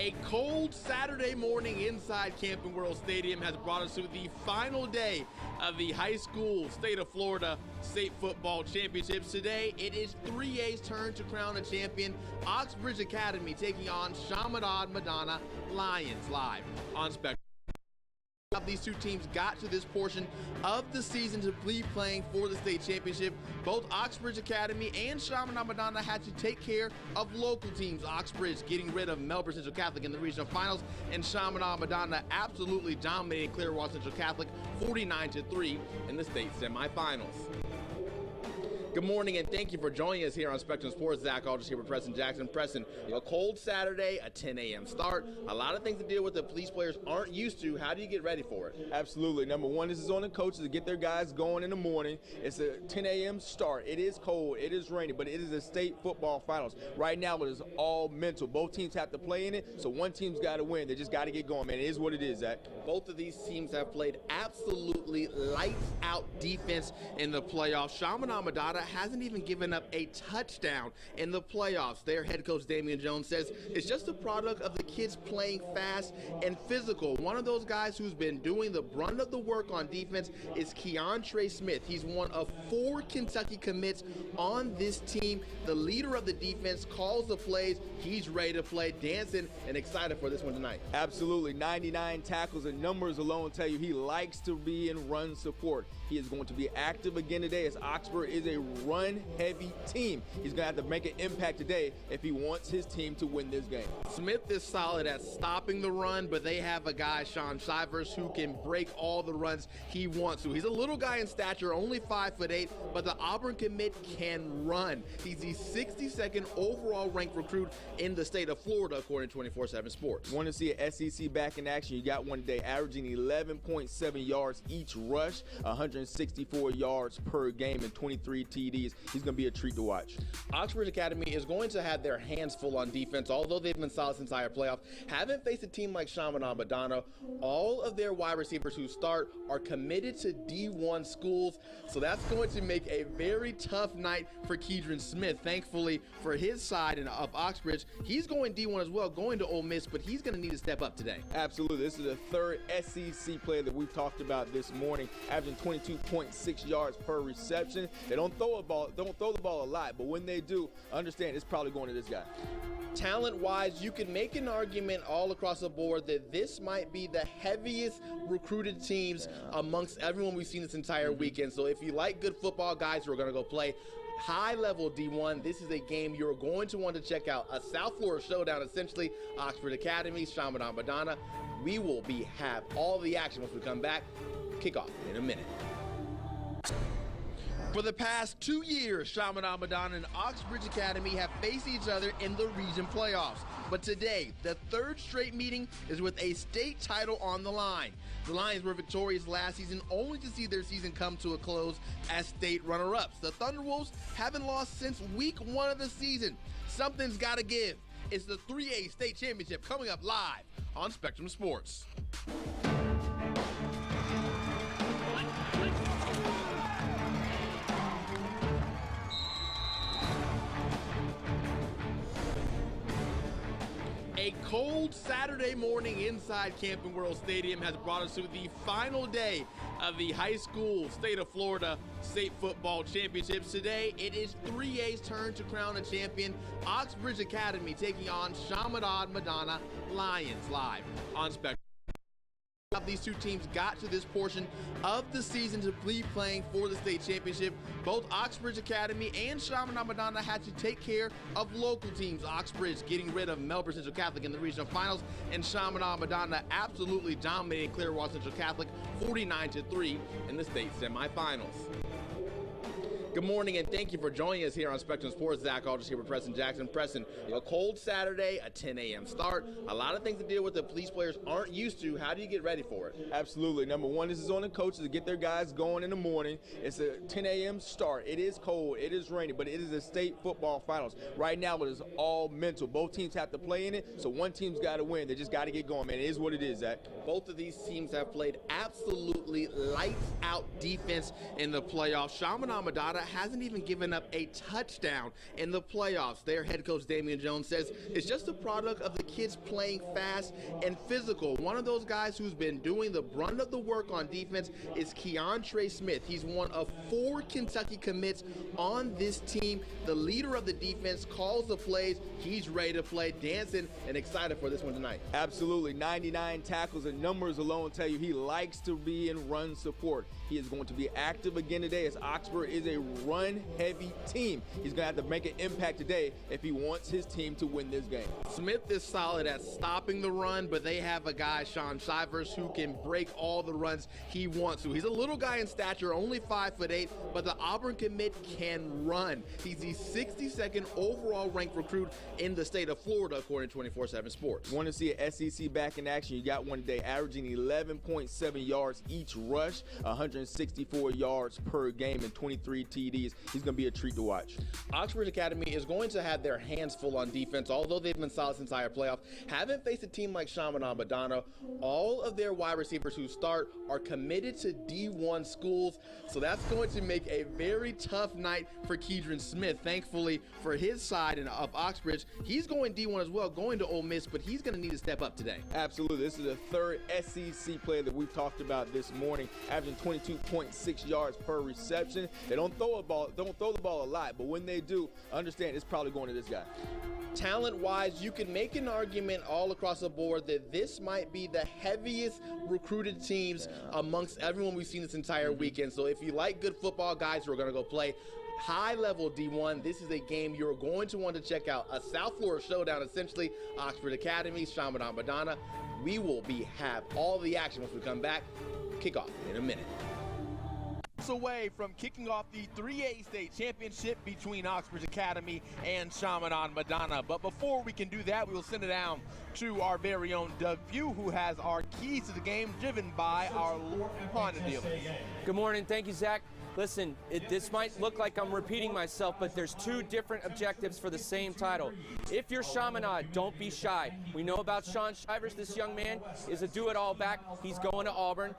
A cold Saturday morning inside Camping World Stadium has brought us to the final day of the high school State of Florida State Football Championships. Today, it is 3A's turn to crown a champion. Oxbridge Academy taking on Chaminade Madonna Lions live on Spectrum. These two teams got to this portion of the season to be playing for the state championship. Both Oxbridge Academy and Chaminade Madonna had to take care of local teams. Oxbridge getting rid of Melbourne Central Catholic in the regional finals, and Chaminade Madonna absolutely dominating Clearwater Central Catholic 49-3 in the state semifinals. Good morning, and thank you for joining us here on Spectrum Sports. Zach Aldridge here with Preston Jackson. Preston, a cold Saturday, a 10 a.m. start, a lot of things to deal with that police players aren't used to. How do you get ready for it? Absolutely. Number one, this is on the coaches to get their guys going in the morning. It's a 10 a.m. start. It is cold, it is rainy, but it is a state football finals. Right now, it is all mental. Both teams have to play in it, so one team's got to win. They just got to get going, man. It is what it is, Zach. Both of these teams have played absolutely lights-out defense in the playoffs. Chaminade Madonna hasn't even given up a touchdown in the playoffs. Their head coach, Damian Jones, says it's just a product of the kids playing fast and physical. One of those guys who's been doing the brunt of the work on defense is Keontre Smith. He's one of 4 Kentucky commits on this team. The leader of the defense calls the plays. He's ready to play, dancing, and excited for this one tonight. Absolutely. 99 tackles, and numbers alone tell you he likes to be in run support. He is going to be active again today, as Oxford is a run-heavy team. He's going to have to make an impact today if he wants his team to win this game. Smith is solid at stopping the run, but they have a guy, Shivers, who can break all the runs he wants to. He's a little guy in stature, only 5'8", but the Auburn commit can run. He's the 62nd overall ranked recruit in the state of Florida, according to 24/7 Sports. Want to see an SEC back in action? You got one today, averaging 11.7 yards each rush, 164 yards per game, and 23 TDs. He's going to be a treat to watch. Oxbridge Academy is going to have their hands full on defense, although they've been solid since higher playoff. Haven't faced a team like Chaminade Madonna. All of their wide receivers who start are committed to D1 schools, so that's going to make a very tough night for Keidron Smith. Thankfully for his side of Oxbridge, he's going D1 as well, going to Ole Miss, but he's going to need to step up today. Absolutely. This is the third SEC player that we've talked about this morning, averaging 22.6 yards per reception. They don't throw the ball a lot, but when they do, understand it's probably going to this guy. Talent-wise, you can make an argument all across the board that this might be the heaviest recruited teams amongst everyone we've seen this entire weekend. So if you like good football, guys who are going to go play high-level D1, this is a game you're going to want to check out. A South Florida showdown, essentially. Oxford Academy, Chaminade Madonna. We will have all the action once we come back. Kickoff in a minute. For the past 2 years, Chaminade Madonna and Oxbridge Academy have faced each other in the region playoffs. But today, the third straight meeting is with a state title on the line. The Lions were victorious last season, only to see their season come to a close as state runner-ups. The Thunderwolves haven't lost since week 1 of the season. Something's got to give. It's the 3A state championship coming up live on Spectrum Sports. A cold Saturday morning inside Camping World Stadium has brought us to the final day of the high school State of Florida State Football Championships. Today, it is 3A's turn to crown a champion. Oxbridge Academy taking on Chaminade Madonna Lions live on Spectrum. These two teams got to this portion of the season to be playing for the state championship. Both Oxbridge Academy and Chaminade Madonna had to take care of local teams. Oxbridge getting rid of Melbourne Central Catholic in the regional finals, and Chaminade Madonna absolutely dominating Clearwater Central Catholic 49-3 in the state semifinals. Good morning, and thank you for joining us here on Spectrum Sports. Zach Aldridge here with Preston Jackson. Preston, a cold Saturday, a 10 a.m. start, a lot of things to deal with that police players aren't used to. How do you get ready for it? Absolutely. Number one, this is on the coaches to get their guys going in the morning. It's a 10 a.m. start. It is cold, it is rainy, but it is a state football finals. Right now, it is all mental. Both teams have to play in it, so one team's got to win. They just got to get going, man. It is what it is, Zach. Both of these teams have played absolutely lights-out defense in the playoffs. Chaminade Madonna hasn't even given up a touchdown in the playoffs. Their head coach Damian Jones says it's just a product of the kids playing fast and physical. One of those guys who's been doing the brunt of the work on defense is Keontre Smith. He's one of 4 Kentucky commits on this team. The leader of the defense calls the plays. He's ready to play, dancing, and excited for this one tonight. Absolutely. 99 tackles, and numbers alone tell you he likes to be in run support. He is going to be active again today, as Oxford is a run-heavy team. He's going to have to make an impact today if he wants his team to win this game. Smith is solid at stopping the run, but they have a guy, Shivers, who can break all the runs he wants to. He's a little guy in stature, only 5'8", but the Auburn commit can run. He's the 62nd overall ranked recruit in the state of Florida, according to 24/7 Sports. Want to see an SEC back in action? You got one today, averaging 11.7 yards each rush, 164 yards per game, and 23 TDs. He's going to be a treat to watch. Oxbridge Academy is going to have their hands full on defense, although they've been solid since higher playoff. Haven't faced a team like Chaminade Madonna. All of their wide receivers who start are committed to D1 schools, so that's going to make a very tough night for Keidron Smith. Thankfully for his side of Oxbridge, he's going D1 as well, going to Ole Miss, but he's going to need to step up today. Absolutely. This is the 3rd SEC player that we've talked about this morning, averaging 22.6 yards per reception. They don't throw the ball a lot, but when they do, understand it's probably going to this guy. Talent-wise, you can make an argument all across the board that this might be the heaviest recruited teams amongst everyone we've seen this entire weekend. So if you like good football, guys who are going to go play high-level D1, this is a game you're going to want to check out. A South Florida showdown, essentially. Oxford Academy, Chaminade Madonna. We will have all the action once we come back. Kickoff in a minute. Away from kicking off the 3A state championship between Oxbridge Academy and Chaminade Madonna. But before we can do that, we will send it down to our very own Doug Pugh, who has our keys to the game driven by our Honda dealers. Good morning. Thank you, Zach. Listen, this might look like I'm repeating myself, but there's 2 different objectives for the same title. If you're Chaminade, don't be shy. We know about Sean Shivers. This young man is a do-it-all back. He's going to Auburn,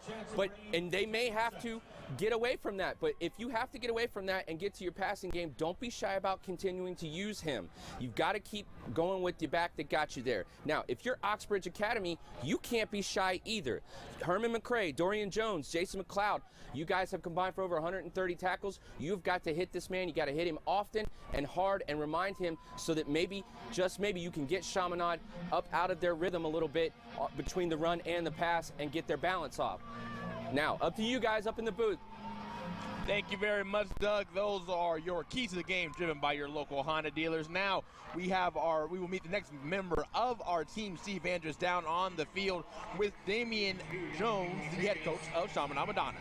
and they may have to get away from that. But if you have to get away from that and get to your passing game, don't be shy about continuing to use him. You've got to keep going with the back that got you there. Now, if you're Oxbridge Academy, you can't be shy either. Herman McCray, Dorian Jones, Jason McLeod, you guys have combined for over 130 tackles. You've got to hit this man. You got to hit him often and hard and remind him so that maybe, just maybe, you can get Chaminade up out of their rhythm a little bit between the run and the pass and get their balance off. Now, up to you guys up in the booth. Thank you very much, Doug. Those are your keys to the game driven by your local Honda dealers. Now we will meet the next member of our team, Steve Andrews, down on the field with Damian Jones, the head coach of Chaminade Madonna.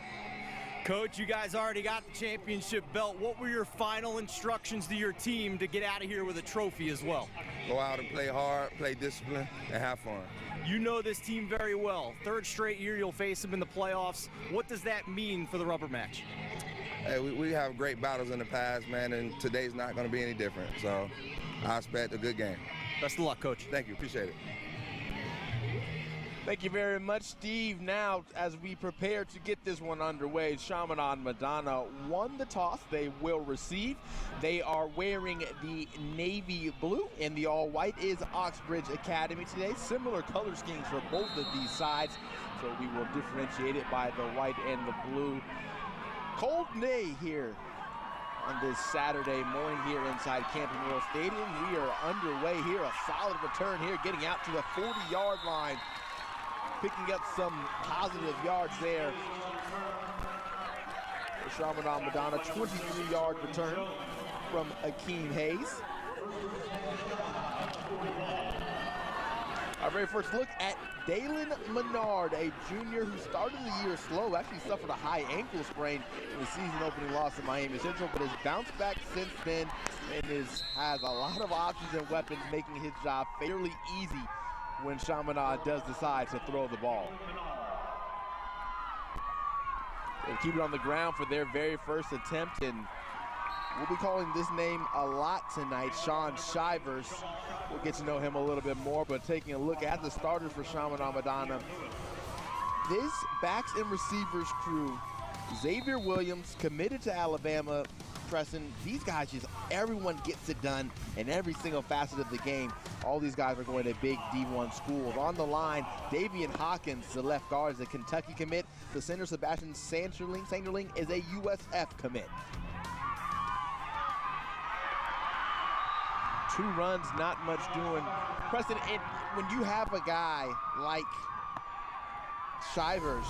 Coach, you guys already got the championship belt. What were your final instructions to your team to get out of here with a trophy as well? Go out and play hard, play discipline, and have fun. You know this team very well. 3rd straight year you'll face them in the playoffs. What does that mean for the rubber match? Hey, we have great battles in the past, man, and today's not going to be any different. So I expect a good game. Best of luck, Coach. Thank you. Appreciate it. Thank you very much, Steve. Now, as we prepare to get this one underway, Chaminade Madonna won the toss. They will receive. They are wearing the navy blue, and the all-white is Oxbridge Academy today. Similar color schemes for both of these sides, so we will differentiate it by the white and the blue. Cold day here on this Saturday morning here inside Camping World Stadium. We are underway here. A solid return here, getting out to the 40-yard line. Picking up some positive yards there. Chaminade Madonna, 23-yard return from Akeem Hayes. Our very first look at Dalen Menard, a junior who started the year slow, actually suffered a high ankle sprain in the season opening loss to Miami Central, but has bounced back since then and has a lot of options and weapons, making his job fairly easy when Chaminade does decide to throw the ball. They keep it on the ground for their very first attempt, and we'll be calling this name a lot tonight, Sean Shivers. We'll get to know him a little bit more, but taking a look at the starters for Chaminade Madonna, this backs and receivers crew, Xavier Williams, committed to Alabama, Preston, these guys just, everyone gets it done in every single facet of the game. All these guys are going to big D1 schools. On the line, Davian Hawkins, the left guard, is a Kentucky commit. The center, Sebastian Sanderling, is a USF commit. 2 runs, not much doing. Preston, when you have a guy like Shivers,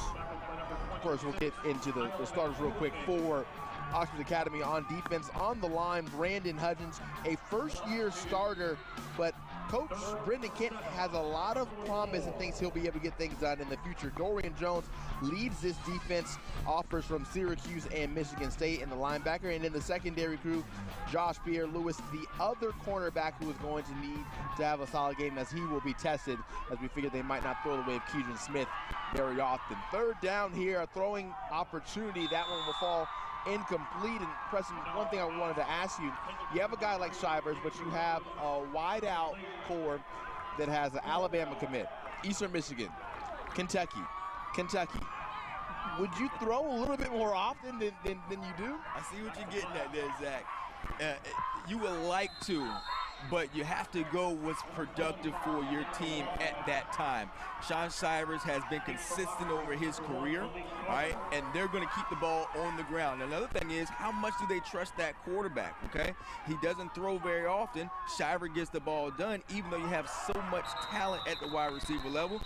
of course, we'll get into the starters real quick for Oxbridge Academy. On defense, on the line, Brandon Hudgens, a first-year starter, but Coach Brendan Kent has a lot of promise and thinks he'll be able to get things done in the future. Dorian Jones leads this defense, offers from Syracuse and Michigan State in the linebacker. And in the secondary crew, Josh Pierre-Lewis, the other cornerback who is going to need to have a solid game, as he will be tested, as we figure they might not throw the way of Keegan Smith very often. Third down here, a throwing opportunity. That one will fall incomplete. And Preston, one thing I wanted to ask you, you have a guy like Shivers, but you have a wide out core that has an Alabama commit, Eastern Michigan, Kentucky. Would you throw a little bit more often than you do? I see what you're getting at there, Zach. You would like to, but you have to go what's productive for your team at that time. Sean Shivers has been consistent over his career, all right, and they're going to keep the ball on the ground. Another thing is, how much do they trust that quarterback, okay? He doesn't throw very often. Shivers gets the ball done, even though you have so much talent at the wide receiver level.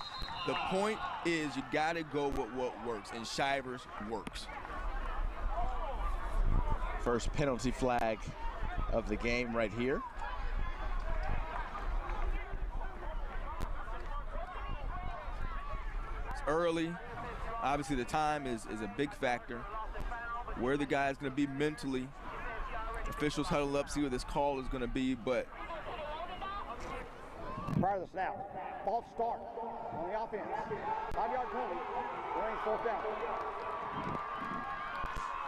The point is you got to go with what works, and Shivers works. First penalty flag of the game right here. Early, obviously the time is a big factor. Where the guy is going to be mentally. Officials huddle up, see what this call is going to be, but prior to the snap, false start on the offense. 5-yard penalty, remains 4th down.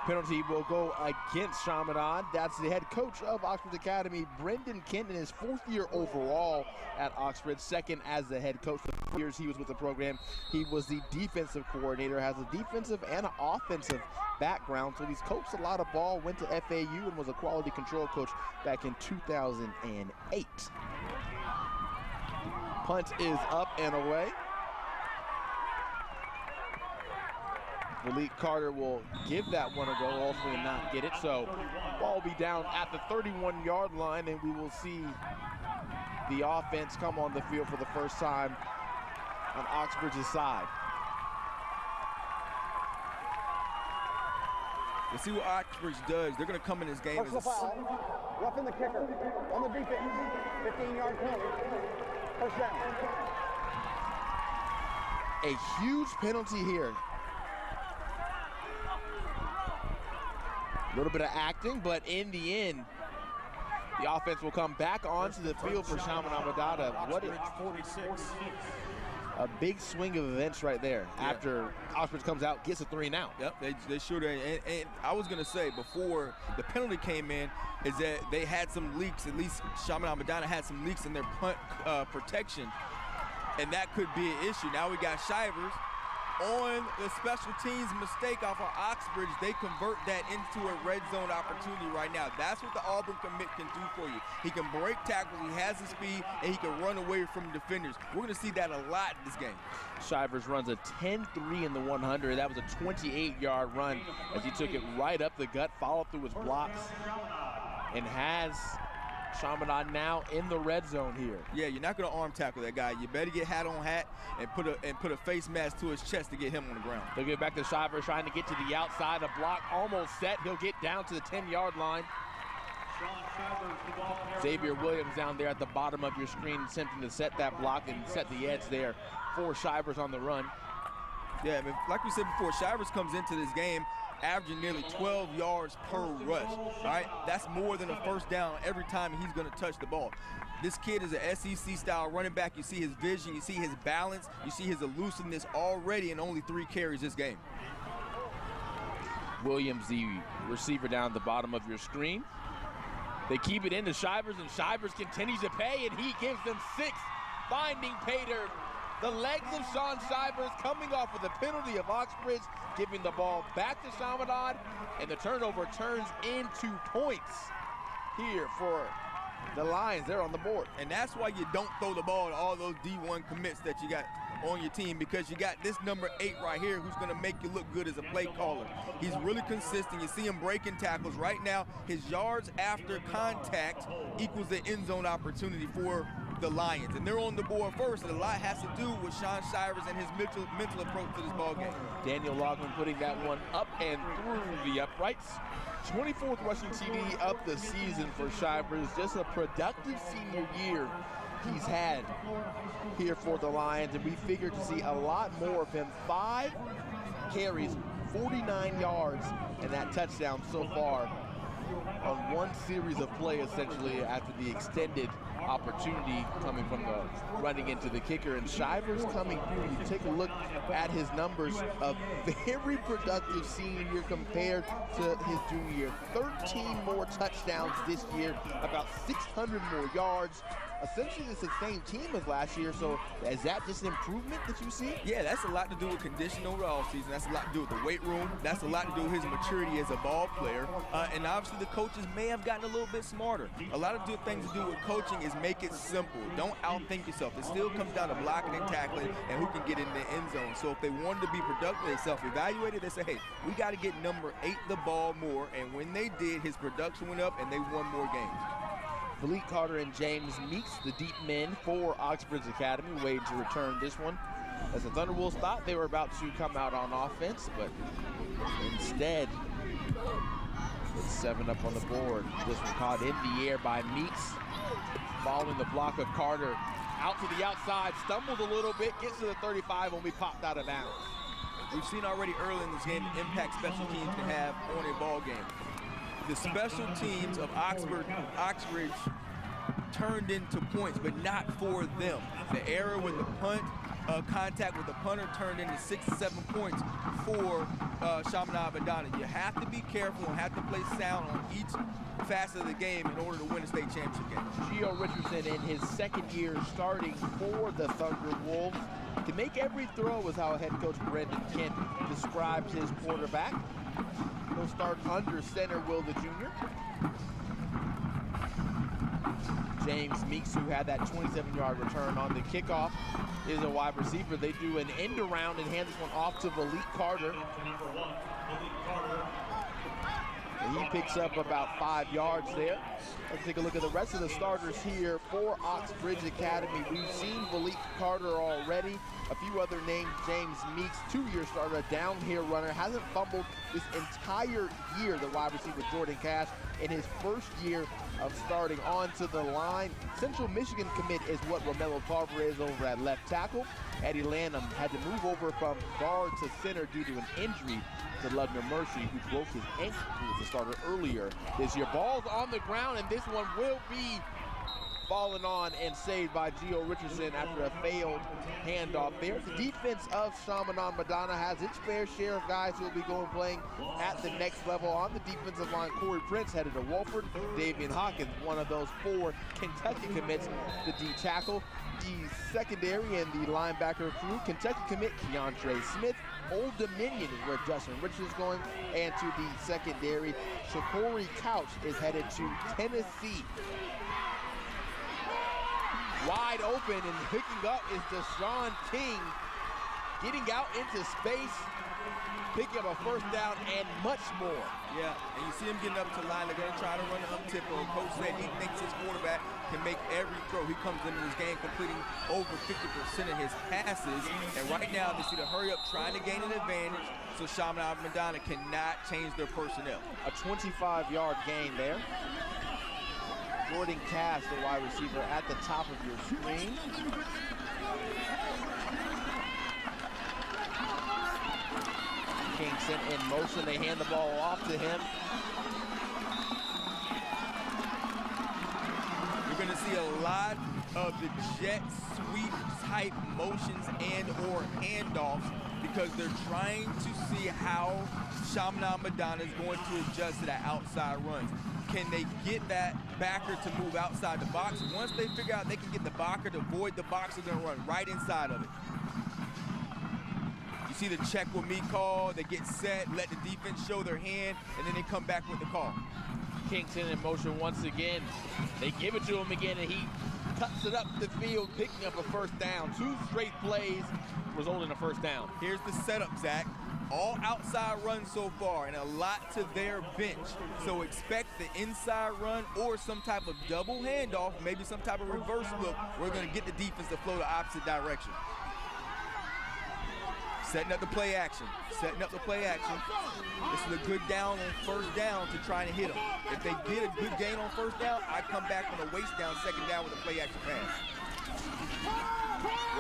Penalty will go against Chaminade. That's the head coach of Oxbridge Academy, Brendan Kent, in his 4th year overall at Oxbridge, second as the head coach. For the 4 years he was with the program, he was the defensive coordinator, has a defensive and an offensive background, so he's coached a lot of ball, went to FAU and was a quality control coach back in 2008. Punt is up and away. Malik Carter will give that one a go, ultimately not get it. So ball will be down at the 31-yard line, and we will see the offense come on the field for the first time on Oxbridge's side. We'll see what Oxbridge does. They're going to come in this game Personal foul, roughing the kicker on the defense. 15-yard penalty. First down. A huge penalty here. A little bit of acting, but in the end, the offense will come back onto the field for Chaminade Madonna. What a big swing of events right there. Yeah. After Oxbridge comes out, gets a 3 and out. Yep, they sure did. And I was going to say, before the penalty came in, is that they had some leaks. At least Chaminade Madonna had some leaks in their punt protection, and that could be an issue. Now we got Shivers. On the special teams mistake off of Oxbridge, they convert that into a red zone opportunity right now. That's what the Auburn commit can do for you. He can break tackles, he has the speed, and he can run away from defenders. We're going to see that a lot in this game. Shivers runs a 10-3 in the 100. That was a 28-yard run as he took it right up the gut, followed through his blocks, and has Chaminade now in the red zone here. Yeah, you're not going to arm tackle that guy. You better get hat on hat and put a face mask to his chest to get him on the ground. They'll get back to Shivers, trying to get to the outside. A block almost set. He'll get down to the 10-yard line. Xavier Williams down there at the bottom of your screen, attempting to set that block and set the edge there for Shivers on the run. Yeah, I mean, like we said before, Shivers comes into this game averaging nearly 12 yards per rush, all right? That's more than a first down every time he's going to touch the ball. This kid is an SEC-style running back. You see his vision, you see his balance, you see his elusiveness already in only 3 carries this game. Williams, the receiver down at the bottom of your screen. They keep it into Shivers, and Shivers continues to pay, and he gives them 6, finding Pater The legs of Sean Shivers coming off with a penalty of Oxbridge, giving the ball back to Chaminade, and the turnover turns into points here for the Lions. They're on the board. And that's why you don't throw the ball to all those D1 commits that you got on your team, because you got this number 8 right here who's going to make you look good as a play caller. He's really consistent. You see him breaking tackles. Right now, his yards after contact equals the end zone opportunity for the Lions. And they're on the board first, and a lot has to do with Sean Shivers and his mental approach to this ball game. Daniel Logman putting that one up and through the uprights. 24th rushing TD of the season for Shivers. Just a productive senior year he's had here for the Lions, and we figured to see a lot more of him. 5 carries, 49 yards, and that touchdown so far on one series of play, essentially, after the extended opportunity coming from the running into the kicker. And Shivers coming through, you take a look at his numbers, a very productive senior year compared to his junior year. 13 more touchdowns this year, about 600 more yards. Essentially it's the same team as last year, so is that just an improvement that you see? Yeah, that's a lot to do with conditioning over the offseason. That's a lot to do with the weight room. That's a lot to do with his maturity as a ball player. And obviously the coaches may have gotten a little bit smarter. A lot of good things to do with coaching is make it simple. Don't outthink yourself. It still comes down to blocking and tackling and who can get in the end zone. So if they wanted to be productive, they self-evaluated. They said, hey, we got to get number 8 the ball more. And when they did, his production went up and they won more games. Malik Carter and James Meeks, the deep men for Oxbridge Academy, waiting to return this one. As the Thunderwolves thought they were about to come out on offense, but instead, with 7 up on the board. This one caught in the air by Meeks, following the block of Carter. Out to the outside, stumbled a little bit, gets to the 35 when we popped out of bounds. We've seen already early in this game the impact special teams can have on a ball game. The special teams of Oxbridge turned into points, but not for them. The error with the punt, contact with the punter turned into 6 to 7 points for Chaminade Madonna. You have to be careful and have to play sound on each facet of the game in order to win a state championship game. Gio Richardson in his second year starting for the Thunderwolves. To make every throw is how head coach Brendan Kent describes his quarterback. He'll start under center Will the Jr. James Meeks, who had that 27-yard return on the kickoff, is a wide receiver. They do an end around and hand this one off to Malik Carter. And he picks up about 5 yards there. Let's take a look at the rest of the starters here for Oxbridge Academy. We've seen Malik Carter already. A few other names, James Meeks, 2-year starter, a down here runner, hasn't fumbled this entire year. The wide receiver Jordan Cash in his first year of starting onto the line. Central Michigan commit is what Romello Carver is over at left tackle. Eddie Lanham had to move over from guard to center due to an injury to Ludner Mercy, who broke his ankle, who was the starter earlier this year. Ball's on the ground, and this one will be fallen on and saved by Gio Richardson after a failed handoff there. The defense of Chaminade Madonna has its fair share of guys who will be going playing at the next level. On the defensive line, Corey Prince headed to Wolford. Davian Hawkins, one of those 4 Kentucky commits, the D tackle. The secondary and the linebacker crew, Kentucky commit Keontre Smith. Old Dominion is where Justin Richards is going. And to the secondary, Shakori Couch is headed to Tennessee. Wide open and picking up is Deshaun King, getting out into space, picking up a first down and much more. Yeah, and you see him getting up to the line. They're going to try to run an up-tempo. Coach said he thinks his quarterback can make every throw. He comes into this game completing over 50% of his passes. And right now they see the hurry up trying to gain an advantage, so Chaminade Madonna cannot change their personnel. A 25-yard gain there. Jordan Cass, the wide receiver, at the top of your screen. King sent in motion. They hand the ball off to him. You're going to see a lot of the jet sweep type motions and or handoffs because they're trying to see how Chaminade Madonna is going to adjust to that outside runs. Can they get that backer to move outside the box. Once they figure out they can get the backer to void the box, they're gonna run right inside of it. You see the check with me call, they get set, let the defense show their hand, and then they come back with the call. Kingston in motion once again. They give it to him again, and he cuts it up the field, picking up a first down. 2 straight plays result in a first down. Here's the setup, Zach. All outside runs so far, and a lot to their bench. So expect the inside run or some type of double handoff, maybe some type of reverse look. We're gonna get the defense to flow the opposite direction. Setting up the play action, setting up the play action. This is a good down on first down to try and hit them. If they get a good gain on first down, I come back on a waste down, second down with a play action pass.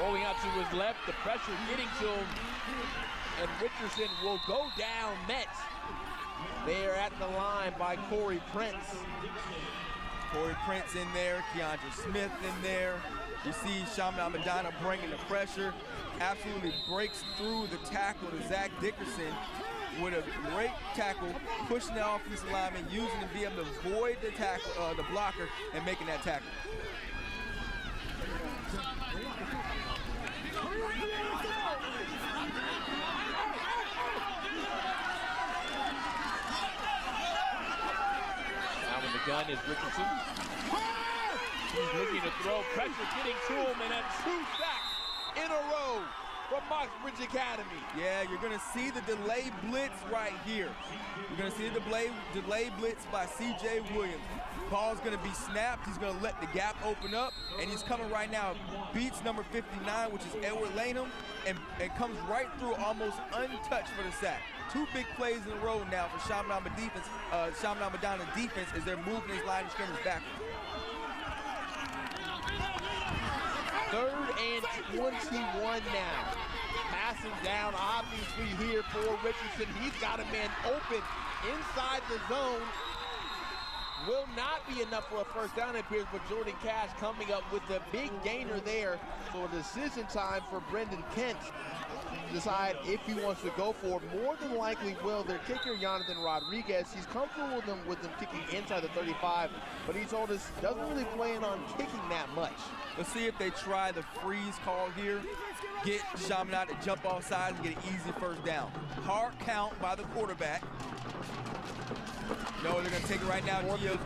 Rolling out to his left, the pressure getting to him, and Richardson will go down met. They are at the line by Corey Prince. Corey Prince in there, Keandre Smith in there. You see Chaminade Madonna bringing the pressure. Absolutely breaks through the tackle to Zach Dickerson with a great tackle, pushing the offensive lineman, using to be able to void the tackle, the blocker, and making that tackle. Now in the gun is Richardson. He's looking to throw, pressure getting to him, and a 2 sacks in a row from Oxbridge Academy. Yeah, you're gonna see the delay blitz right here. You're gonna see the delay blitz by C.J. Williams. Ball's gonna be snapped, he's gonna let the gap open up, and he's coming right now. Beats number 59, which is Edward Lanham, and comes right through almost untouched for the sack. 2 big plays in a row now for Chaminade Madonna defense as they're moving his line of scrimmage backwards. 3rd and 21 now. Passing down, obviously, here for Richardson. He's got a man open inside the zone. Will not be enough for a first down, it appears, but Jordan Cash coming up with a big gainer there. So a decision time for Brendan Kent to decide if he wants to go for it. More than likely will. Their kicker, Jonathan Rodriguez, he's comfortable with them kicking inside the 35, but he told us doesn't really plan on kicking that much. Let's see if they try the freeze call here. Get Chaminade to jump off sides and get an easy first down. Hard count by the quarterback. No, they're gonna take it right now. Yep.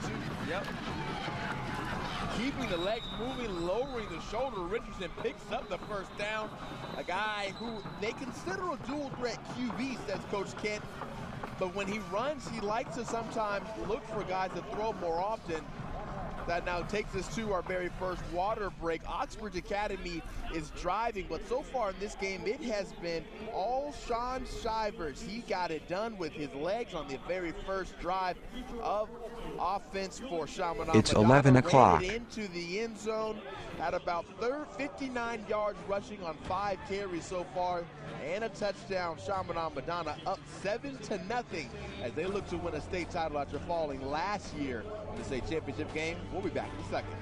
Keeping the legs moving, lowering the shoulder. Richardson picks up the first down. A guy who they consider a dual threat QB, says Coach Kent. But when he runs, he likes to sometimes look for guys to throw more often. That now takes us to our very first water break. Oxbridge Academy is driving, but so far in this game, it has been all Sean Shivers. He got it done with his legs on the very first drive of offense for Chaminade. It's 11 o'clock. Ran it into the end zone at about 59 yards rushing on 5 carries so far, and a touchdown. Chaminade Madonna up 7-0 as they look to win a state title after falling last year in the state championship game. We'll be back in a second.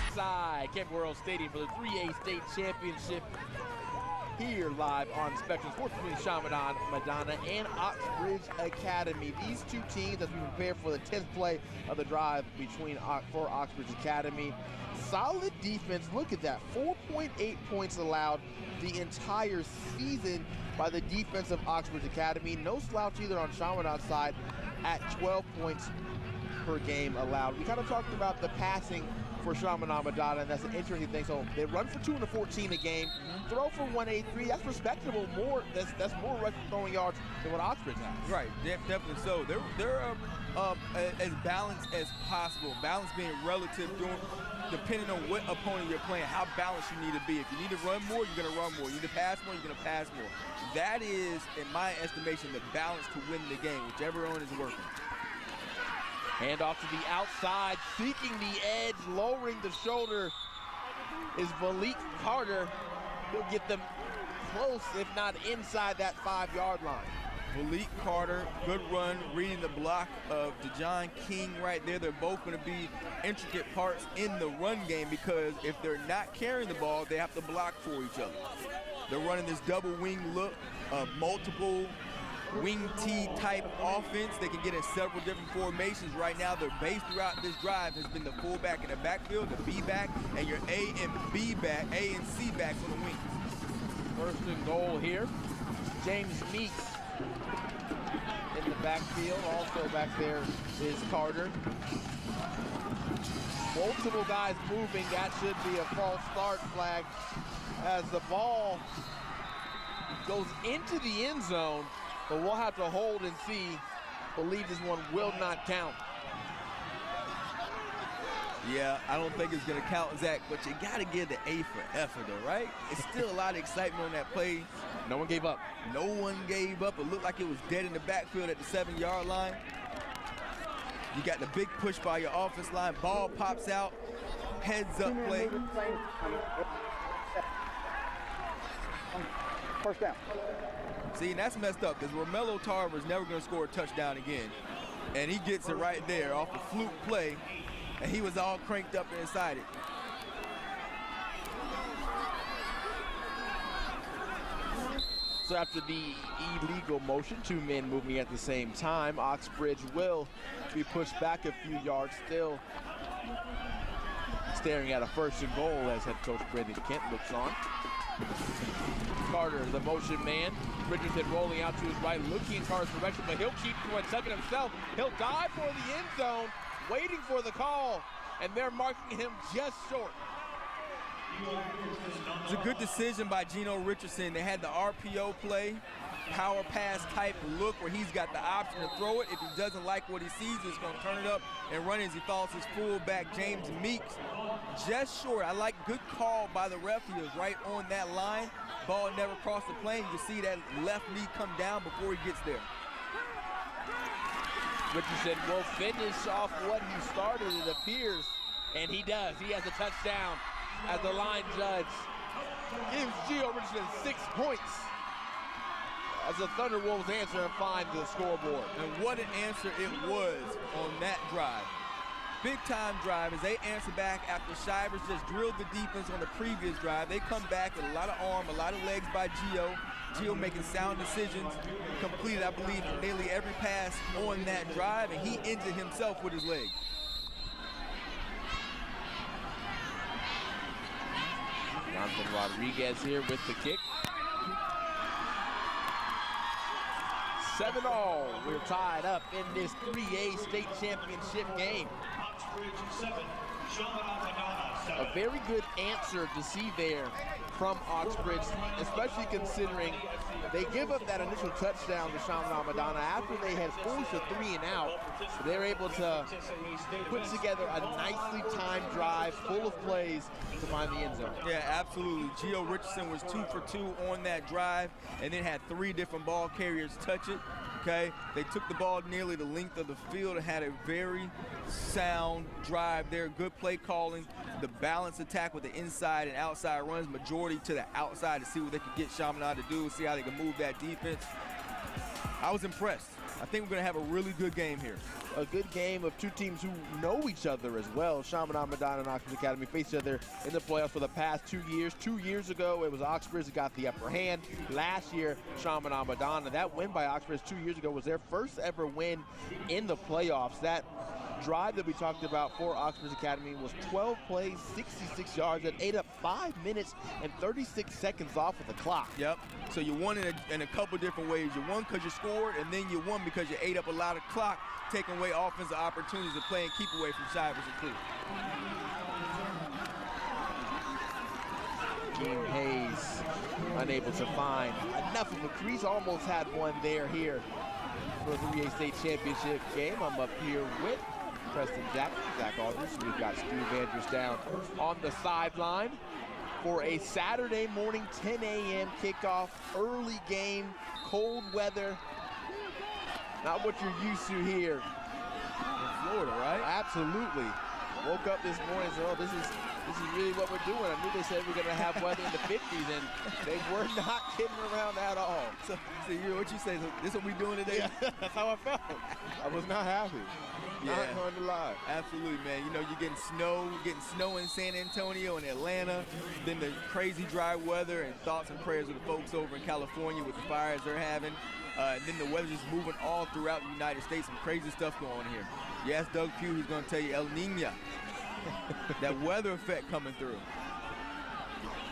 Inside Camping World Stadium for the 3A state championship. Here live on Spectrum Sports between Chaminade Madonna and Oxbridge Academy. These two teams as we prepare for the 10th play of the drive for Oxbridge Academy. Solid defense. Look at that. 4.8 points allowed the entire season by the defense of Oxbridge Academy. No slouch either on Chaminade's side at 12 points per game allowed. We kind of talked about the passing for Chaminade Madonna, and that's an interesting thing. So they run for 214 a game, throw for 183. That's respectable. That's more rush throwing yards than what Oxbridge has. Right, definitely so. They're as balanced as possible. Balance being relative, depending on what opponent you're playing, how balanced you need to be. If you need to run more, you're going to run more. You need to pass more, you're going to pass more. That is, in my estimation, the balance to win the game, whichever one is working. Hand off to the outside, seeking the edge, lowering the shoulder is Malik Carter. He'll get them close, if not inside that 5-yard line. Malik Carter, good run, reading the block of DeJohn King right there. They're both going to be intricate parts in the run game because if they're not carrying the ball, they have to block for each other. They're running this double wing look, multiple wing T type offense. They can get in several different formations. Right now, their base throughout this drive has been the fullback in the backfield, the B back, and your A and B back, A and C backs on the wings. First and goal here. James Meeks in the backfield. Also back there is Carter. Multiple guys moving. That should be a false start flag as the ball goes into the end zone, but we'll have to hold and see. Believe this one will not count. Yeah, I don't think it's going to count, Zach, but you got to give the A for effort, though, right? It's still a lot of excitement on that play. No one gave up. No one gave up. It looked like it was dead in the backfield at the 7-yard line. You got the big push by your offense line. Ball pops out. Heads up play. First down. See, and that's messed up because Romello Tarver is never going to score a touchdown again. And he gets it right there off a fluke play. And he was all cranked up and excited. So after the illegal motion, 2 men moving at the same time, Oxbridge will be pushed back a few yards, still staring at a first and goal as head coach Brendan Kent looks on. Carter, the motion man. Richardson rolling out to his right, looking in Carter's direction, but he'll keep to 1 second himself. He'll dive for the end zone, waiting for the call, and they're marking him just short. It's a good decision by Geno Richardson. They had the RPO play, power pass type look where he's got the option to throw it. If he doesn't like what he sees, he's going to turn it up and run as he follows his fullback, James Meeks. Just short. I like good call by the ref. He was right on that line. Ball never crossed the plane. You see that left knee come down before he gets there. Richardson will finish off what he started, it appears, and he does. He has a touchdown as the line judge gives Geno Richardson 6 points as the Thunderwolves answer and find the scoreboard. And what an answer it was on that drive. Big time drive as they answer back after Shivers just drilled the defense on the previous drive. They come back with a lot of arm, a lot of legs by Gio. Gio making sound decisions, completed, I believe, nearly every pass on that drive, and he injured himself with his leg. Jonathan Rodriguez here with the kick. 7-all. We're tied up in this 3A state championship game. A very good answer to see there from Oxbridge, especially considering they give up that initial touchdown to Chaminade Madonna after they had forced a 3 and out. They're able to put together a nicely timed drive full of plays to find the end zone. Yeah, absolutely. Gio Richardson was 2 for 2 on that drive and then had 3 different ball carriers touch it. Okay, they took the ball nearly the length of the field and had a very sound drive there. Good play calling, the balanced attack with the inside and outside runs, majority to the outside to see what they could get Chaminade to do, see how they can move that defense. I was impressed. I think we're going to have a really good game here. A good game of 2 teams who know each other as well. Chaminade Madonna and Oxbridge Academy faced each other in the playoffs for the past 2 years. 2 years ago, it was Oxbridge that got the upper hand. Last year, Chaminade Madonna. That win by Oxbridge 2 years ago was their first ever win in the playoffs. That drive that we talked about for Oxbridge Academy was 12 plays, 66 yards, that ate up 5 minutes and 36 seconds off of the clock. Yep. So you won in a couple different ways. You won because you scored, and then you won because you ate up a lot of clock, taking away offensive opportunities to play and keep away from Shivers and Cleveland. Team Hayes unable to find enough of a crease. Almost had one there here for the 3A state championship game. I'm up here with Preston Jackson, Zach Aldridge. We've got Steve Andrews down on the sideline for a Saturday morning 10 a.m. kickoff, early game, cold weather. Not what you're used to here in Florida, right? Absolutely. Woke up this morning and said, oh, this is really what we're doing. I knew they said we're going to have weather in the 50s, and they were not kidding around at all. So what you say, this what we doing today? Yeah, that's how I felt. I was not happy. Yeah. Not going to lie. Absolutely, man. You know, you're getting snow in San Antonio and Atlanta, then the crazy dry weather, and thoughts and prayers of the folks over in California with the fires they're having. And then the weather's just moving all throughout the United States. Some crazy stuff going on here. You ask Doug Pugh, he's going to tell you El Nino. That weather effect coming through.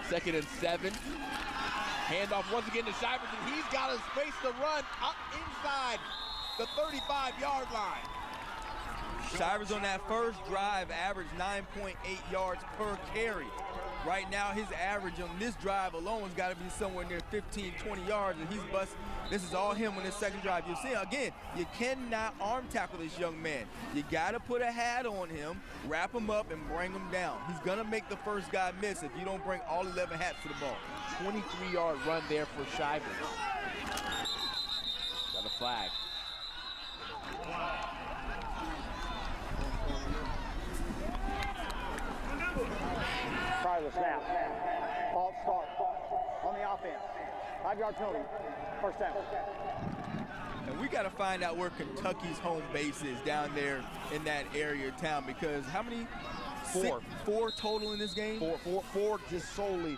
2nd and 7. Handoff once again to Shivers, and he's got a space to run up inside the 35-yard line. Shivers on that first drive averaged 9.8 yards per carry. Right now, his average on this drive alone has got to be somewhere near 15, 20 yards, and he's busting. This is all him on this second drive. You'll see, again, you cannot arm tackle this young man. You got to put a hat on him, wrap him up, and bring him down. He's going to make the first guy miss if you don't bring all 11 hats to the ball. 23-yard run there for Shivers. Got a flag. Prior to the snap. False start on the offense. 5-yard penalty. First down. And we got to find out where Kentucky's home base is down there in that area of town, because how many? 4. 4 total in this game? Four just solely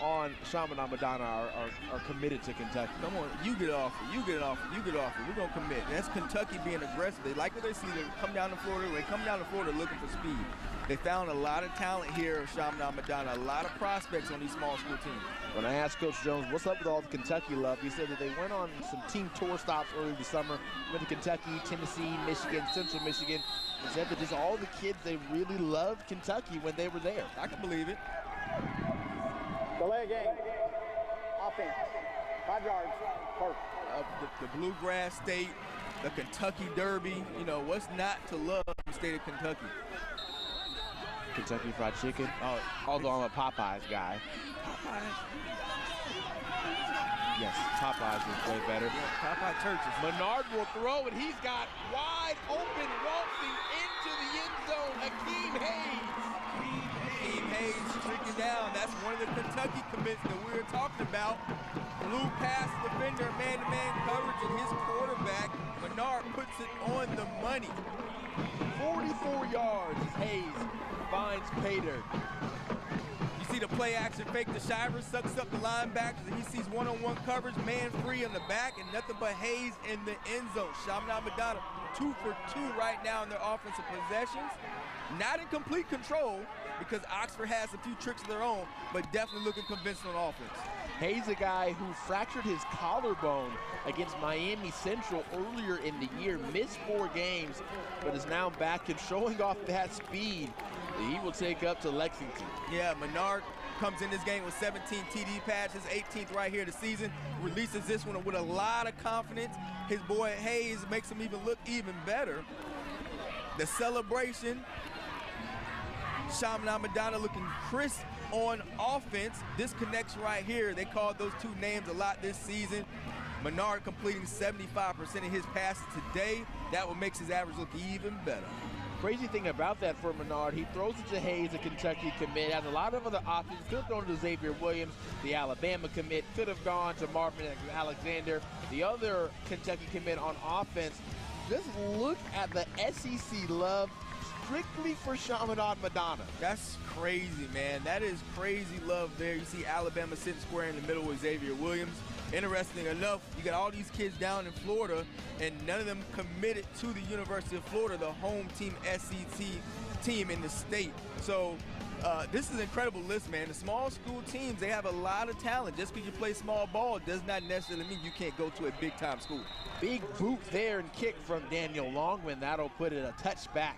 on Chaminade Madonna are committed to Kentucky. Come on, you get off it, you get off it, you get off it. We're going to commit. That's Kentucky being aggressive. They like what they see. They come down to Florida. They come down to Florida looking for speed. They found a lot of talent here at Chaminade Madonna, a lot of prospects on these small school teams. When I asked Coach Jones, what's up with all the Kentucky love, he said that they went on some team tour stops earlier this summer, went to Kentucky, Tennessee, Michigan, Central Michigan, and said that just all the kids, they really loved Kentucky when they were there. I can believe it. Delay game. Offense. 5 yards. First. The Bluegrass State, the Kentucky Derby, you know, what's not to love in the state of Kentucky? Kentucky Fried Chicken. Oh, although I'm a Popeyes guy. Popeyes. Yes, Popeyes is way better. Yeah, Popeye churches. Menard will throw, and he's got wide open, waltzing into the end zone, Hakeem Hayes. Hakeem Hayes streaking down. That's one of the Kentucky commits that we were talking about. Blue pass defender, man-to-man coverage, and his quarterback, Menard, puts it on the money. 44 yards as Hayes finds Pater. You see the play action fake to Shivers, sucks up the linebackers, and he sees one-on-one coverage, man free in the back, and nothing but Hayes in the end zone. Chaminade Madonna 2 for 2 right now in their offensive possessions. Not in complete control because Oxford has a few tricks of their own, but definitely looking convincing on offense. Hayes, a guy who fractured his collarbone against Miami Central earlier in the year, missed 4 games, but is now back and showing off that speed that he will take up to Lexington. Yeah, Menard comes in this game with 17 TD passes, 18th right here of the season, releases this one with a lot of confidence. His boy Hayes makes him even look even better. The celebration, Chaminade Madonna looking crisp on offense. This connects right here. They called those 2 names a lot this season. Menard completing 75% of his passes today. That what makes his average look even better. Crazy thing about that for Menard, he throws it to Hayes, a Kentucky commit, has a lot of other options. Could have thrown it to Xavier Williams, the Alabama commit, could have gone to Marvin Alexander, the other Kentucky commit on offense. Just look at the SEC love strictly for Chaminade Madonna. That's crazy, man. That is crazy love there. You see Alabama sitting square in the middle with Xavier Williams. Interesting enough, you got all these kids down in Florida, and none of them committed to the University of Florida, the home team SEC team in the state. So this is an incredible list, man. The small school teams, they have a lot of talent. Just because you play small ball does not necessarily mean you can't go to a big-time school. Big boot there and kick from Daniel Longman. That'll put it a touchback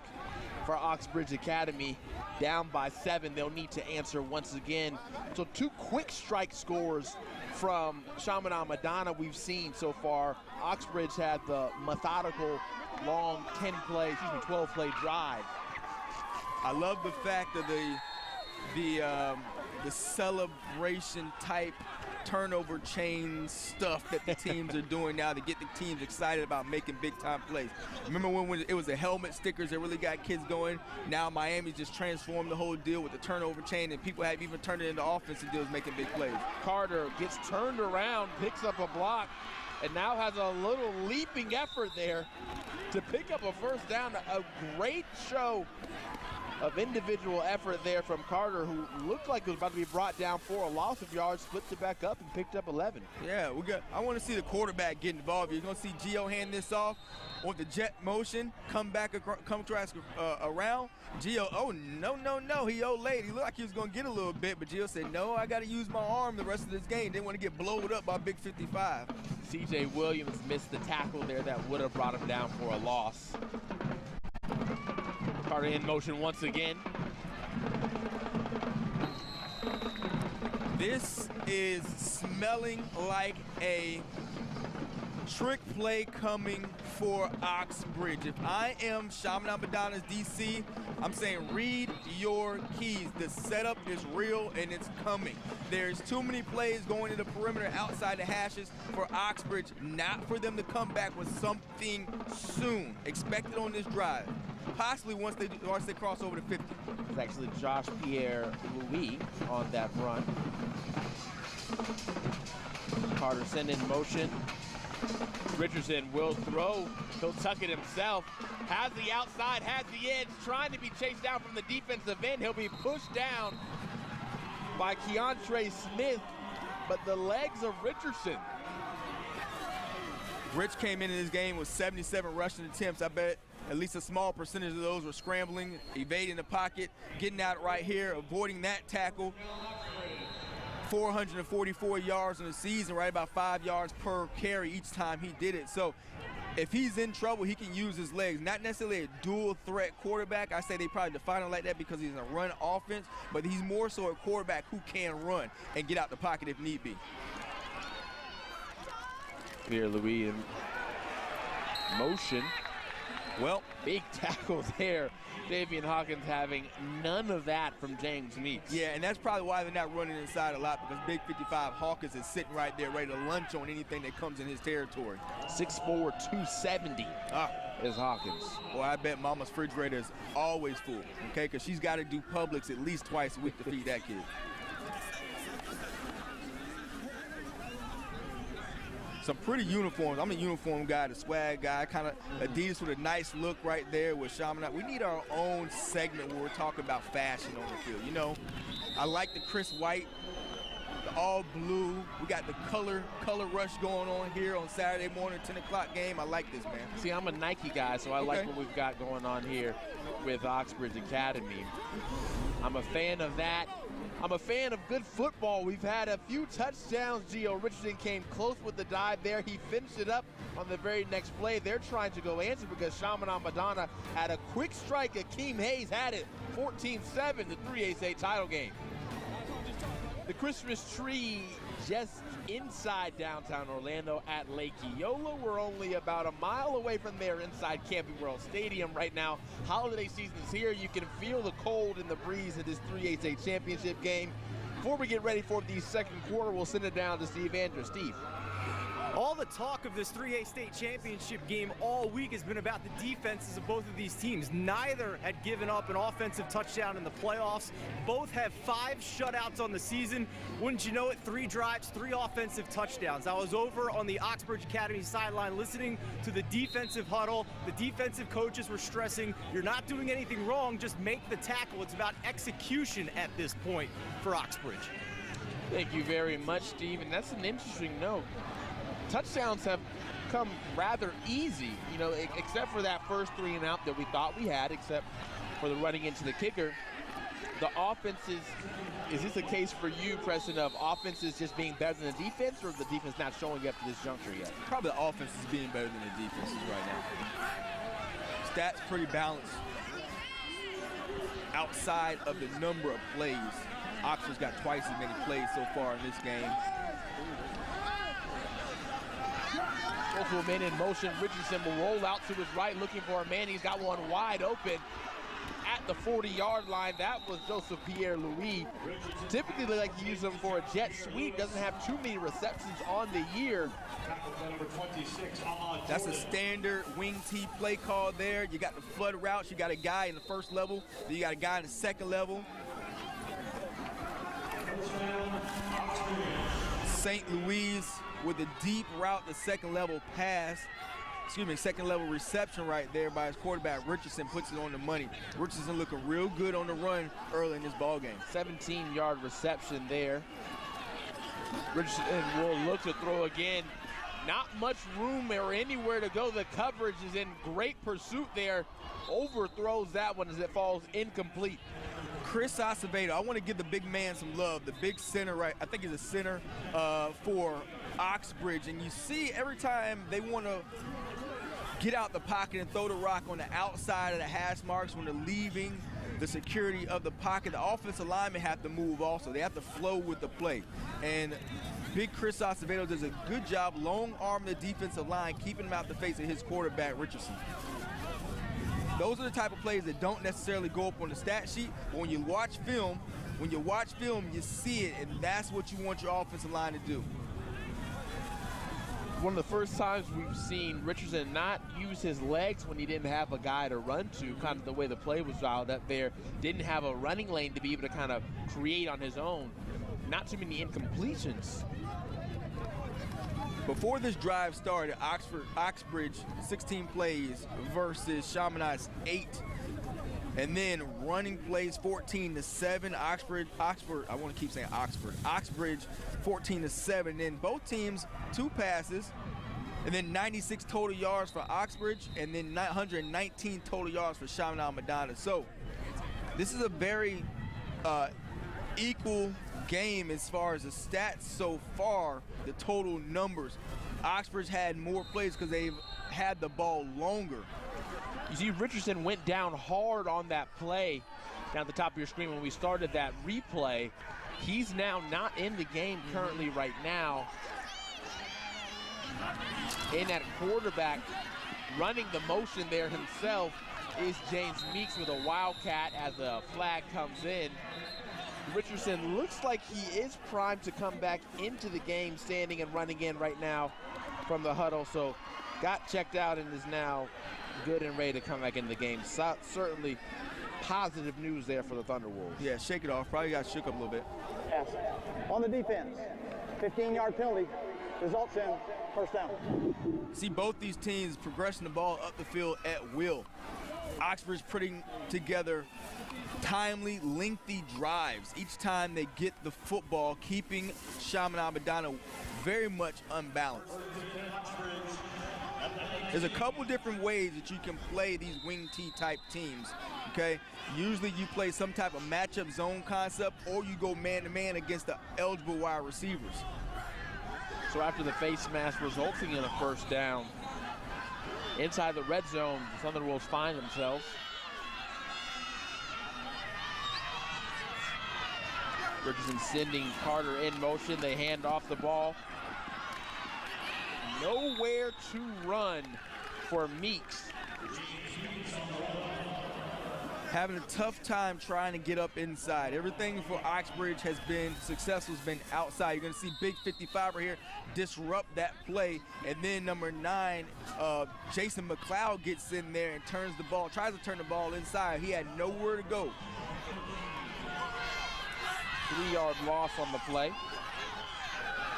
for Oxbridge Academy. Down by 7. They'll need to answer once again. So 2 quick strike scores from Chaminade Madonna we've seen so far. Oxbridge had the methodical, long 12-play drive. I love the fact of the celebration type turnover chain stuff that the teams are doing now to get the teams excited about making big time plays. Remember when it was the helmet stickers that really got kids going? Now Miami just transformed the whole deal with the turnover chain, and people have even turned it into offensive deals making big plays. Carter gets turned around, picks up a block, and now has a little leaping effort there to pick up a first down. A great show of individual effort there from Carter, who looked like it was about to be brought down for a loss of yards, flipped it back up and picked up 11. Yeah, I want to see the quarterback get involved. You're going to see Gio hand this off on the jet motion, come around. Gio, oh, no, he late. He looked like he was going to get a little bit, but Gio said, no, I got to use my arm the rest of this game. Didn't want to get blowed up by Big 55. C.J. Williams missed the tackle there that would have brought him down for a loss. Carter in motion once again. This is smelling like a trick play coming for Oxbridge. If I am Chaminade Madonna's DC, I'm saying read your keys. The setup is real and it's coming. There's too many plays going to the perimeter outside the hashes for Oxbridge, not for them to come back with something soon. Expected on this drive. Possibly once they cross over to 50. It's actually Josh Pierre Louis on that run. Carter sent in motion. Richardson will throw. He'll tuck it himself. Has the outside, has the edge, trying to be chased down from the defensive end. He'll be pushed down by Keontre Smith, but the legs of Richardson. Rich came into this game with 77 rushing attempts. I bet at least a small percentage of those were scrambling, evading the pocket, getting out right here, avoiding that tackle. 444 yards in the season, right about 5 yards per carry each time he did it. So if he's in trouble, he can use his legs. Not necessarily a dual threat quarterback. I say they probably define him like that because he's in a run offense, but he's more so a quarterback who can run and get out the pocket if need be. Pierre Louis in motion. Well, big tackle there. Davian Hawkins having none of that from James Meeks. Yeah, and that's probably why they're not running inside a lot, because Big 55 Hawkins is sitting right there ready to lunch on anything that comes in his territory. 6'4", 270 is Hawkins. Well, I bet Mama's refrigerator is always full, okay, because she's got to do Publix at least twice a week to feed that kid. Some pretty uniforms. I'm a uniform guy, the swag guy, kind of Adidas with a nice look right there with Chaminade. We need our own segment where we're talking about fashion on the field. You know, I like the Chris White, the all blue. We got the color rush going on here on Saturday morning, 10 o'clock game. I like this, man. See, I'm a Nike guy, so I like what we've got going on here with Oxbridge Academy. I'm a fan of that. I'm a fan of good football. We've had a few touchdowns. Gio Richardson came close with the dive there. He finished it up on the very next play. They're trying to go answer because Chaminade Madonna had a quick strike. Akeem Hayes had it. 14-7, the 3A state title game. The Christmas tree just inside downtown Orlando at Lake Eola. We're only about a mile away from there inside Camping World Stadium right now. Holiday season is here. You can feel the cold and the breeze of this 3A state championship game. Before we get ready for the second quarter, we'll send it down to Steve Andrews. Steve. All the talk of this 3A state championship game all week has been about the defenses of both of these teams. Neither had given up an offensive touchdown in the playoffs. Both have 5 shutouts on the season. Wouldn't you know it, 3 drives, 3 offensive touchdowns. I was over on the Oxbridge Academy sideline listening to the defensive huddle. The defensive coaches were stressing, you're not doing anything wrong, just make the tackle. It's about execution at this point for Oxbridge. Thank you very much, Steve, and that's an interesting note. Touchdowns have come rather easy, you know, except for that first 3 and out that we thought we had, except for the running into the kicker. The offenses, is this a case for you, Preston, of offenses just being better than the defense, or the defense not showing up to this juncture yet? Probably the offense is being better than the defenses right now. Stats pretty balanced. Outside of the number of plays, Oxford's got twice as many plays so far in this game. Multiple men in motion. Richardson will roll out to his right looking for a man. He's got one wide open at the 40-yard line. That was Joseph Pierre Louis. Typically they like to use him for a jet sweep. Doesn't have too many receptions on the year. That's a standard wing T play call there. You got the flood routes. You got a guy in the first level. Then you got a guy in the second level. St. Louis with a deep route, the second level pass. second level reception right there by his quarterback. Richardson puts it on the money. Richardson looking real good on the run early in this ball game. 17-yard reception there. Richardson will look to throw again. Not much room or anywhere to go. The coverage is in great pursuit there. Overthrows that one as it falls incomplete. Chris Acevedo, I want to give the big man some love. The big center, right? I think he's a center for Oxbridge. And you see every time they want to get out the pocket and throw the rock on the outside of the hash marks when they're leaving the security of the pocket, the offensive linemen have to move also. They have to flow with the play. And big Chris Acevedo does a good job long arming the defensive line, keeping him out the face of his quarterback, Richardson. Those are the type of plays that don't necessarily go up on the stat sheet, but when you watch film, you see it, and that's what you want your offensive line to do. One of the first times we've seen Richardson not use his legs when he didn't have a guy to run to, kind of the way the play was dialed up there. Didn't have a running lane to be able to kind of create on his own. Not too many incompletions. Before this drive started, Oxbridge 16 plays versus Chaminade's 8. And then running plays 14-7. Oxbridge, I want to keep saying Oxford. Oxbridge 14-7. Then both teams 2 passes, and then 96 total yards for Oxbridge, and then 119 total yards for Chaminade Madonna. So this is a very equal game as far as the stats so far, the total numbers. Oxbridge had more plays because they've had the ball longer. You see Richardson went down hard on that play down at the top of your screen when we started that replay. He's now not in the game currently right now. In that quarterback running the motion there himself is James Meeks with a wildcat as the flag comes in. Richardson looks like he is primed to come back into the game, standing and running in right now from the huddle. So got checked out and is now good and ready to come back into the game. So, certainly positive news there for the Thunderwolves. Yeah, shake it off. Probably got shook up a little bit. Yes. On the defense, 15-yard penalty results in first down. See both these teams progressing the ball up the field at will. Oxford's putting together timely, lengthy drives each time they get the football, keeping Chaminade Madonna very much unbalanced. There's a couple different ways that you can play these wing T type teams, okay? Usually you play some type of matchup zone concept, or you go man-to-man against the eligible wide receivers. So after the face mask resulting in a first down, inside the red zone, the Thunderwolves find themselves. Richardson sending Carter in motion. They hand off the ball. Nowhere to run for Meeks. Having a tough time trying to get up inside. Everything for Oxbridge has been successful, has been outside. You're going to see big 55 right here disrupt that play. And then number 9, Jason McLeod gets in there and tries to turn the ball inside. He had nowhere to go. 3-yard loss on the play.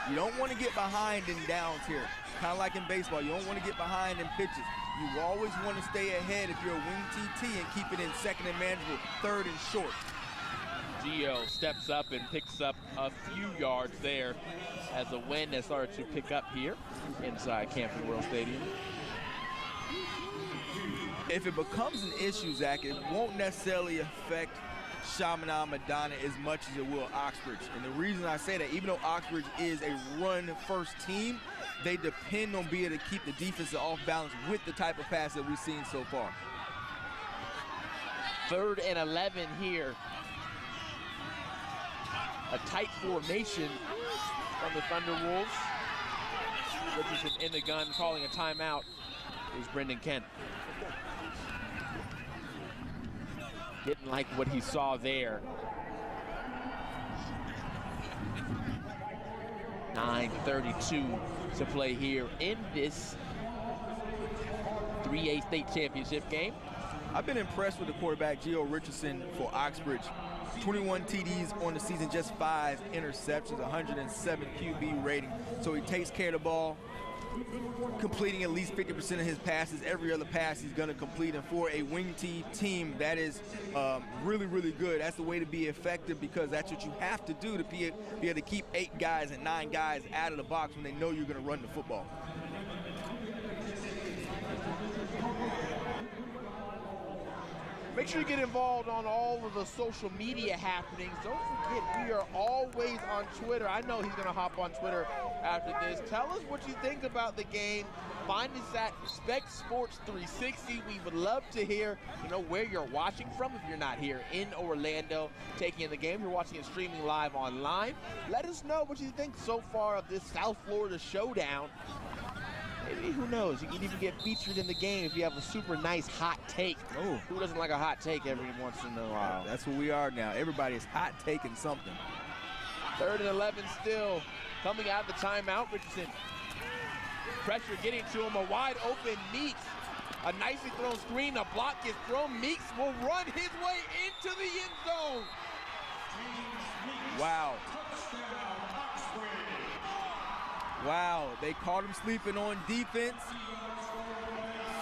You don't want to get behind in downs here. Kind of like in baseball, you don't want to get behind in pitches. You always want to stay ahead if you're a wing TT and keep it in second and manageable, third and short. Gio steps up and picks up a few yards there as the wind has started to pick up here inside Camping World Stadium. If it becomes an issue, Zach, it won't necessarily affect Chaminade Madonna as much as it will Oxbridge. And the reason I say that, even though Oxbridge is a run-first team, they depend on being able to keep the defense off balance with the type of pass that we've seen so far. 3rd and 11 here. A tight formation from the Thunderwolves. Richardson in the gun, calling a timeout is Brendan Kent. Didn't like what he saw there. 9:32 to play here in this 3A state championship game. I've been impressed with the quarterback, Gio Richardson, for Oxbridge. 21 TDs on the season, just 5 interceptions, 107 QB rating. So he takes care of the ball, completing at least 50% of his passes. Every other pass he's going to complete. And for a wing team, that is really, really good. That's the way to be effective, because that's what you have to do to be able to keep 8 guys and 9 guys out of the box when they know you're going to run the football. Make sure you get involved on all of the social media happenings. Don't forget, we are always on Twitter. I know he's going to hop on Twitter after this. Tell us what you think about the game. Find us at Spec Sports 360. We would love to hear, where you're watching from if you're not here in Orlando taking in the game. You're watching it streaming live online. Let us know what you think so far of this South Florida showdown. Maybe, who knows, you can even get featured in the game if you have a super nice hot take. Oh. Who doesn't like a hot take every once in a while? That's what we are now. Everybody's hot taking something. 3rd and 11 still. Coming out of the timeout, Richardson. Pressure getting to him, a wide open Meeks. A nicely thrown screen, a block gets thrown. Meeks will run his way into the end zone. Wow. Wow, they caught him sleeping on defense.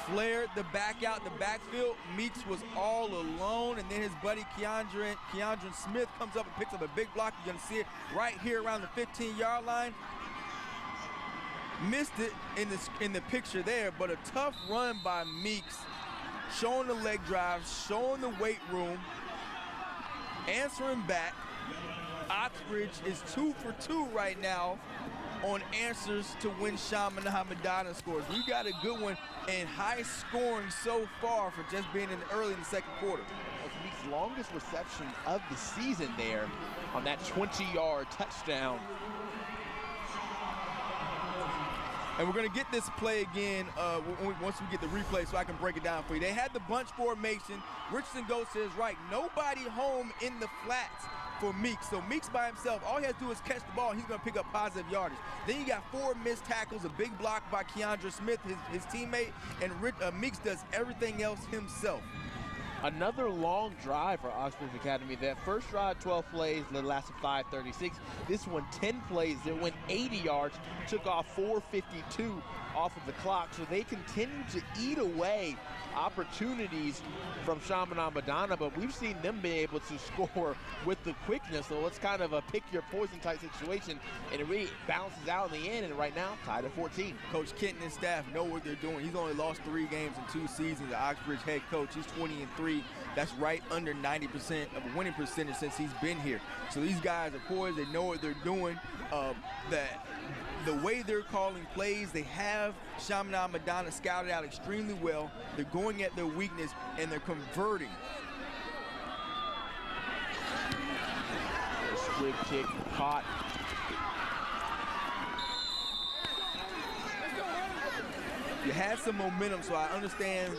Flared the back out the backfield. Meeks was all alone, and then his buddy Keandre Smith comes up and picks up a big block. You're gonna see it right here around the 15-yard line. Missed it in the picture there, but a tough run by Meeks, showing the leg drive, showing the weight room, answering back. Oxbridge is 2 for 2 right now on answers to when Chaminade Madonna scores. We got a good one and high scoring so far for just being early in the second quarter. That's Meeks' longest reception of the season there on that 20-yard touchdown. And we're going to get this play again once we get the replay so I can break it down for you. They had the bunch formation. Richardson goes to his right. Nobody home in the flats for Meeks. So Meeks by himself, all he has to do is catch the ball, and he's going to pick up positive yardage. Then you got 4 missed tackles, a big block by Keandre Smith, his teammate, and Meeks does everything else himself. Another long drive for Oxbridge Academy. That first drive, 12 plays, that lasted 5:36. This one, 10 plays. It went 80 yards, took off 4:52 off of the clock. So they continue to eat away opportunities from Chaminade Madonna, but we've seen them be able to score with the quickness. So it's kind of a pick your poison type situation, and it really bounces out in the end. And right now, tied at 14. Coach Kent and his staff know what they're doing. He's only lost 3 games in 2 seasons. The Oxbridge head coach, he's 20-3. That's right under 90% of a winning percentage since he's been here. So these guys are poised. They know what they're doing. The way they're calling plays, they have Chaminade Madonna scouted out extremely well. They're going at their weakness, and they're converting. Squib kick caught. You had some momentum, so I understand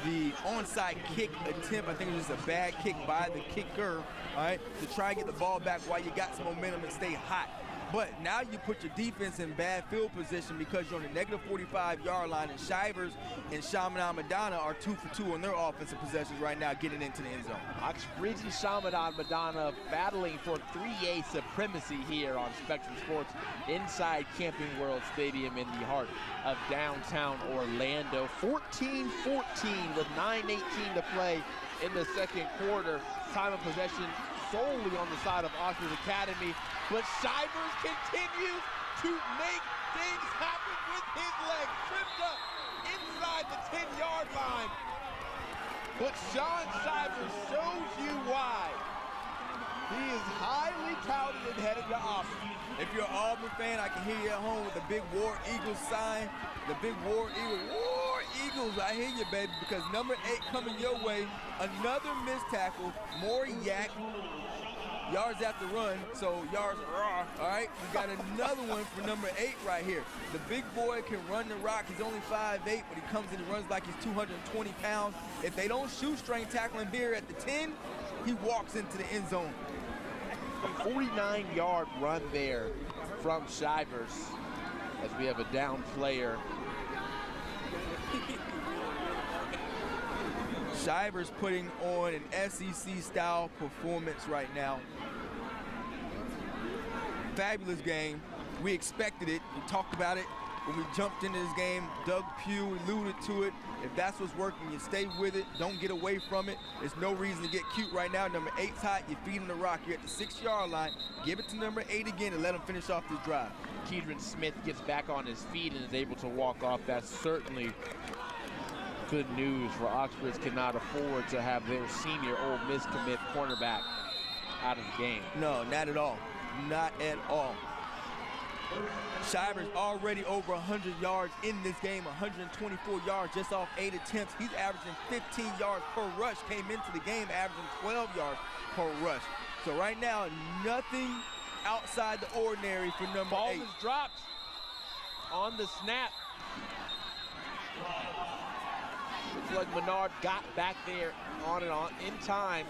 the onside kick attempt. I think it was just a bad kick by the kicker, all right, to try and get the ball back while you got some momentum and stay hot. But now you put your defense in bad field position because you're on the negative 45-yard line, and Shivers and Chaminade Madonna are 2 for 2 on their offensive possessions right now, getting into the end zone. Oxbridge and Chaminade Madonna battling for 3A supremacy here on Spectrum Sports inside Camping World Stadium in the heart of downtown Orlando. 14-14 with 9:18 to play in the second quarter. Time of possession solely on the side of Oxbridge Academy, but Shivers continues to make things happen with his legs. Tripped up inside the 10-yard line, but Sean Shivers shows you why. He is highly touted and headed to Auburn. If you're an Auburn fan, I can hear you at home with the big War Eagles sign. The big War Eagles. War Eagles, I hear you, baby, because number 8 coming your way. Another missed tackle. More yak. Yards after run, so yards raw, all right? We got another one for number 8 right here. The big boy can run the rock. He's only 5'8", but he comes and he runs like he's 220 pounds. If they don't shoestring tackle him here at the 10, he walks into the end zone. A 49-yard run there from Shivers as we have a down player. Shivers putting on an SEC-style performance right now. Fabulous game. We expected it. We talked about it when we jumped into this game. Doug Pugh alluded to it. If that's what's working, you stay with it. Don't get away from it. There's no reason to get cute right now. Number 8's hot. You're feeding the rock. You're at the 6-yard line. Give it to number 8 again and let him finish off this drive. Keedron Smith gets back on his feet and is able to walk off. That's certainly good news for Oxbridge. Cannot afford to have their senior Ole Miss commit cornerback out of the game. No, not at all. Not at all. Shivers already over 100 yards in this game, 124 yards just off 8 attempts. He's averaging 15 yards per rush. Came into the game averaging 12 yards per rush. So right now, nothing outside the ordinary for number 8. Ball is dropped on the snap. Looks like Menard got back there on and on in time.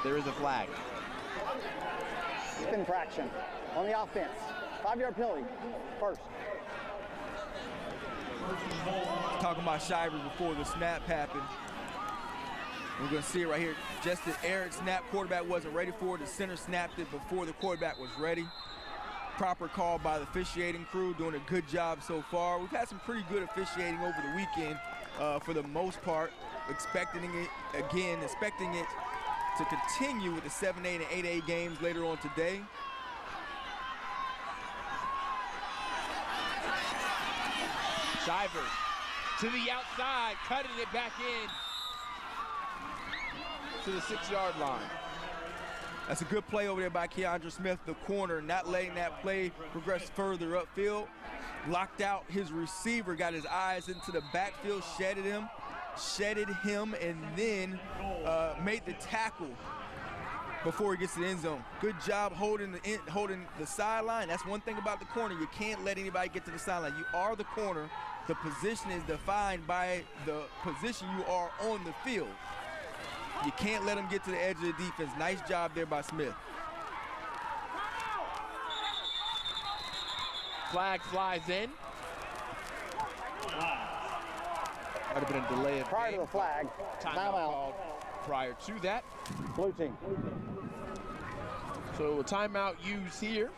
There is a flag. Infraction on the offense. 5-yard penalty. First. Talking about Shivers before the snap happened. We're going to see it right here. Just the air snap, quarterback wasn't ready for it. The center snapped it before the quarterback was ready. Proper call by the officiating crew, doing a good job so far. We've had some pretty good officiating over the weekend for the most part. Expecting it to continue with the 7A and 8A games later on today. Shivers to the outside, cutting it back in to the 6-yard line. That's a good play over there by Keandre Smith, the corner, not letting that play progress further upfield. Locked out his receiver, got his eyes into the backfield, shedded him, and then made the tackle before he gets to the end zone. Good job holding the sideline. That's one thing about the corner. You can't let anybody get to the sideline. You are the corner. The position is defined by the position you are on the field. You can't let them get to the edge of the defense. Nice job there by Smith. Flag flies in. Might have been a delay of Prior to the flag, timeout called prior to that. Blue team. So a timeout used here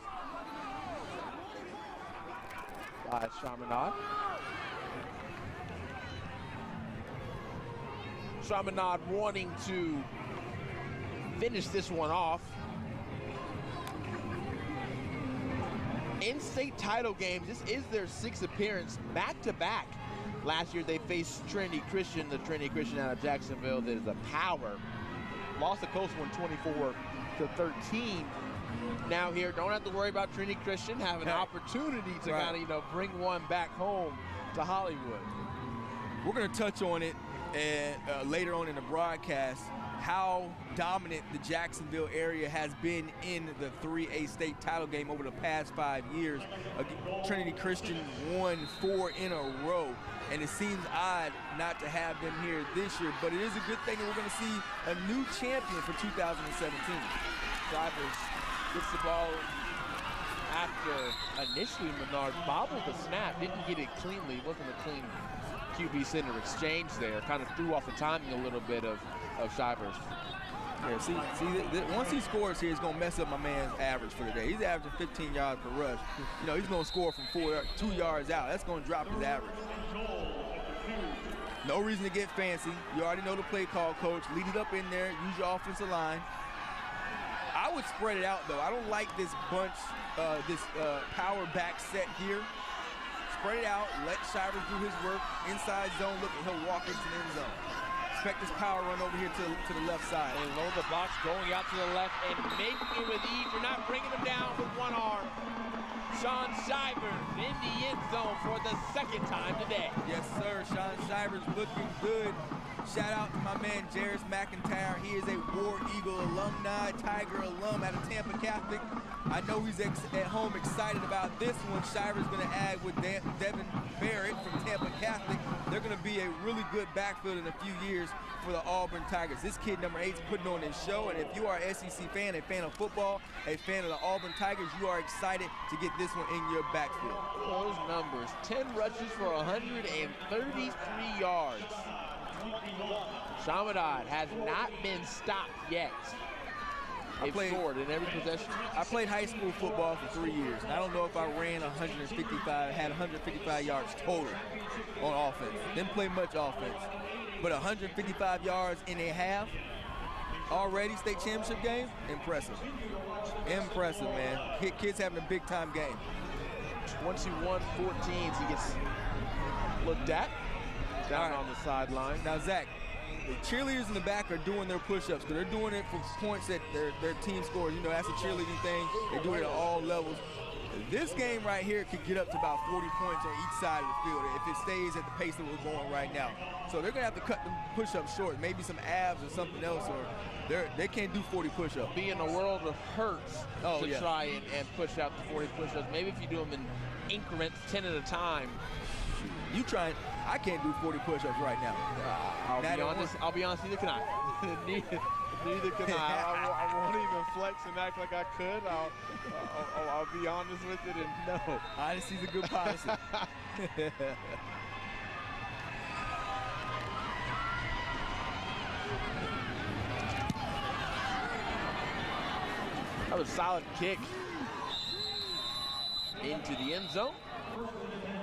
by Chaminade. Chaminade wanting to finish this one off. In-state title games, this is their 6th appearance back-to-back. Last year they faced Trinity Christian, the Trinity Christian out of Jacksonville that is a power. Lost the close one 24-13. Now here, don't have to worry about Trinity Christian, have an opportunity to kind of, bring one back home to Hollywood. We're gonna touch on it and later on in the broadcast, how dominant the Jacksonville area has been in the 3A state title game over the past 5 years. Trinity Christian won 4 in a row, and it seems odd not to have them here this year, but it is a good thing that we're going to see a new champion for 2017. Shivers gets the ball after initially Menard bobbled the snap, didn't get it cleanly, wasn't a clean QB center exchange there, kind of threw off the timing a little bit of Shivers. Yeah, see, once he scores here, it's going to mess up my man's average for the day. He's averaging 15 yards per rush. He's going to score from 2 yards out. That's going to drop his average. No reason to get fancy. You already know the play call, coach. Lead it up in there. Use your offensive line. I would spread it out, though. I don't like this bunch, this power back set here. Spread it out. Let Shivers do his work. Inside zone, look, he'll walk into the end zone. Expect this power run over here to the left side. They load the box, going out to the left and making it with ease. You're not bringing him down with one arm. Sean Shivers in the end zone for the 2nd time today. Yes, sir. Sean Shivers looking good Shout out to my man Jarris McIntyre. He is a War Eagle alumni, Tiger alum out of Tampa Catholic. I know he's at home excited about this one. Shivers going to add with Devin Barrett from Tampa Catholic. They're going to be a really good backfield in a few years for the Auburn Tigers. This kid, number 8, is putting on his show, and if you are an SEC fan, a fan of football, a fan of the Auburn Tigers, you are excited to get this one in your backfield. Those numbers, 10 rushes for 133 yards. Chaminade has not been stopped yet. They've scored in every possession. I played high school football for 3 years, and I don't know if I ran 155, had 155 yards total on offense. Didn't play much offense, but 155 yards in a half already, state championship game, impressive. Impressive, man. Kids having a big-time game. 21-14, he gets looked at down on the sideline. Now, Zach, the cheerleaders in the back are doing their push-ups, but they're doing it for points that their team scores. You know, that's a cheerleading thing. They do it at all levels. This game right here could get up to about 40 points on each side of the field if it stays at the pace that we're going right now. So they're going to have to cut the push-ups short, maybe some abs or something else, or they can't do 40 push-ups. Be in a world of hurts to try and push out the 40 push-ups. Maybe if you do them in increments, 10 at a time. You try. I can't do 40 push-ups right now. I'll be honest, neither can I. Neither can I. I won't even flex and act like I could. I'll be honest with it and no. Honesty's a good policy. That was a solid kick into the end zone.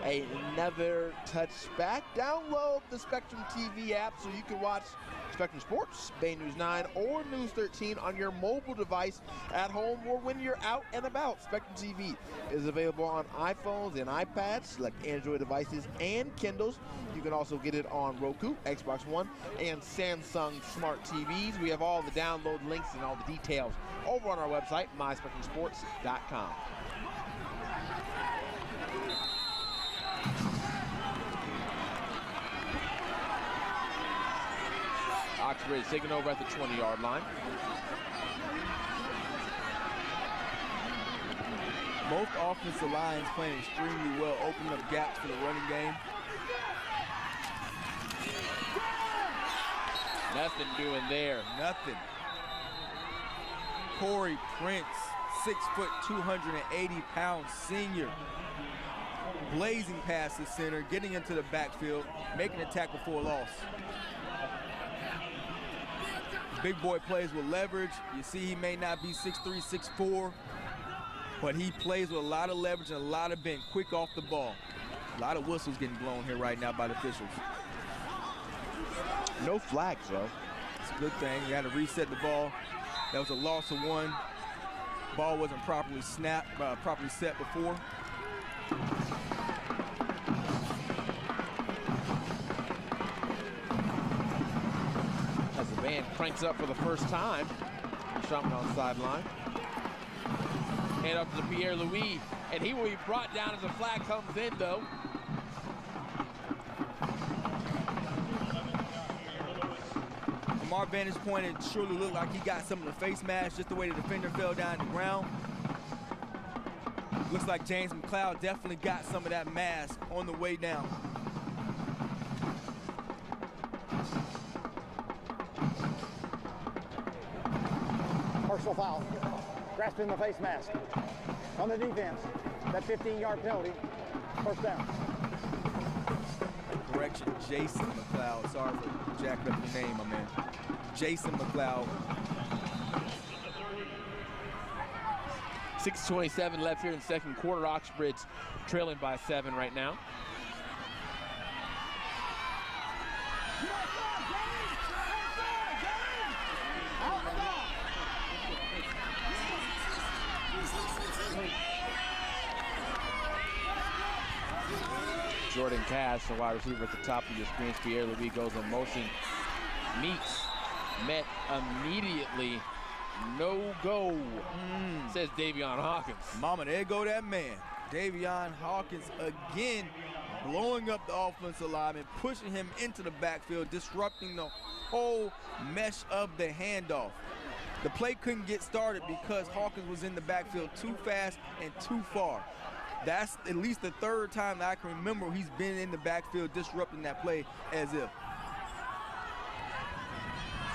Another touchback. Download the Spectrum TV app so you can watch Spectrum Sports, Bay News 9, or News 13 on your mobile device at home or when you're out and about. Spectrum TV is available on iPhones and iPads, select Android devices, and Kindles. You can also get it on Roku, Xbox One, and Samsung Smart TVs. We have all the download links and all the details over on our website, myspectrumsports.com. Oxbridge taking over at the 20-yard line. Both offensive lines playing extremely well, opening up gaps for the running game. Nothing doing there. Nothing. Corey Prince, 6 foot, 280-pound senior. Blazing past the center, getting into the backfield, making a tackle for a loss. Big boy plays with leverage. You see he may not be 6'3", 6'4", but he plays with a lot of leverage and a lot of bend, quick off the ball. A lot of whistles getting blown here right now by the officials. No flags, though. It's a good thing. You had to reset the ball. That was a loss of 1. Ball wasn't properly snapped, properly set before. As the band cranks up for the first time, Chaminade on the sideline. Hand up to Pierre Louis, and he will be brought down as the flag comes in, though. From our vantage point, it surely looked like he got some of the face mask, just the way the defender fell down to the ground. Looks like James McLeod definitely got some of that mask on the way down. Personal foul. Grasping the face mask. On the defense. That 15-yard penalty. First down. Correction, Jason McLeod. Sorry for jacking up your name, my man. Jason McLeod. 6:27 left here in the second quarter. Oxbridge trailing by 7 right now. Jordan Cash, the wide receiver at the top of your screen. Pierre Louis goes in motion. Meets. Met immediately. No go, says Davion Hawkins. Mama, there go that man. Davion Hawkins again blowing up the offensive lineman, pushing him into the backfield, disrupting the whole mesh of the handoff. The play couldn't get started because Hawkins was in the backfield too fast and too far. That's at least the third time that I can remember he's been in the backfield disrupting that play as if.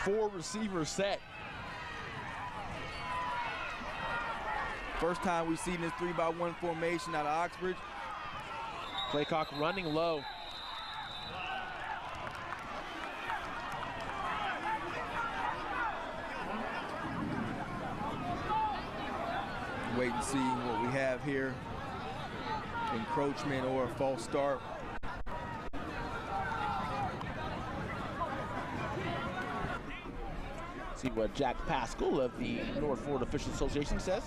4 receivers set. First time we've seen this 3-by-1 formation out of Oxbridge. Claycock running low. Wait and see what we have here. Encroachment or a false start. See what Jack Pascal of the North Florida Officials Association says.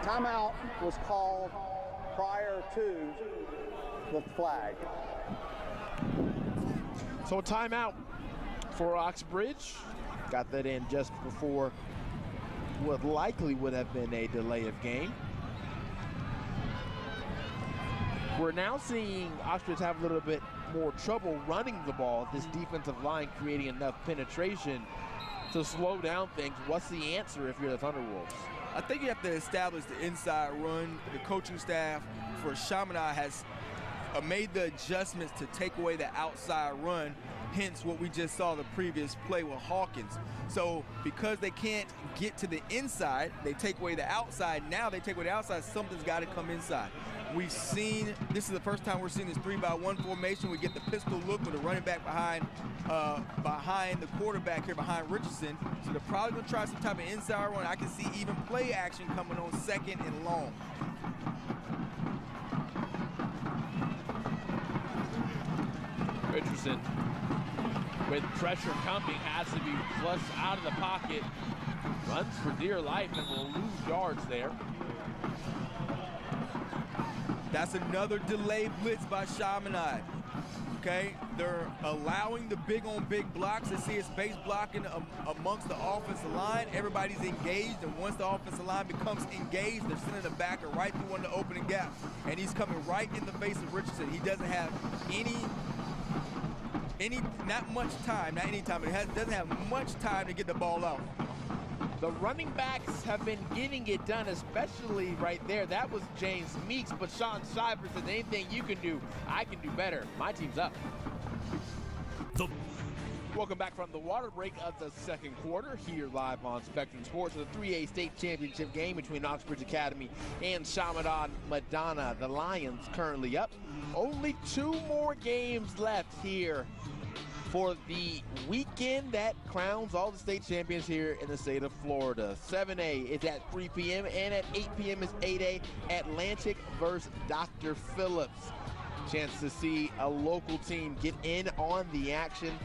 Timeout was called prior to the flag. So a timeout for Oxbridge. Got that in just before what likely would have been a delay of game. We're now seeing Oxbridge have a little bit more trouble running the ball. This defensive line creating enough penetration to slow down things. What's the answer if you're the Thunderwolves? I think you have to establish the inside run. The coaching staff for Chaminade has made the adjustments to take away the outside run, hence what we just saw the previous play with Hawkins. So because they can't get to the inside, they take away the outside. Now they take away the outside, something's got to come inside. We've seen, this is the first time we're seeing this 3-by-1 formation. We get the pistol look with a running back behind the quarterback here, behind Richardson. So they're probably going to try some type of inside run. I can see even play action coming on 2nd and long. Richardson, with pressure coming, has to be flushed out of the pocket. Runs for dear life and will lose yards there. That's another delay blitz by Chaminade. Okay, they're allowing the big-on-big blocks. They see it's base blocking amongst the offensive line. Everybody's engaged, and once the offensive line becomes engaged, they're sending the backer right through one of the opening gaps. And he's coming right in the face of Richardson. He doesn't have not much time, not any time, but he doesn't have much time to get the ball out. The running backs have been getting it done, especially right there. That was James Meeks, but Sean Shivers said, anything you can do, I can do better. My team's up. Welcome back from the water break of the second quarter here live on Spectrum Sports. The 3A state championship game between Oxbridge Academy and Chaminade Madonna. The Lions currently up. Only 2 more games left here for the weekend that crowns all the state champions here in the state of Florida. 7A is at 3 p.m. and at 8 p.m. is 8A, Atlantic versus Dr. Phillips. Chance to see a local team get in on the action.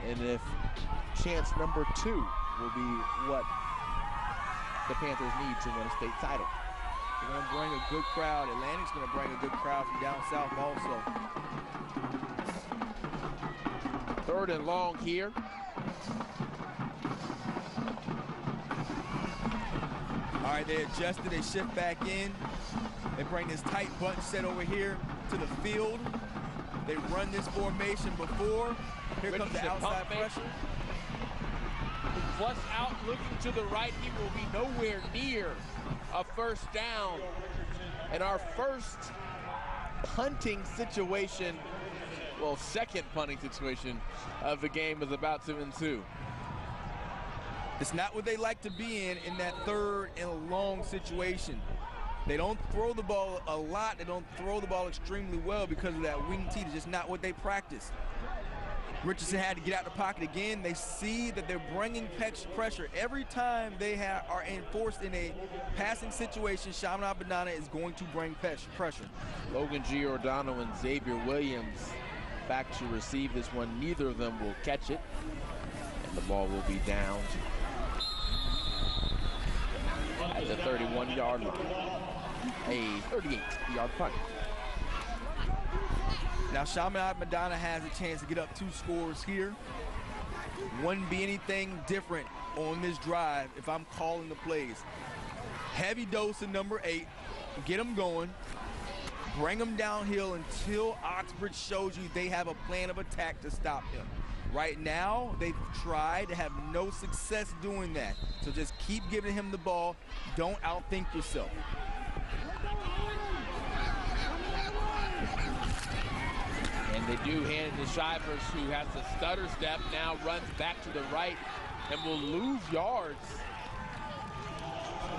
And if chance number 2 will be what the Panthers need to win a state title. They're going to bring a good crowd. Atlantic's going to bring a good crowd from down south also. 3rd and long here. All right, they adjusted, they shift back in. They bring this tight bunch set over here to the field. They run this formation before. Here comes the outside pressure. Flush out, looking to the right. He will be nowhere near a first down. And our first punting situation, well, second punting situation of the game is about to ensue. It's not what they like to be in that 3rd and long situation. They don't throw the ball a lot. They don't throw the ball extremely well because of that wing tee. It's just not what they practice. Richardson had to get out the pocket again. They see that they're bringing pressure. Every time they are enforced in a passing situation, Chaminade Madonna is going to bring pressure. Logan Giordano and Xavier Williams back to receive this one. Neither of them will catch it. And the ball will be down at the 31-yard line. A 38-yard punt. Now Chaminade Madonna has a chance to get up 2 scores here. Wouldn't be anything different on this drive if I'm calling the plays. Heavy dose of number 8, get them going. bring him downhill until Oxbridge shows you they have a plan of attack to stop him. Right now, they've tried to have no success doing that. So just keep giving him the ball. Don't outthink yourself. And they do hand it to Shivers, who has the stutter step, now runs back to the right and will lose yards.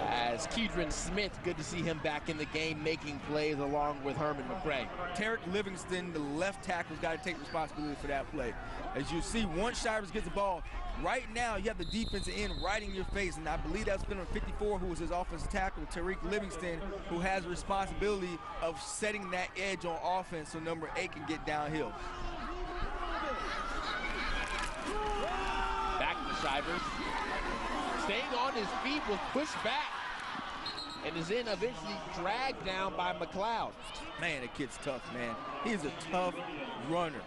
As Keydron Smith, good to see him back in the game, making plays along with Herman McCray. Tarek Livingston, the left tackle's got to take responsibility for that play. As you see, once Shivers gets the ball, right now you have the defensive end right in your face, and I believe that's been on 54, who was his offensive tackle, Tarek Livingston, who has the responsibility of setting that edge on offense so number 8 can get downhill. Back to Shivers. Staying on his feet, will push back and is then eventually dragged down by McLeod. Man, the kid's tough, man. He's a tough runner.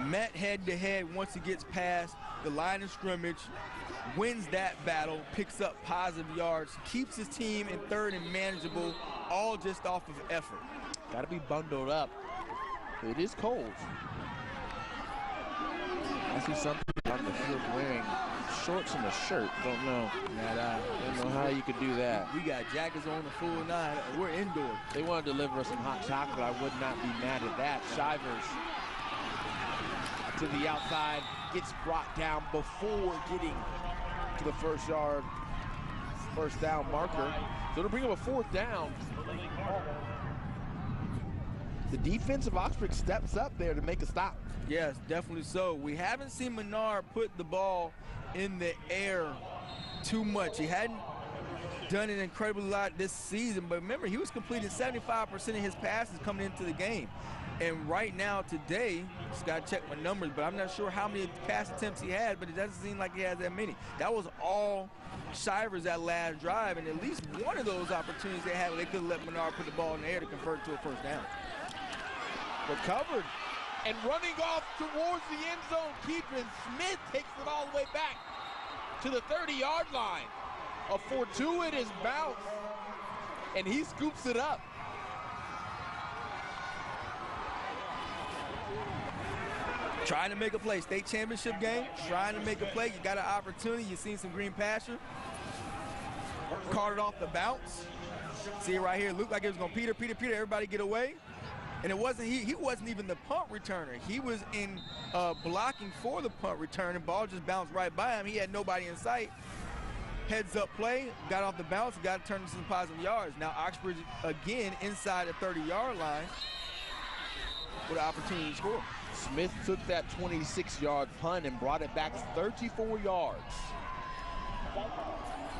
Met head-to-head once he gets past the line of scrimmage, wins that battle, picks up positive yards, keeps his team in third and manageable, all just off of effort. Got to be bundled up. It is cold. I see some people on the field wearing shorts and a shirt. Don't know. Don't know how you could do that. We got jackets on the full 9. We're indoors. They want to deliver us some hot chocolate. I would not be mad at that. Shivers to the outside, gets brought down before getting to the first down marker. So to bring up a 4th down. The defense of Oxbridge steps up there to make a stop. Yes, definitely so. We haven't seen Menard put the ball in the air too much. He hadn't done an incredibly lot this season, but remember, he was completing 75% of his passes coming into the game. And right now, today, just got to check my numbers, but I'm not sure how many pass attempts he had, but it doesn't seem like he has that many. That was all Shivers that last drive, and at least one of those opportunities they had where they could let Menard put the ball in the air to convert it to a first down. Recovered and running off towards the end zone. Keydron Smith takes it all the way back to the 30-yard line. A fortuitous bounce, and he scoops it up. Trying to make a play. State championship game, trying to make a play. You got an opportunity. You've seen some green pasture. Caught it off the bounce. See it right here. Looked like it was going to Peter. Everybody get away. And it wasn't he wasn't even the punt returner. He was in blocking for the punt return, and ball just bounced right by him. He had nobody in sight. Heads up play, got off the bounce, got to turn into some positive yards. Now Oxbridge again inside the 30-yard line with an opportunity to score. Smith took that 26-yard punt and brought it back 34 yards.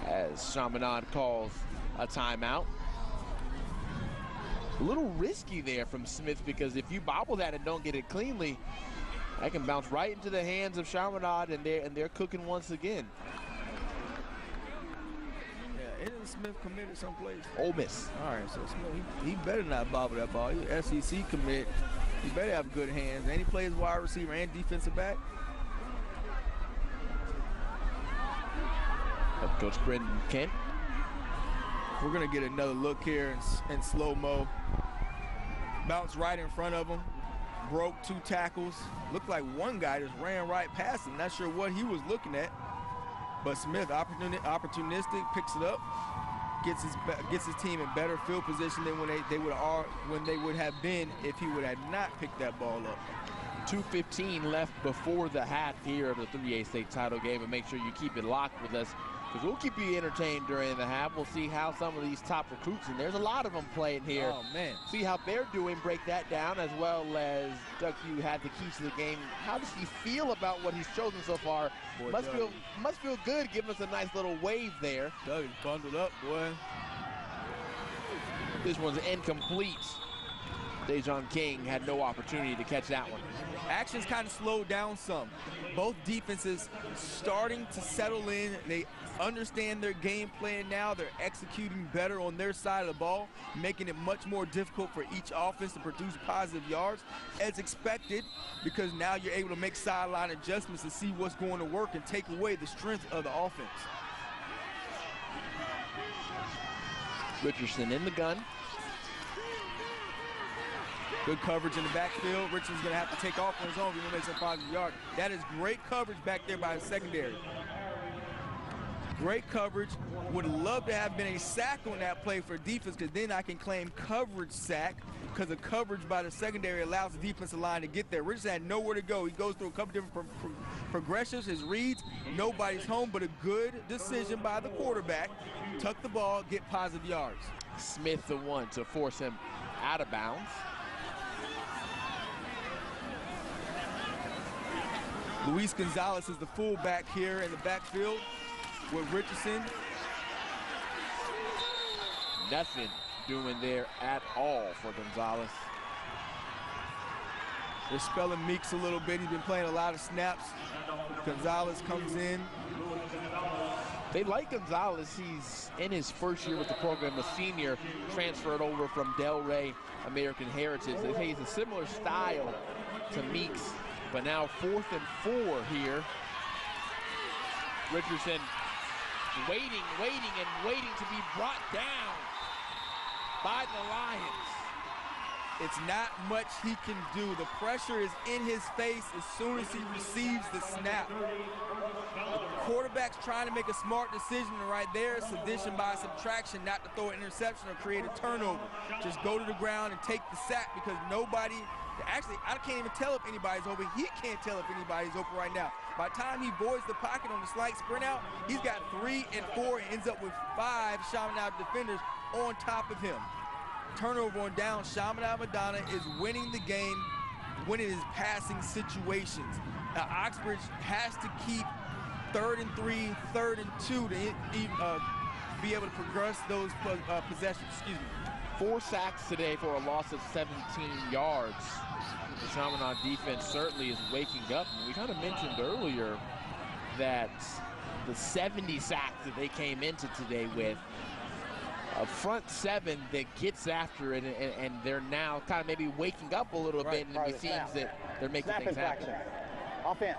As Chaminade calls a timeout. A little risky there from Smith, because if you bobble that and don't get it cleanly, that can bounce right into the hands of Chaminade, and they're cooking once again. Yeah, isn't Smith committed someplace? Ole Miss. All right, so Smith, he better not bobble that ball. He's SEC commit. He better have good hands. And he plays wide receiver and defensive back. Head coach Brendan Kent. We're going to get another look here in slow-mo. Bounced right in front of him. Broke 2 tackles. Looked like one guy just ran right past him. Not sure what he was looking at. But Smith, opportunistic, picks it up. Gets his team in better field position than when they would have been if he would have not picked that ball up. 2:15 left before the half here of the 3A state title game, and make sure you keep it locked with us, because we'll keep you entertained during the half. We'll see how some of these top recruits, and there's a lot of them playing here. Oh, man. See how they're doing, break that down, as well as Doug Hugh had the keys to the game. How does he feel about what he's chosen so far? Boy, must feel good, giving us a nice little wave there. Doug is bundled up, boy. This one's incomplete. Dejon King had no opportunity to catch that one. Action's kind of slowed down some. Both defenses starting to settle in. They understand their game plan now. They're executing better on their side of the ball, making it much more difficult for each offense to produce positive yards, as expected, because now you're able to make sideline adjustments to see what's going to work and take away the strength of the offense. Richardson in the gun. Good coverage in the backfield. Richardson's going to have to take off on his own if he's going to make some positive yards. That is great coverage back there by the secondary. Great coverage. Would love to have been a sack on that play for defense, because then I can claim coverage sack, because the coverage by the secondary allows the defensive line to get there. Richardson had nowhere to go. He goes through a couple different progressions, his reads. Nobody's home, but a good decision by the quarterback. Tuck the ball, get positive yards. Smith the one to force him out of bounds. Luis Gonzalez is the fullback here in the backfield with Richardson. Nothing doing there at all for Gonzalez. They're spelling Meeks a little bit. He's been playing a lot of snaps. Gonzalez comes in. They like Gonzalez. He's in his first year with the program, a senior, transferred over from Delray American Heritage. They say he's a similar style to Meeks, but now 4th and 4 here. Richardson waiting to be brought down by the Lions. It's not much he can do. The pressure is in his face as soon as he receives the snap. The quarterback's trying to make a smart decision, and right there is addition by subtraction, not to throw an interception or create a turnover. Just go to the ground and take the sack, because nobody, actually, I can't even tell if anybody's open. He can't tell if anybody's open right now. By the time he voids the pocket on the slight sprint out, he's got 3 and 4 and ends up with 5 Chaminade defenders on top of him. Turnover on down. Chaminade Madonna is winning the game, winning his passing situations. Now, Oxbridge has to keep 3rd and 3, 3rd and 2 to be able to progress those possessions. Excuse me. 4 sacks today for a loss of 17 yards. The Chaminade defense certainly is waking up. And we kind of mentioned earlier that the 70 sacks that they came into today with, a front 7 that gets after it, and they're now kind of maybe waking up a little bit, and it seems that they're making things happen. Offense,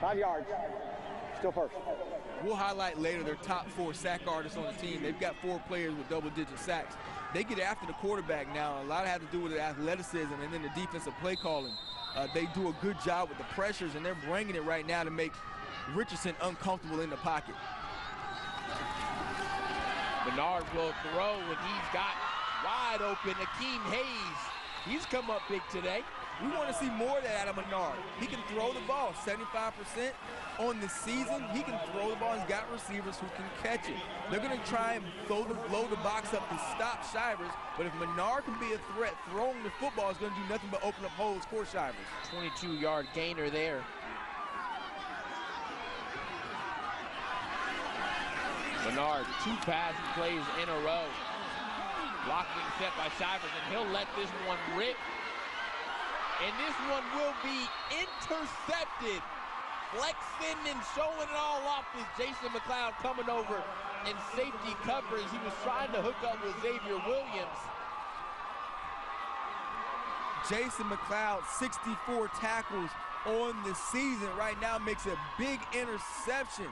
5 yards, still first. We'll highlight later their top 4 sack artists on the team. They've got 4 players with double-digit sacks. They get after the quarterback now. A lot has to do with the athleticism and then the defensive play calling. They do a good job with the pressures, and they're bringing it right now to make Richardson uncomfortable in the pocket. Bernard will throw, and he's got wide open Akeem Hayes. He's come up big today. We want to see more of that out of Bernard. He can throw the ball 75% on the season. He can throw the ball. He's got receivers who can catch it. They're going to try and load the box up to stop Shivers, but if Bernard can be a threat, throwing the football is going to do nothing but open up holes for Shivers. 22-yard gainer there. Bernard, 2 passing plays in a row. Blocking set by Shivers, and he'll let this one rip. And this one will be intercepted. Flexing and showing it all off is Jason McLeod coming over in safety coverage. He was trying to hook up with Xavier Williams. Jason McLeod, 64 tackles on the season right now, makes a big interception.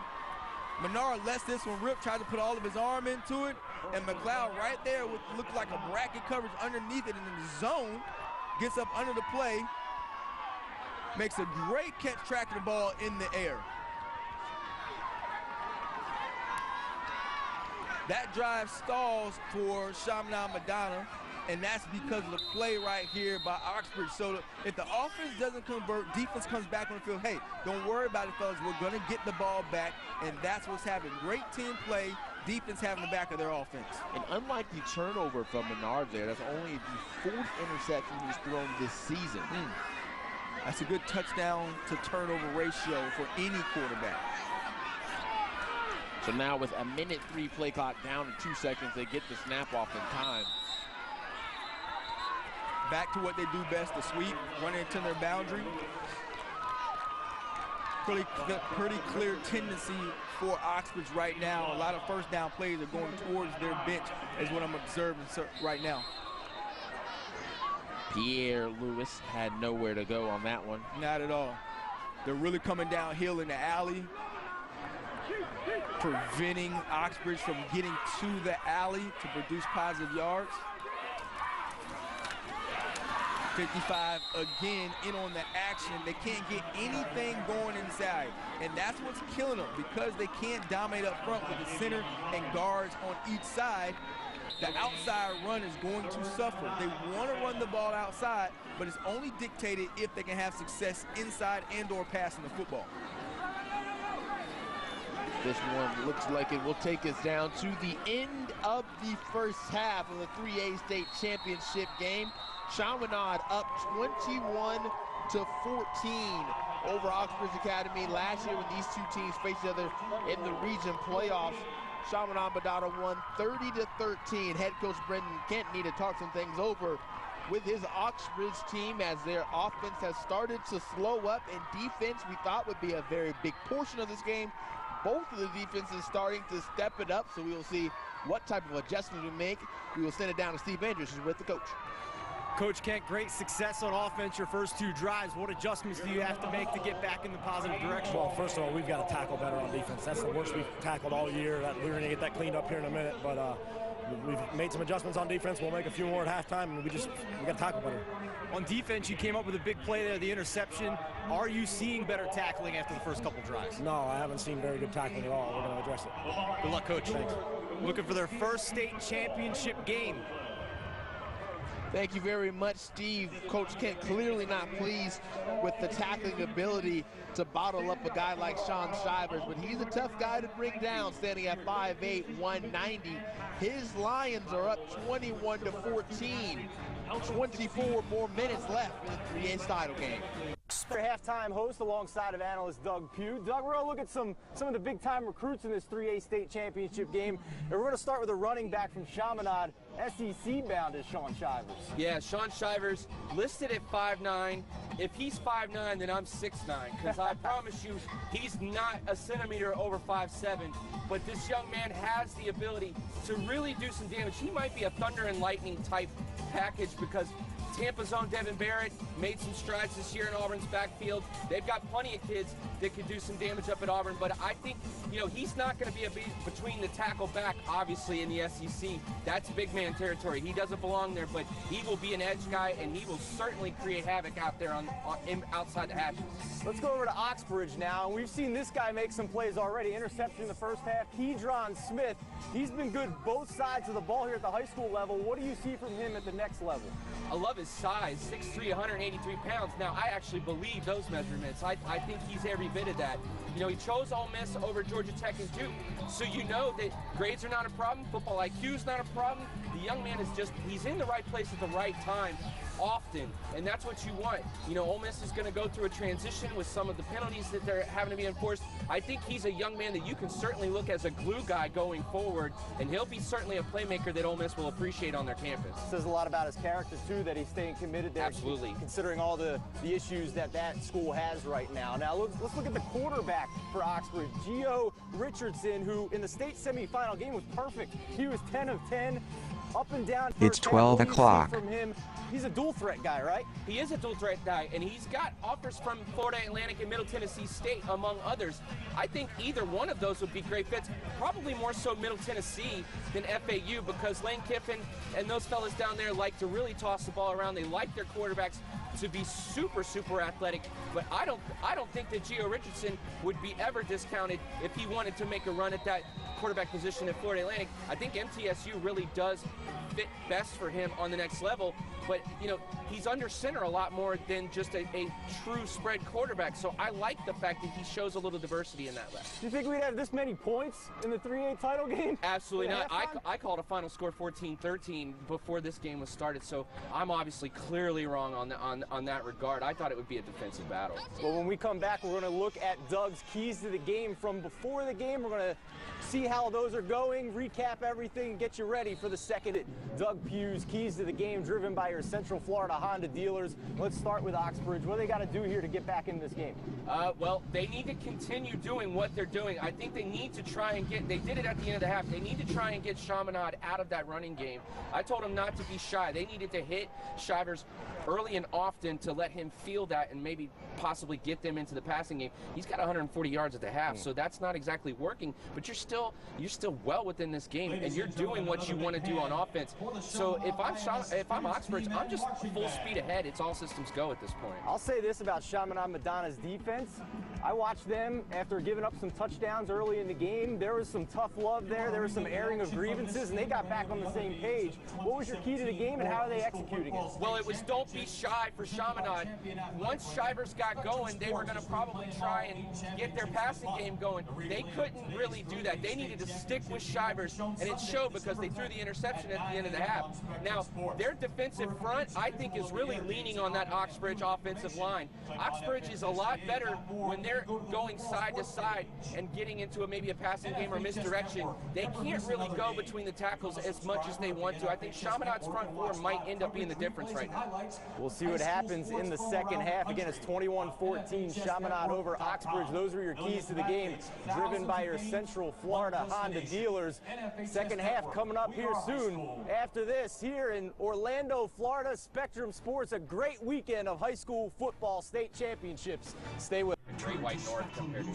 Menard lets this one rip, tried to put all of his arm into it, and McLeod right there with looked like a bracket coverage underneath it in the zone, gets up under the play, makes a great catch tracking the ball in the air. That drive stalls for Chaminade Madonna, and that's because of the play right here by Oxbridge. So if the offense doesn't convert, defense comes back on the field. Hey, don't worry about it, fellas. We're going to get the ball back, and that's what's happening. Great team play, defense having the back of their offense. And unlike the turnover from Menard there, that's only the 4th interception he's thrown this season. That's a good touchdown to turnover ratio for any quarterback. So now with a minute 3 play clock down to 2 seconds, they get the snap off in time. Back to what they do best, the sweep, running into their boundary. Pretty clear tendency for Oxbridge right now. A lot of first down plays are going towards their bench is what I'm observing right now. Pierre Lewis had nowhere to go on that one. Not at all. They're really coming downhill in the alley, preventing Oxbridge from getting to the alley to produce positive yards. 55 again in on the action. They can't get anything going inside, and that's what's killing them because they can't dominate up front with the center and guards on each side. The outside run is going to suffer. They want to run the ball outside, but it's only dictated if they can have success inside and/or passing the football. This one looks like it will take us down to the end of the first half of the 3A state championship game. Chaminade up 21-14 over Oxbridge Academy. Last year when these two teams faced each other in the region playoffs, Chaminade Madonna won 30-13. Head coach Brendan Kent needed to talk some things over with his Oxbridge team as their offense has started to slow up, and defense we thought would be a very big portion of this game. Both of the defenses starting to step it up, so we will see what type of adjustments we make. We will send it down to Steve Andrews, who's with the coach. Coach Kent, great success on offense your first two drives. What adjustments do you have to make to get back in the positive direction? Well, first of all, we've got to tackle better on defense. That's the worst we've tackled all year. We're going to get that cleaned up here in a minute, but we've made some adjustments on defense. We'll make a few more at halftime, and we got to tackle better. On defense, you came up with a big play there, the interception. Are you seeing better tackling after the first couple drives? No, I haven't seen very good tackling at all. We're going to address it. Good luck, Coach. Thanks. Looking for their first state championship game. Thank you very much, Steve. Coach Kent clearly not pleased with the tackling ability to bottle up a guy like Sean Shivers, but he's a tough guy to bring down, standing at 5'8", 190. His Lions are up 21-14. 24 more minutes left in the 3A title game. Our halftime host alongside of analyst Doug Pugh. Doug, we're going to look at some of the big-time recruits in this 3A state championship game. And we're going to start with a running back from Chaminade. SEC bound is Sean Shivers. Yeah, Sean Shivers listed at 5'9". If he's 5'9", then I'm 6'9", because I promise you he's not a centimeter over 5'7". But this young man has the ability to really do some damage. He might be a thunder and lightning type package because Tampa's own Devin Barrett made some strides this year in Auburn's backfield. They've got plenty of kids that could do some damage up at Auburn, but I think, he's not going to be between the tackle back, obviously, in the SEC. That's big man territory. He doesn't belong there, but he will be an edge guy, and he will certainly create havoc out there outside the hashes. Let's go over to Oxbridge now. We've seen this guy make some plays already. Interception in the first half. Kedron Smith, he's been good both sides of the ball here at the high school level. What do you see from him at the next level? I love his size, 6'3", 183 pounds. Now, I actually believe those measurements. I think he's every bit of that. He chose Ole Miss over Georgia Tech and Duke. So you know that grades are not a problem, football IQ is not a problem. The young man he's in the right place at the right time often, and that's what you want. Ole Miss is going to go through a transition with some of the penalties that they're having to be enforced. I think he's a young man that you can certainly look as a glue guy going forward, and he'll be certainly a playmaker that Ole Miss will appreciate on their campus. Says a lot about his character, too, that he's staying committed there. Absolutely. Considering all the issues that school has right now. Now, let's look at the quarterback for Oxford, Gio Richardson, who in the state semifinal game was perfect. He was 10 of 10. Up and down. It's 12 o'clock. From him, he's a dual threat guy, right? He is a dual threat guy, and he's got offers from Florida Atlantic and Middle Tennessee State, among others. I think either one of those would be great fits. Probably more so Middle Tennessee than FAU, because Lane Kiffin and those fellas down there like to really toss the ball around. They like their quarterbacks to be super, super athletic. But I don't think that Gio Richardson would be ever discounted if he wanted to make a run at that quarterback position at Florida Atlantic. I think MTSU really does fit best for him on the next level, but he's under center a lot more than just a true spread quarterback, so I like the fact that he shows a little diversity in that left. Do you think we'd have this many points in the 3A title game? Absolutely not. I called a final score 14-13 before this game was started, so I'm obviously clearly wrong on that regard. I thought it would be a defensive battle. Well, when we come back, we're going to look at Doug's keys to the game from before the game. We're going to see how those are going, recap everything, and get you ready for the second. Doug Pugh's keys to the game, driven by your Central Florida Honda dealers. Let's start with Oxbridge. What do they got to do here to get back in this game? Well, they need to continue doing what they're doing. I think they need to try and they did it at the end of the half. They need to try and get Chaminade out of that running game. I told them not to be shy. They needed to hit Shivers early and often to let him feel that and maybe possibly get them into the passing game. He's got 140 yards at the half, so that's not exactly working, but you're still you're still well within this game, and you're doing what you want to do on offense. So if I'm Oxbridge, I'm just full speed ahead. It's all systems go at this point. I'll say this about Chaminade Madonna's defense. I watched them after giving up some touchdowns early in the game. There was some tough love there. There was some airing of grievances, and they got back on the same page. What was your key to the game, and how are they executing it? Well, it was don't be shy for Chaminade. Once Shivers got going, they were going to probably try and get their passing game going. They couldn't really do that. They needed to stick with Shivers, and it showed because they threw the interception at the end of the half. Now, their defensive front, I think, is really leaning on that Oxbridge offensive line. Oxbridge is a lot better when they're going side to side and getting into maybe a passing game or misdirection. They can't really go between the tackles as much as they want to. I think Chaminade's front four might end up being the difference right now. We'll see what happens in the second half. Again, it's 21-14, Chaminade over Oxbridge. Those are your keys to the game, driven by your Central Florida Honda dealers. Second half coming up here soon. After this, here in Orlando, Florida, Spectrum Sports, a great weekend of high school football state championships. Stay with White North compared to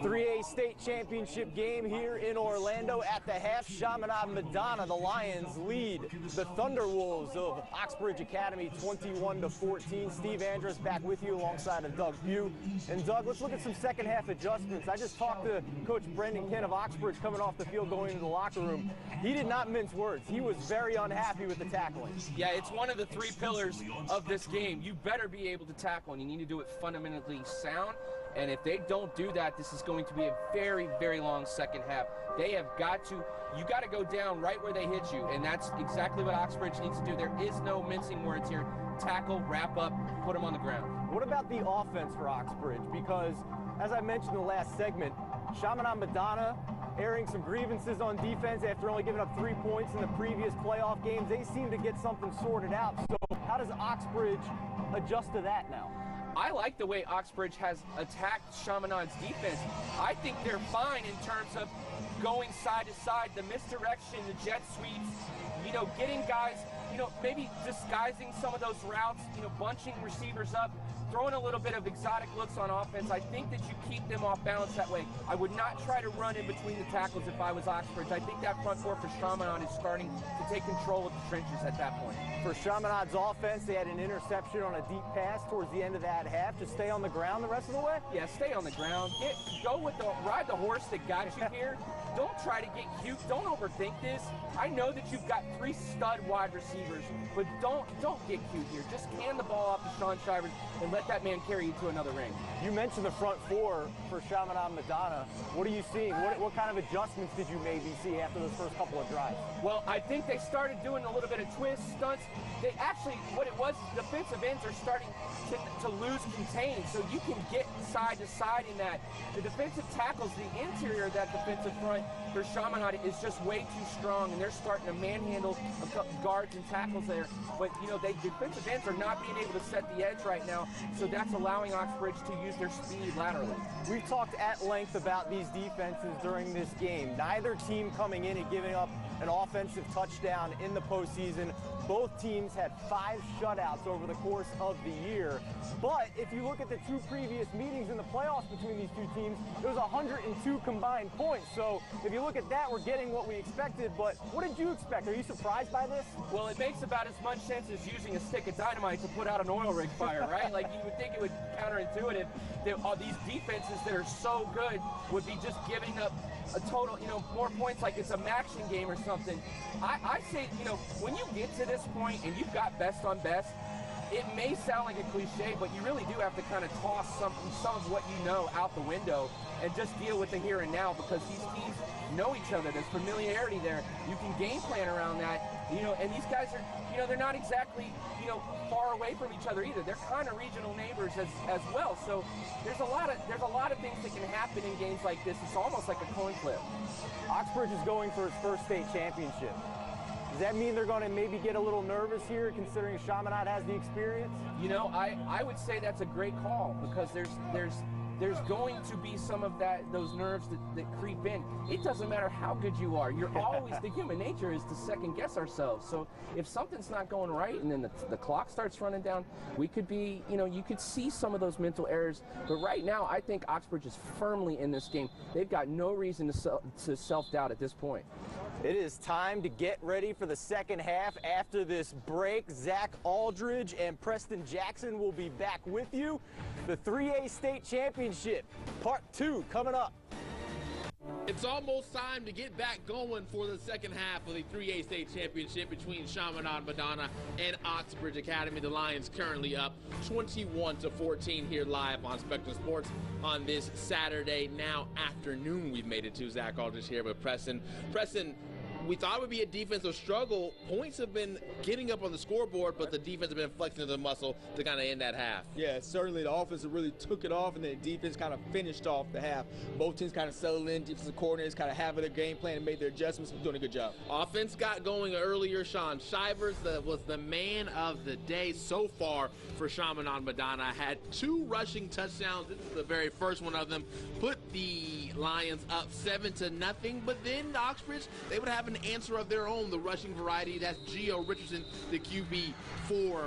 3A state championship game here in Orlando. At the half, Chaminade Madonna, the Lions lead the Thunderwolves of Oxbridge Academy 21-14. Steve Andrus back with you alongside of Doug Pugh. And Doug, let's look at some second half adjustments. I just talked to Coach Brendan Kent of Oxbridge coming off the field going into the locker room. He did not mince words. He was very unhappy with the tackling. Yeah, it's one of the three pillars of this game. You better be able to tackle, and you need to do it fundamentally sound. And if they don't do that, this is going to be a very, very long second half. They have got to, you got to go down right where they hit you, and that's exactly what Oxbridge needs to do. There is no mincing words here. Tackle, wrap up, put them on the ground. What about the offense for Oxbridge? Because, as I mentioned in the last segment, Chaminade Madonna airing some grievances on defense after only giving up 3 points in the previous playoff games. They seem to get something sorted out. So how does Oxbridge adjust to that now? I like the way Oxbridge has attacked Chaminade's defense. I think they're fine in terms of going side to side, the misdirection, the jet sweeps, you know, getting guys, you know, maybe disguising some of those routes, you know, bunching receivers up, throwing a little bit of exotic looks on offense. I think that you keep them off balance that way. I would not try to run in between the tackles if I was Oxbridge. I think that front four for Chaminade is starting to take control of the trenches at that point. For Chaminade's offense, they had an interception on a deep pass towards the end of that half. Just stay on the ground the rest of the way? Yeah, stay on the ground. Ride the horse that got you here. Don't try to get cute. Don't overthink this. I know that you've got 3 stud wide receivers, but don't get cute here. Just hand the ball off to Sean Shivers and let that man carry you to another ring. You mentioned the front four for Chaminade Madonna. What are you seeing? What kind of adjustments did you maybe see after those first couple of drives? Well, I think they started doing a little bit of twists, stunts. They actually, what it was, defensive ends are starting to lose contain, so you can get side to side in that. The defensive tackles, the interior of that defensive front for Chaminade is just way too strong, and they're starting to manhandle guards and tackles there. But, you know, defensive ends are not being able to set the edge right now, so that's allowing Oxbridge to use their speed laterally. We've talked at length about these defenses during this game. Neither team coming in and giving up an offensive touchdown in the postseason. Both teams had 5 shutouts over the course of the year. But if you look at the 2 previous meetings in the playoffs between these 2 teams, there was 102 combined points. So if you look at that, we're getting what we expected. But what did you expect? Are you surprised by this? Well, it makes about as much sense as using a stick of dynamite to put out an oil rig fire, right? Like, you would think it would be counterintuitive that all these defenses that are so good would be just giving up a total, you know, more points like it's a matching game or something. I say, you know, when you get to this point and you've got best on best, it may sound like a cliche, but you really do have to kind of toss some of what you know out the window and just deal with the here and now, because these teams know each other. There's familiarity there. You can game plan around that, you know, and these guys are, you know, they're not exactly, you know, far away from each other either. They're kind of regional neighbors as well. So there's a lot of things that can happen in games like this. It's almost like a coin flip. Oxbridge is going for its first state championship. Does that mean they're going to maybe get a little nervous here, considering Chaminade has the experience? You know, I would say that's a great call, because there's there's going to be some of those nerves that creep in. It doesn't matter how good you are. You're always, the human nature is to second guess ourselves. So if something's not going right and then the clock starts running down, we could be, you could see some of those mental errors. But right now, I think Oxbridge is firmly in this game. They've got no reason to self-doubt at this point. It is time to get ready for the second half. After this break, Zach Aldridge and Preston Jackson will be back with you. The 3A State Championship, Part 2, coming up. It's almost time to get back going for the second half of the 3A State Championship between Chaminade Madonna and Oxbridge Academy. The Lions currently up 21-14 here live on Spectrum Sports on this Saturday now afternoon. We've made it to Zach Aldridge here with Preston. Preston, we thought it would be a defensive struggle. Points have been getting up on the scoreboard, but the defense has been flexing the muscle to kind of end that half. Yeah, certainly the offense really took it off, and then the defense kind of finished off the half. Both teams kind of settled in. Defensive coordinators kind of having their game plan and made their adjustments. Doing a good job. Offense got going earlier. Sean Shivers was the man of the day so far for Chaminade Madonna. Had 2 rushing touchdowns. This is the very first one of them. Put the Lions up 7-0. But then Oxbridge, they would have an answer of their own, the rushing variety. That's Gio Richardson, the QB for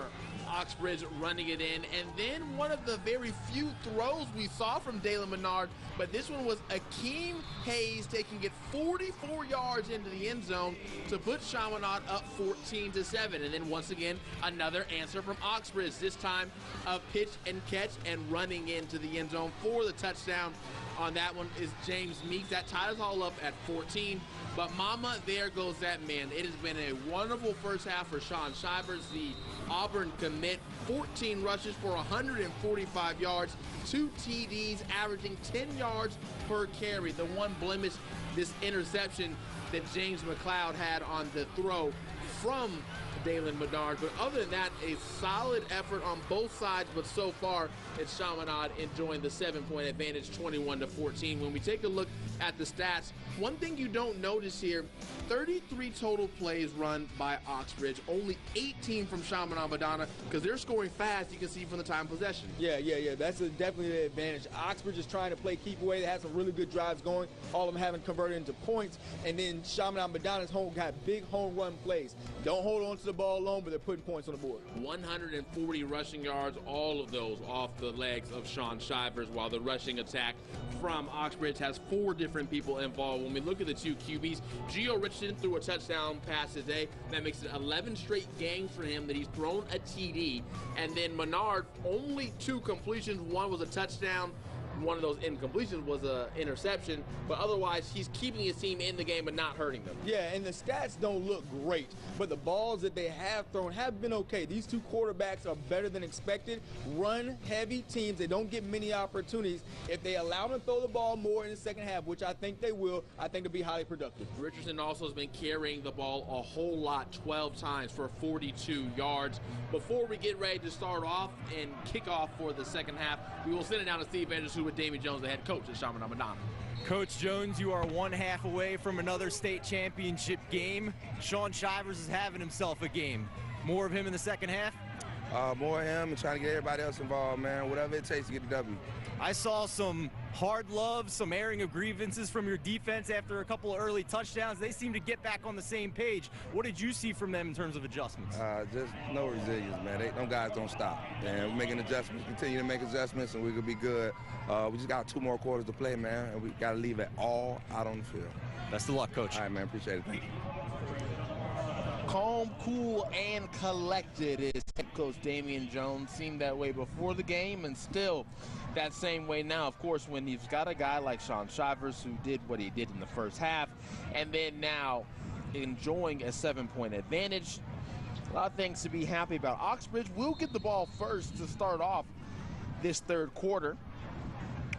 Oxbridge, running it in. And then one of the very few throws we saw from Dalen Menard, but this one was Akeem Hayes taking it 44 yards into the end zone to put Chaminade up 14-7. And then once again, another answer from Oxbridge, this time a pitch and catch and running into the end zone for the touchdown. On that one is James Meeks. That ties us all up at 14. But mama, there goes that man. It has been a wonderful first half for Sean Shivers, the Auburn commit. 14 rushes for 145 yards, 2 TDs, averaging 10 yards per carry. The one blemish, this interception that James McLeod had on the throw from Dalen Menard. But other than that, a solid effort on both sides. But so far, it's Chaminade enjoying the 7-point advantage, 21-14. When we take a look at the stats, one thing you don't notice here, 33 total plays run by Oxbridge, only 18 from Chaminade Madonna, because they're scoring fast, you can see from the time possession. Yeah. That's definitely the advantage. Oxbridge is trying to play keep away. They have some really good drives going, all of them having converted into points. And then Chaminade Madonna's got big home run plays. Don't hold on to the ball alone, but they're putting points on the board. 140 rushing yards, all of those off the legs of Sean Shivers, while the rushing attack from Oxbridge has 4 different people involved. When we look at the 2 QBs, Gio Richardson threw a touchdown pass today. That makes it 11 straight games for him that he's thrown a TD. And then Menard, only 2 completions. One was a touchdown. One of those incompletions was an interception, but otherwise he's keeping his team in the game and not hurting them. Yeah, and the stats don't look great, but the balls that they have thrown have been okay. These 2 quarterbacks are better than expected. Run-heavy teams, they don't get many opportunities. If they allow them to throw the ball more in the second half, which I think they will, I think they'll be highly productive. Richardson also has been carrying the ball a whole lot, 12 times for 42 yards. Before we get ready to start off and kick off for the second half, we will send it down to Steve Anderson with Damien Jones, the head coach at Chaminade Madonna. Coach Jones, you are 1 half away from another state championship game. Sean Shivers is having himself a game. More of him in the second half? More of him and trying to get everybody else involved, man. Whatever it takes to get the W. I saw some hard love, some airing of grievances from your defense after a couple of early touchdowns. They seem to get back on the same page. What did you see from them in terms of adjustments? Just no resilience, man. Them guys don't stop. And we're making adjustments, continue to make adjustments, and we're going to be good. We just got 2 more quarters to play, man, and we got to leave it all out on the field. Best of luck, Coach. All right, man. Appreciate it. Thank you. Calm, cool, and collected is head coach Damien Jones. Seemed that way before the game and still that same way now. Of course, when he's got a guy like Sean Shivers who did what he did in the first half and then now enjoying a 7-point advantage, a lot of things to be happy about. Oxbridge will get the ball first to start off this third quarter.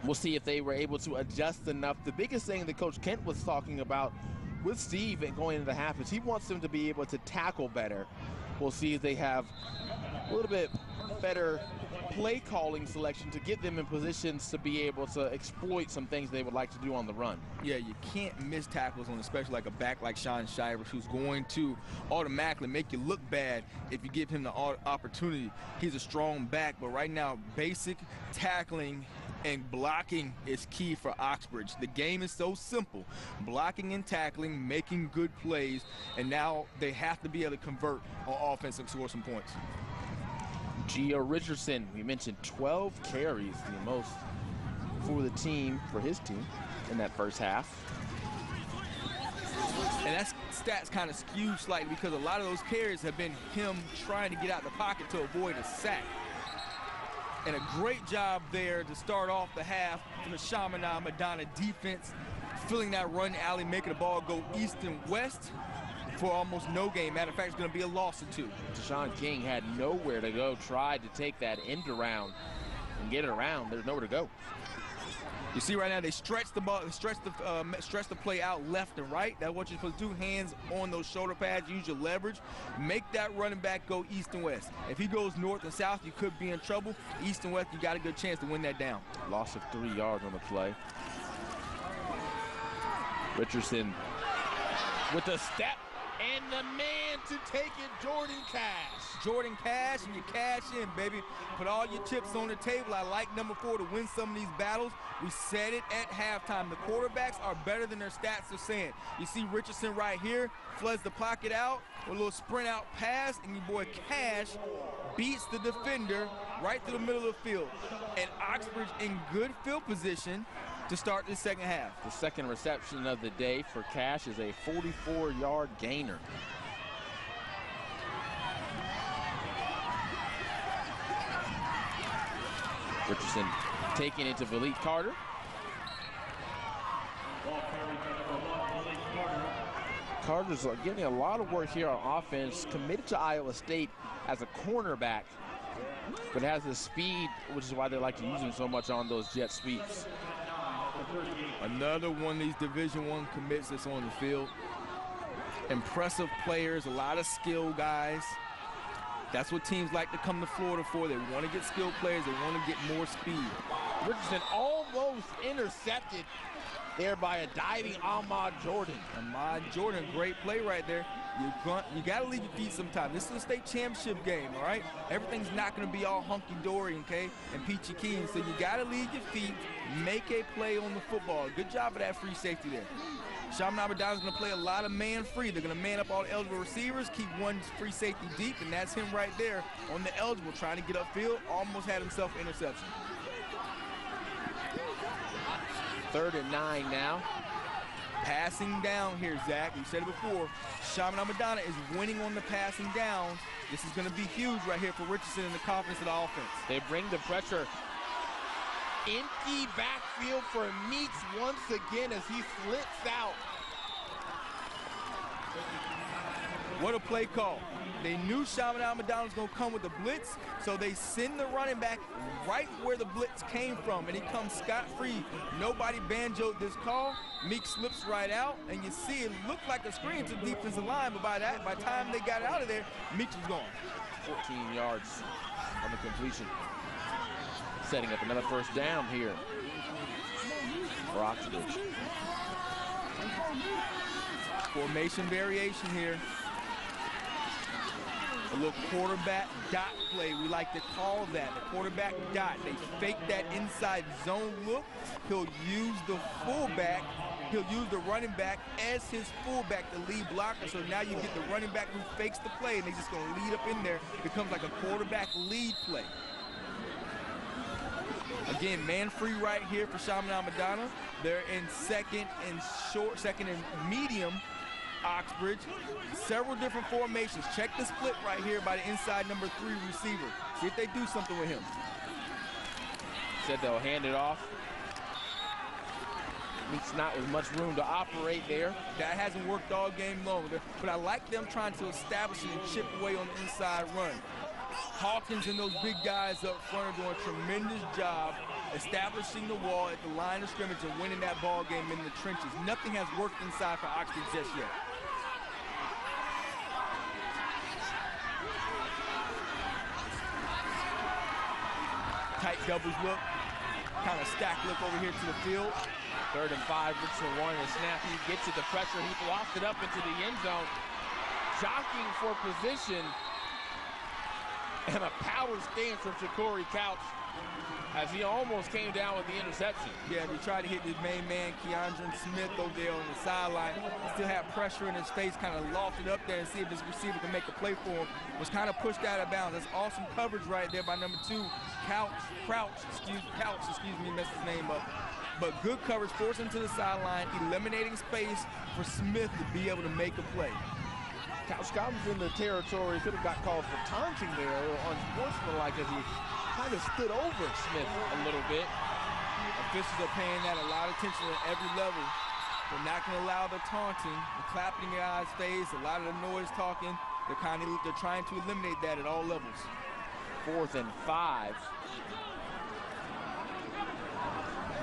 We'll see if they were able to adjust enough. The biggest thing that Coach Kent was talking about with Steve and going into the half is he wants them to be able to tackle better. We'll see if they have a little bit better play calling selection to get them in positions to be able to exploit some things they would like to do on the run. Yeah, you can't miss tackles on especially like a back like Sean Shivers, who's going to automatically make you look bad if you give him the opportunity. He's a strong back, but right now basic tackling And blocking is key for Oxbridge. The game is so simple. Blocking and tackling, making good plays, and now they have to be able to convert on offense and score some points. Gio Richardson, we mentioned 12 carries, the most for the team, for his team, in that first half. And that stats kind of skewed slightly because a lot of those carries have been him trying to get out the pocket to avoid a sack. And a great job there to start off the half from the Chaminade Madonna defense, filling that run alley, making the ball go east and west for almost no gain. Matter of fact, it's going to be a loss or two. Deshaun King had nowhere to go, tried to take that end around and get it around. There's nowhere to go. You see right now they stretch the ball, stretch the play out left and right. That's what you're supposed to do. Hands on those shoulder pads, use your leverage. Make that running back go east and west. If he goes north and south, you could be in trouble. East and west, you got a good chance to win that down. Loss of 3 yards on the play. Richardson with a step, and the man to take it, Jordan Cash. Jordan Cash, and you cash in, baby. Put all your chips on the table. I like number 4 to win some of these battles. We said it at halftime. The quarterbacks are better than their stats are saying. You see Richardson right here, floods the pocket out, with a little sprint out pass, and your boy Cash beats the defender right through the middle of the field. And Oxbridge in good field position to start the second half. The second reception of the day for Cash is a 44-yard gainer. Richardson taking it to Valete Carter. Carter's getting a lot of work here on offense, committed to Iowa State as a cornerback, but has the speed, which is why they like to use him so much on those jet sweeps. Another one of these Division I commits that's on the field. Impressive players, a lot of skill guys. That's what teams like to come to Florida for. They want to get skilled players. They want to get more speed. Richardson almost intercepted there by a diving Ahmad Jordan. Ahmad Jordan, great play right there. You got to leave your feet sometime. This is a state championship game, all right? Everything's not going to be all hunky-dory, okay, and peachy keen. So you got to leave your feet, make a play on the football. Good job of that free safety there. Chaminade Madonna is going to play a lot of man free. They're going to man up all the eligible receivers, keep one free safety deep, and that's him right there on the eligible, trying to get upfield. Almost had himself an interception. 3rd and 9 now. Passing down here, Zach. We said it before. Chaminade Madonna is winning on the passing down. This is going to be huge right here for Richardson and the confidence of the offense. They bring the pressure. Empty backfield for Meeks once again as he flips out. What a play call. They knew Chaminade Madonna was going to come with the blitz, so they send the running back right where the blitz came from, and he comes scot-free. Nobody banjoed this call. Meeks slips right out, and you see it looked like a screen to the defensive line, but by the time they got out of there, Meeks was gone. 14 yards on the completion. Setting up another first down here for Oxbridge. Formation variation here. A little quarterback dot play, we like to call that. The quarterback dot. They fake that inside zone look. He'll use the fullback. He'll use the running back as his fullback, the lead blocker. So now you get the running back who fakes the play, and they're just going to lead up in there. Becomes like a quarterback lead play. Again, man free right here for Chaminade Madonna. They're in second and medium. Oxbridge, several different formations. Check the split right here by the inside number 3 receiver. See if they do something with him. Said they'll hand it off. It's not with much room to operate there. That hasn't worked all game long, but I like them trying to establish it and chip away on the inside run. Hawkins and those big guys up front are doing a tremendous job establishing the wall at the line of scrimmage and winning that ball game in the trenches. Nothing has worked inside for Oxford just yet. Tight doubles look, kind of stack look over here to the field. 3rd and 5, Richardson wanting a snap. He gets it, the pressure, he lofts it up into the end zone. Jockeying for position. And a power stance from Shakori Couch as he almost came down with the interception. Yeah, he tried to hit the main man, Keandre Smith, over there on the sideline. Still had pressure in his face, kind of lofted up there and see if his receiver can make a play for him. Was kind of pushed out of bounds. That's awesome coverage right there by number 2, Couch, excuse me, messed his name up. But good coverage, forced him to the sideline, eliminating space for Smith to be able to make a play. Couch Scott was in the territory, could have got called for taunting there, a little unsportsmanlike as he kind of stood over Smith A little bit. Officials are paying that a lot of attention at every level. They're not going to allow the taunting, the clapping in the guy's face, a lot of the noise talking. They're trying to eliminate that at all levels. 4th and 5.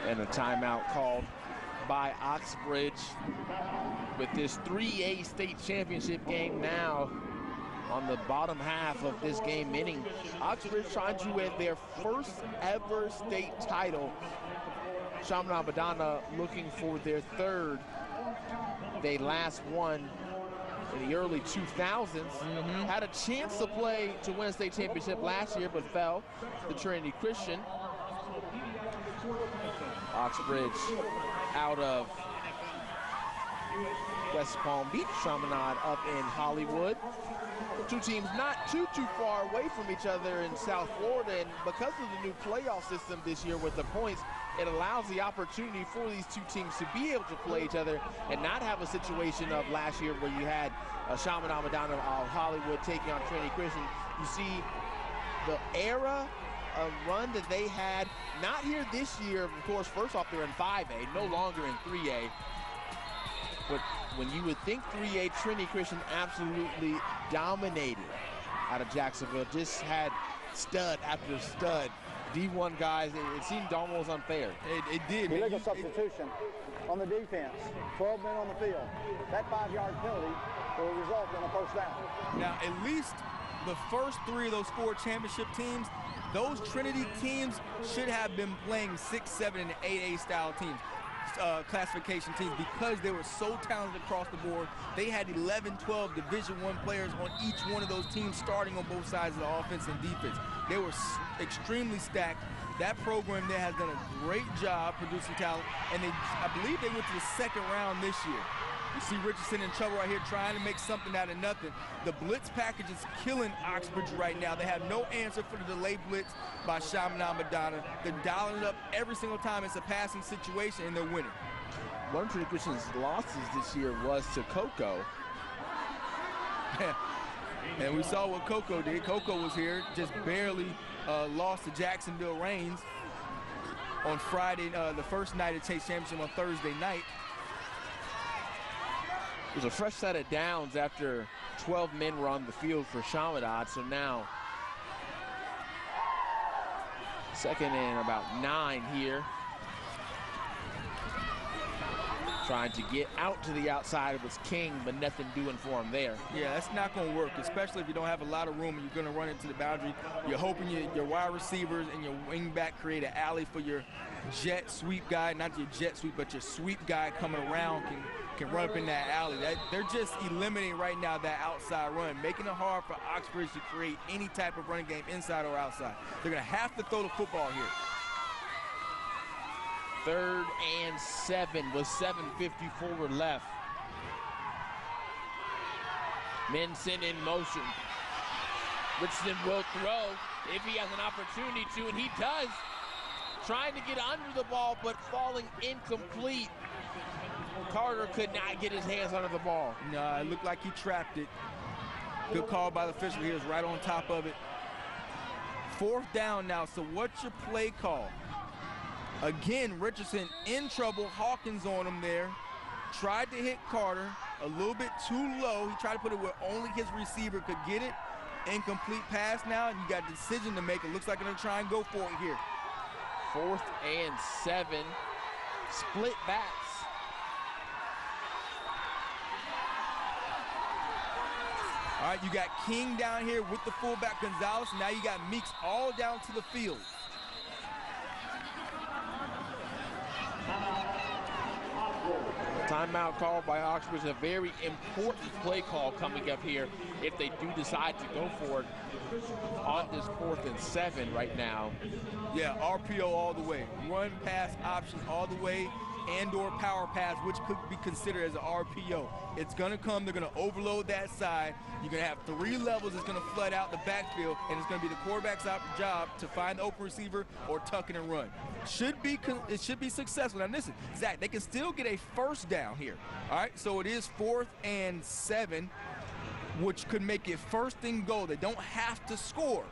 And a timeout called by Oxbridge with this 3A state championship game now on the bottom half of this game inning. Oxbridge trying to win their first ever state title. Chaminade Madonna looking for their 3rd. They last won in the early 2000s. Had a chance to play to win a state championship last year, but fell to Trinity Christian. Oxbridge out of West Palm Beach, Chaminade up in Hollywood. Two teams not too far away from each other in South Florida, and because of the new playoff system this year with the points, it allows the opportunity for these two teams to be able to play each other and not have a situation of last year where you had Chaminade Madonna of Hollywood taking on Trinity Christian. You see the era of run that they had, not here this year, of course. First off, they're in 5A, no longer in 3A. But when you would think 3A, Trinity Christian absolutely dominated out of Jacksonville. Just had stud after stud. D1 guys, it seemed almost unfair. It did. Illegal substitution on the defense. 12 men on the field. That 5-yard penalty will result in a first down. Now, at least the first 3 of those 4 championship teams, those Trinity teams should have been playing 6, 7, and 8A style teams. Classification teams, because they were so talented across the board. They had 11, 12 Division I players on each one of those teams, starting on both sides of the offense and defense. They were extremely stacked. That program there has done a great job producing talent, and I believe they went to the 2nd round this year. You see Richardson in trouble right here, trying to make something out of nothing. The blitz package is killing Oxbridge right now. They have no answer for the delayed blitz by Chaminade Madonna. They're dialing it up every single time it's a passing situation, and they're winning. One of Trinity Christian's losses this year was to Cocoa. And we saw what Cocoa did. Cocoa was here, just barely lost to Jacksonville Reigns on Friday, the first night of Chase Championship on Thursday night. It was a fresh set of downs after 12 men were on the field for Chaminade, so now 2nd and about 9 here. Trying to get out to the outside. It was King, but nothing doing for him there. Yeah, that's not going to work, especially if you don't have a lot of room and you're going to run into the boundary. You're hoping your wide receivers and your wing back create an alley for your jet sweep guy, not your jet sweep, but your sweep guy coming around can run up in that alley. They're just eliminating right now that outside run, making it hard for Oxbridge to create any type of running game inside or outside. They're going to have to throw the football here. 3rd and 7 with 7:54 left. Men sent in motion. Richardson will throw if he has an opportunity to, and he does. Trying to get under the ball, but falling incomplete. Carter could not get his hands under the ball. No, it looked like he trapped it. Good call by the official. He was right on top of it. 4th down now, so what's your play call? Again, Richardson in trouble. Hawkins on him there. Tried to hit Carter a little bit too low. He tried to put it where only his receiver could get it. Incomplete pass now, and you got a decision to make. It looks like they're going to try and go for it here. 4th and 7. Split backs. All right, you got King down here with the fullback Gonzalez. Now you got Meeks all down to the field. Timeout called by Oxbridge, a very important play call coming up here if they do decide to go for it on this 4th and 7 right now. Yeah, RPO all the way. Run pass option all the way, and/or power pass, which could be considered as an RPO. It's going to come. They're going to overload that side. You're going to have 3 levels that's going to flood out the backfield, and it's going to be the quarterback's job to find the open receiver or tuck it and run. It should be successful. Now listen, Zach, they can still get a first down here. All right, so it is 4th and 7, which could make it 1st and goal. They don't have to score.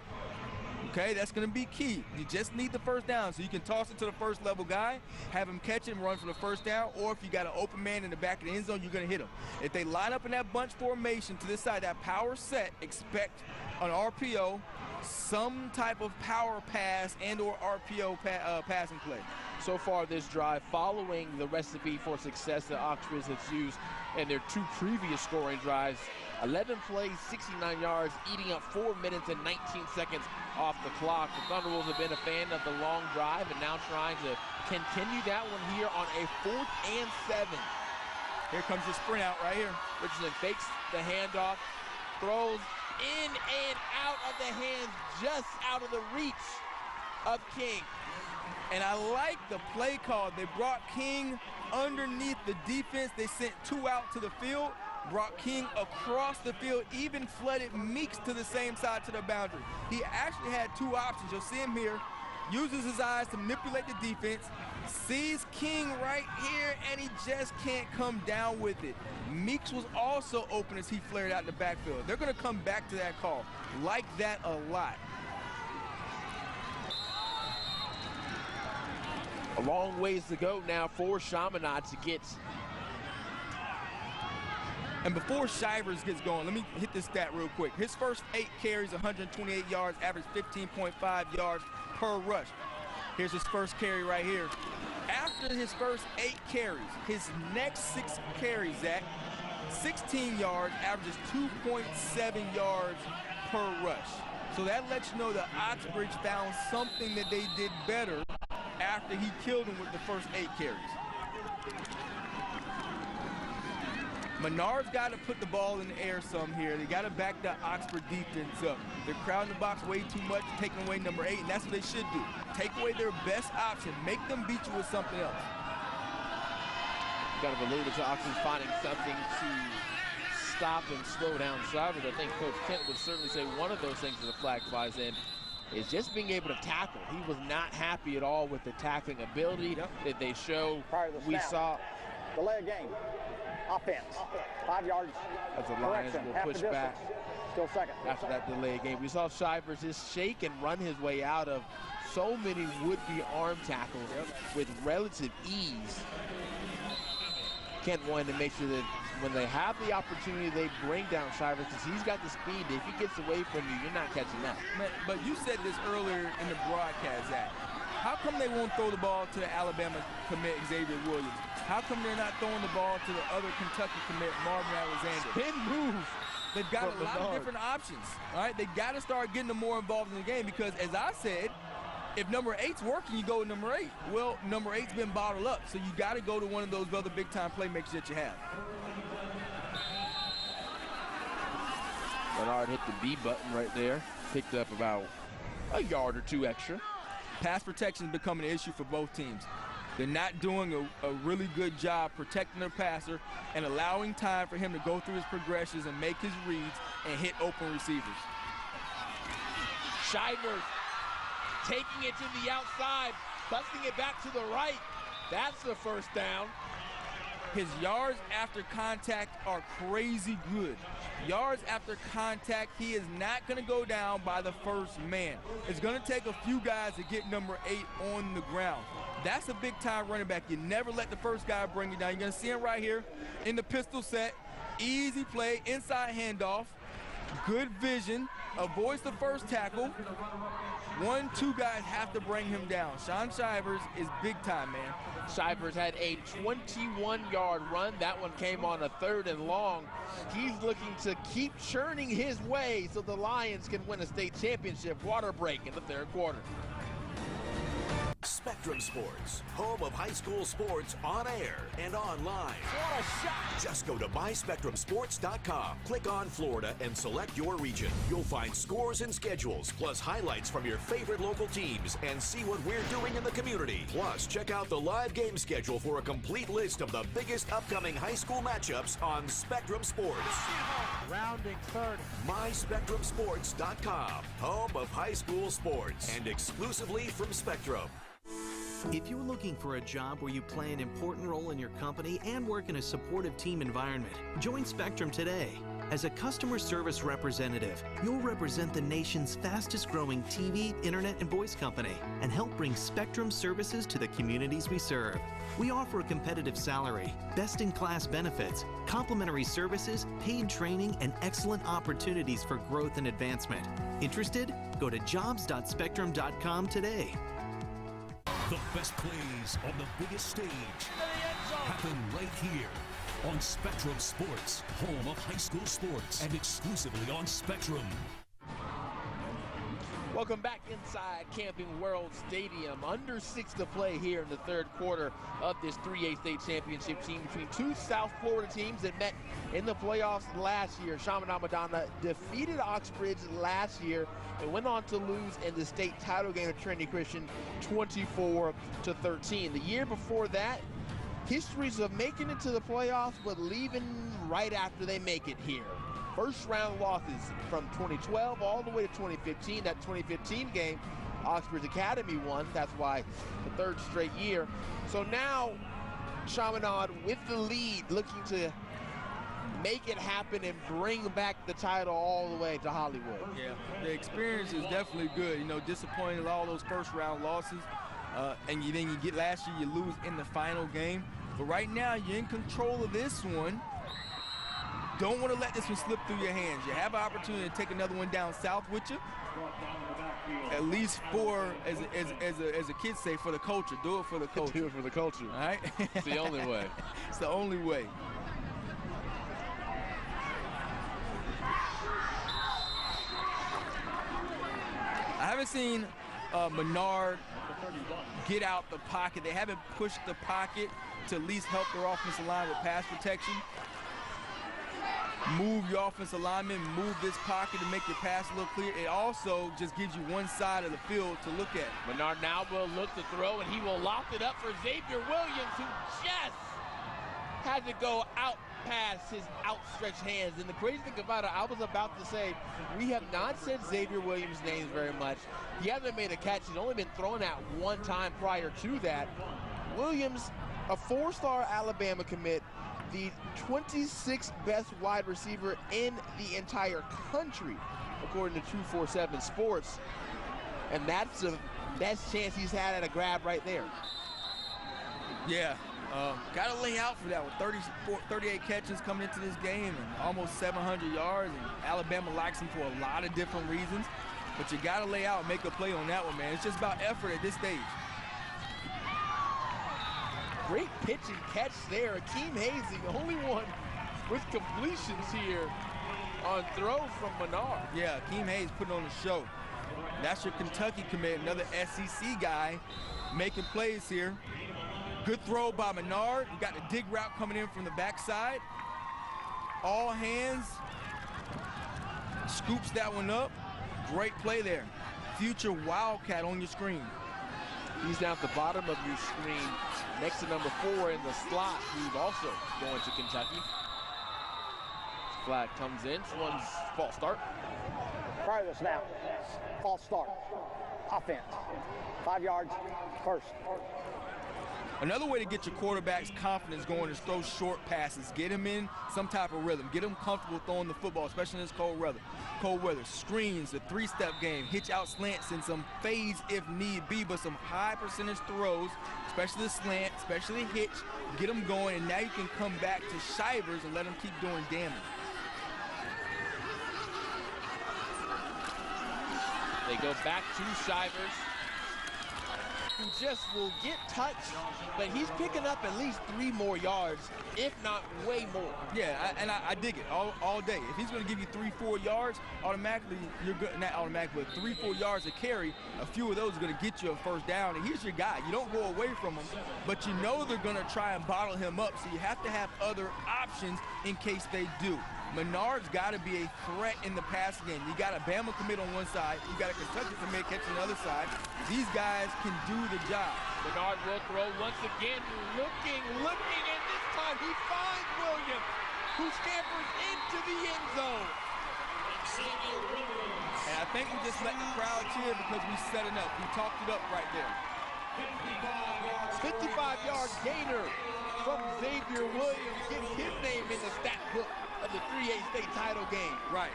Okay, that's going to be key. You just need the first down, so you can toss it to the first level guy, have him catch it and run for the first down, or if you got an open man in the back of the end zone, you're going to hit him. If they line up in that bunch formation to this side, that power set, expect an RPO, some type of power pass and/or RPO passing play. So far this drive, following the recipe for success that Oxbridge has used in their 2 previous scoring drives, 11 plays, 69 yards, eating up 4 minutes and 19 seconds off the clock. The Thunder Wolves have been a fan of the long drive and now trying to continue that one here on a 4th and 7. Here comes your sprint out right here. Richardson fakes the handoff, throws in and out of the hands, just out of the reach of King. And I like the play call. They brought King underneath the defense. They sent 2 out to the field, brought King across the field, even flooded Meeks to the same side to the boundary. He actually had 2 options. You'll see him here. Uses his eyes to manipulate the defense, sees King right here, and he just can't come down with it. Meeks was also open as he flared out in the backfield. They're going to come back to that call. Like that a lot. A long ways to go now for Chaminade to get. And before Shivers gets going, let me hit this stat real quick. His first 8 carries, 128 yards, average 15.5 yards per rush. Here's his first carry right here. After his first 8 carries, his next 6 carries, Zach, 16 yards, averages 2.7 yards per rush. So that lets you know that Oxbridge found something that they did better after he killed him with the first 8 carries. Menard's got to put the ball in the air some here. They got to back the Oxford defense up. They're crowding the box way too much, taking away number 8, and that's what they should do. Take away their best option. Make them beat you with something else. Kind of alluded to Oxford finding something to stop and slow down Shivers. I think Coach Kent would certainly say one of those things that the flag flies in is just being able to tackle. He was not happy at all with the tackling ability that they show. We saw delay a game. Offense. 5 yards. As the Lions will push back. Still second. After that delay game. We saw Shivers just shake and run his way out of so many would-be arm tackles with relative ease. Kent wanted to make sure that when they have the opportunity, they bring down Shivers because he's got the speed. If he gets away from you, you're not catching that. But you said this earlier in the broadcast, Zach. How come they won't throw the ball to the Alabama commit Xavier Williams? How come they're not throwing the ball to the other Kentucky commit Marvin Alexander? Spin move. They've got a lot of different options. All right, they got to start getting them more involved in the game because, as I said, if number 8's working, you go with number 8. Well, number 8's been bottled up, so you got to go to one of those other big-time playmakers that you have. Bernard hit the B button right there. Picked up about a yard or 2 extra. Pass protection is becoming an issue for both teams. They're not doing a really good job protecting their passer and allowing time for him to go through his progressions and make his reads and hit open receivers. Shivers taking it to the outside, busting it back to the right. That's the first down. His yards after contact are crazy good. Yards after contact, he is not going to go down by the first man. It's going to take a few guys to get number 8 on the ground. That's a big-time running back. You never let the first guy bring you down. You're going to see him right here in the pistol set. Easy play, inside handoff, good vision, avoids the first tackle. 1, 2 guys have to bring him down. Sean Shivers is big time, man. Shivers had a 21-yard run. That one came on a 3rd and long. He's looking to keep churning his way so the Lions can win a state championship. Water break in the 3rd quarter. Spectrum Sports, home of high school sports on air and online. What a shot! Just go to myspectrumsports.com, click on Florida, and select your region. You'll find scores and schedules, plus highlights from your favorite local teams, and see what we're doing in the community. Plus, check out the live game schedule for a complete list of the biggest upcoming high school matchups on Spectrum Sports. Rounding third. myspectrumsports.com, home of high school sports, and exclusively from Spectrum. If you're looking for a job where you play an important role in your company and work in a supportive team environment, join Spectrum today. As a customer service representative, you'll represent the nation's fastest growing TV, internet, and voice company and help bring Spectrum services to the communities we serve. We offer a competitive salary, best-in-class benefits, complimentary services, paid training, and excellent opportunities for growth and advancement. Interested? Go to jobs.spectrum.com today. The best plays on the biggest stage happen right here on Spectrum Sports, home of high school sports, and exclusively on Spectrum. Welcome back inside Camping World Stadium. Under 6 to play here in the third quarter of this 3A state championship team between two South Florida teams that met in the playoffs last year. Chaminade Madonna defeated Oxbridge last year and went on to lose in the state title game to Trinity Christian 24-13. The year before that, histories of making it to the playoffs but leaving right after they make it here. First round losses from 2012 all the way to 2015. That 2015 game, Oxbridge Academy won. That's why the third straight year. So now Chaminade with the lead, looking to make it happen and bring back the title all the way to Hollywood. Yeah, the experience is definitely good. You know, disappointing in all those first round losses. And then you get last year, you lose in the final game. But right now, you're in control of this one. Don't want to let this one slip through your hands. You have an opportunity to take another one down south with you. At least for, as a kid say, for the culture. Do it for the culture. Do it for the culture. All right? It's the only way. It's the only way. I haven't seen Menard get out the pocket. They haven't pushed the pocket to at least help their offensive line with pass protection. Move your offensive lineman, move this pocket to make your pass look clear. It also just gives you one side of the field to look at. Menard now will look to throw, and he will lock it up for Xavier Williams, who just had to go out past his outstretched hands. And the crazy thing about it, I was about to say, we have not said Xavier Williams' names very much. He hasn't made a catch. He's only been thrown at one time prior to that. Williams, a four-star Alabama commit, the 26th best wide receiver in the entire country, according to 247 Sports. And that's the best chance he's had at a grab right there. Yeah, got to lay out for that with 38 catches coming into this game and almost 700 yards. And Alabama likes him for a lot of different reasons. But you got to lay out and make a play on that one, man. It's just about effort at this stage. Great pitch and catch there. Akeem Hayes, the only one with completions here on throw from Menard. Yeah, Akeem Hayes putting on the show. That's your Kentucky commit, another SEC guy making plays here. Good throw by Menard. You got the dig route coming in from the backside. All hands. Scoops that one up. Great play there. Future Wildcat on your screen. He's down at the bottom of your screen next to number 4 in the slot, who's also going to Kentucky. Flag comes in. One's false start. Prior to the snap, false start. Offense. 5 yards, first. Another way to get your quarterback's confidence going is throw short passes. Get him in some type of rhythm. Get him comfortable throwing the football, especially in this cold weather. Screens, the three-step game, hitch out slants, and some fades if need be, but some high percentage throws, especially the slant, especially the hitch. Get them going, and now you can come back to Shivers and let them keep doing damage. They go back to Shivers. who just will get touched, but he's picking up at least 3 more yards, if not way more. Yeah, I dig it all day. If he's going to give you 3-4 yards, automatically you're good. Not automatically, but 3-4 yards a carry. A few of those are going to get you a first down, and he's your guy. You don't go away from him, but you know they're going to try and bottle him up, so you have to have other options in case they do. Menard's got to be a threat in the passing game. You got a Bama commit on one side, you got a Kentucky commit catching the other side. These guys can do the job. Menard will throw once again, looking, and this time he finds Williams, who scampers into the end zone. And I think we just let the crowd cheer because we set it up. We talked it up right there. 55-yard gainer from Xavier Williams gets his name in the stat book of the 3A state title game. Right.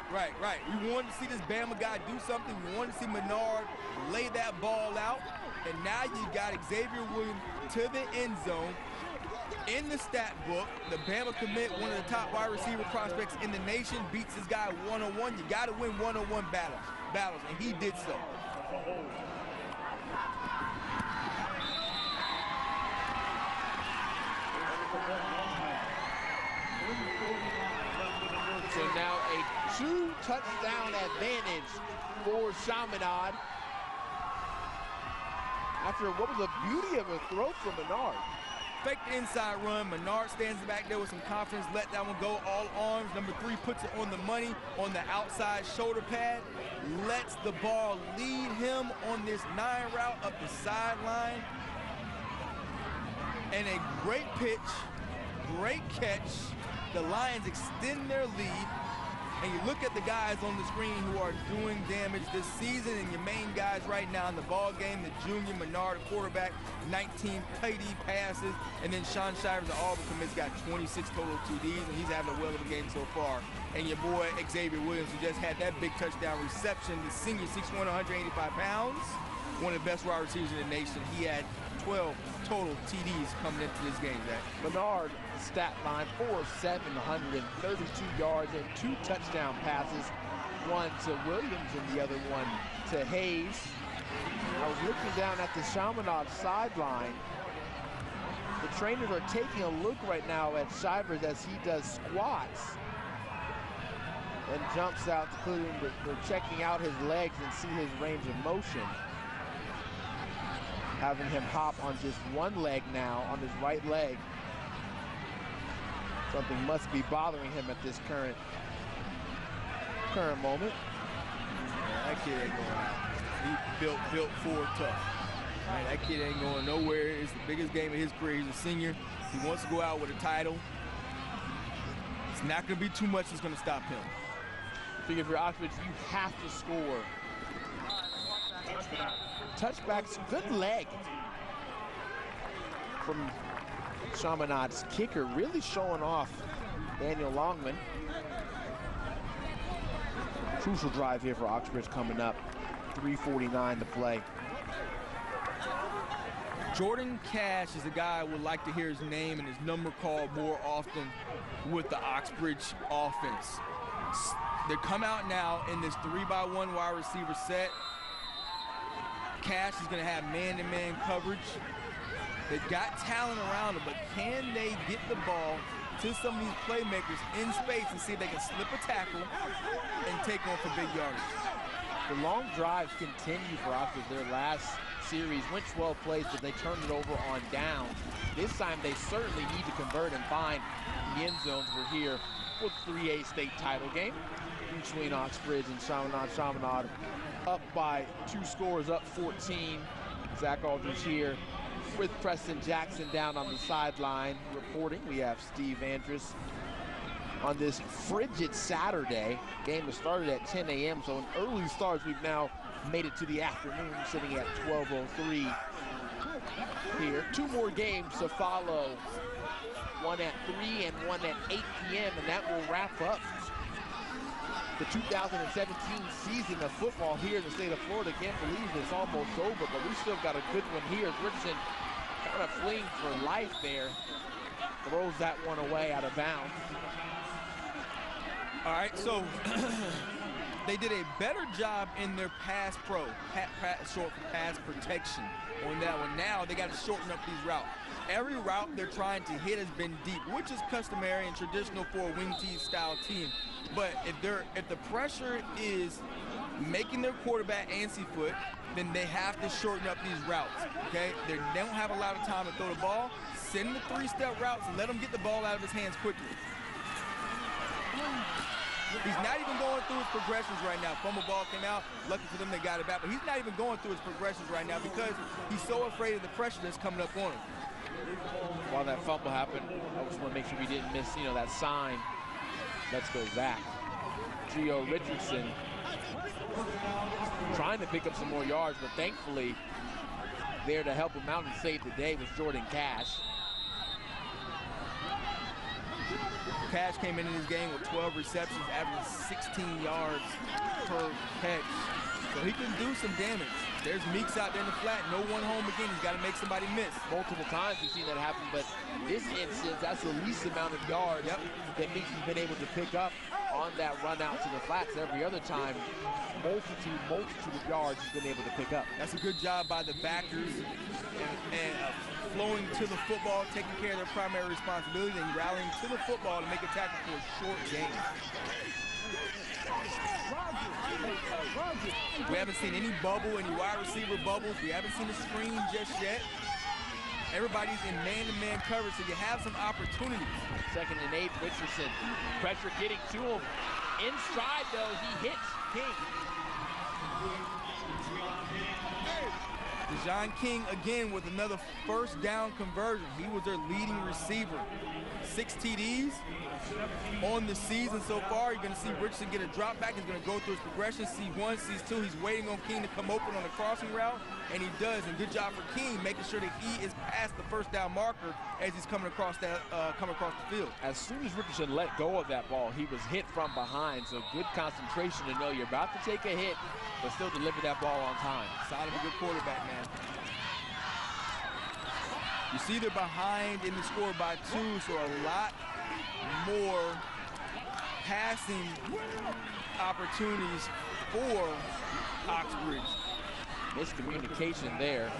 We wanted to see this Bama guy do something. We wanted to see Menard lay that ball out. And now you got Xavier Williams to the end zone. In the stat book, the Bama commit, one of the top wide receiver prospects in the nation, beats this guy one-on-one. You got to win one-on-one battles, and he did so. So now a 2-touchdown advantage for Chaminade after what was a beauty of a throw from Menard. Fake the inside run. Menard stands back there with some confidence. Let that one go all arms. Number 3 puts it on the money on the outside shoulder pad. Lets the ball lead him on this 9 route up the sideline. And a great pitch, great catch. The Lions extend their lead. And you look at the guys on the screen who are doing damage this season, and your main guys right now in the ball game, the junior Menard, quarterback, 19 TD passes, and then Sean Shivers, the Auburn commit's got 26 total TDs, and he's having a well of a game so far. And your boy Xavier Williams, who just had that big touchdown reception, the senior, 6'1", 185 pounds, one of the best wide receivers in the nation. He had 12 total TDs coming into this game, Zach. Menard stat line 4 of 7, 132 yards and 2 touchdown passes, one to Williams and the other one to Hayes. I was looking down at the Chaminade sideline. The trainers are taking a look right now at Shivers as he does squats and jumps out, including they're checking out his legs and see his range of motion. Having him hop on just one leg now, on his right leg. Something must be bothering him at this current moment. Yeah, that kid ain't going out. He built forward tough. Man, that kid ain't going nowhere. It's the biggest game of his career. He's a senior. He wants to go out with a title. It's not going to be too much that's going to stop him. I think if you're Oxbridge, you have to score. Touchbacks, good leg from Chaminade's kicker, really showing off Daniel Longman. Crucial drive here for Oxbridge coming up. 3:49 to play. Jordan Cash is a guy I would like to hear his name and his number called more often with the Oxbridge offense. They come out now in this 3-by-1 wide receiver set. Cash is going to have man-to-man coverage. They've got talent around them, but can they get the ball to some of these playmakers in space and see if they can slip a tackle and take on for big yardage? The long drives continue for Oxford. Their last series went 12 plays, but they turned it over on downs. This time they certainly need to convert and find the end zones. We're here for the 3A state title game between Oxbridge and Chaminade. Chaminade up by 2 scores, up 14. Zach Aldridge here with Preston Jackson down on the sideline reporting. We have Steve Andrus on this frigid Saturday. Game has started at 10 a.m., so an early start. We've now made it to the afternoon, sitting at 12:03 here. 2 more games to follow, one at 3 and one at 8 p.m., and that will wrap up the 2017 season of football here in the state of Florida. Can't believe it's almost over, but we still got a good one here. Richardson kind of fleeing for life there. Throws that one away out of bounds. All right, so they did a better job in their pass short for pass protection on that one. Now they got to shorten up these routes. Every route they're trying to hit has been deep, which is customary and traditional for a wing tee style team. But if the pressure is making their quarterback antsy foot, then they have to shorten up these routes, okay? They don't have a lot of time to throw the ball. Send the 3-step routes and let him get the ball out of his hands quickly. He's not even going through his progressions right now. Fumble ball came out. Lucky for them, they got it back. But he's not even going through his progressions right now because he's so afraid of the pressure that's coming up on him. While that fumble happened, I just want to make sure we didn't miss, that sign. Let's go, Zach. Gio Richardson trying to pick up some more yards, but thankfully there to help him out and save the day was Jordan Cash. Cash came into this game with 12 receptions, averaging 16 yards per catch. So he can do some damage. There's Meeks out there in the flat, no one home again. He's got to make somebody miss. Multiple times we've seen that happen, but this instance, that's the least amount of yards that Meeks has been able to pick up on that run out to the flats. Every other time, multitude of yards he's been able to pick up. That's a good job by the backers and flowing to the football, taking care of their primary responsibility, and rallying to the football to make a tackle for a short gain. We haven't seen any bubble, any wide receiver bubbles. We haven't seen a screen just yet. Everybody's in man-to-man coverage, so you have some opportunities. 2nd and 8, Richardson. Pressure getting to him. In stride, though, he hits King. Dejon King, again, with another first down conversion. He was their leading receiver. 6 TDs on the season so far. You're going to see Richardson get a drop back. He's going to go through his progression, see 1, sees 2. He's waiting on King to come open on the crossing route, and he does. And good job for King, making sure that he is past the first down marker as he's coming across the field. As soon as Richardson let go of that ball, he was hit from behind. So good concentration to know you're about to take a hit, but still deliver that ball on time. Sign of a good quarterback, man. You see they're behind in the score by 2, so a lot more passing opportunities for Oxbridge. Miscommunication there.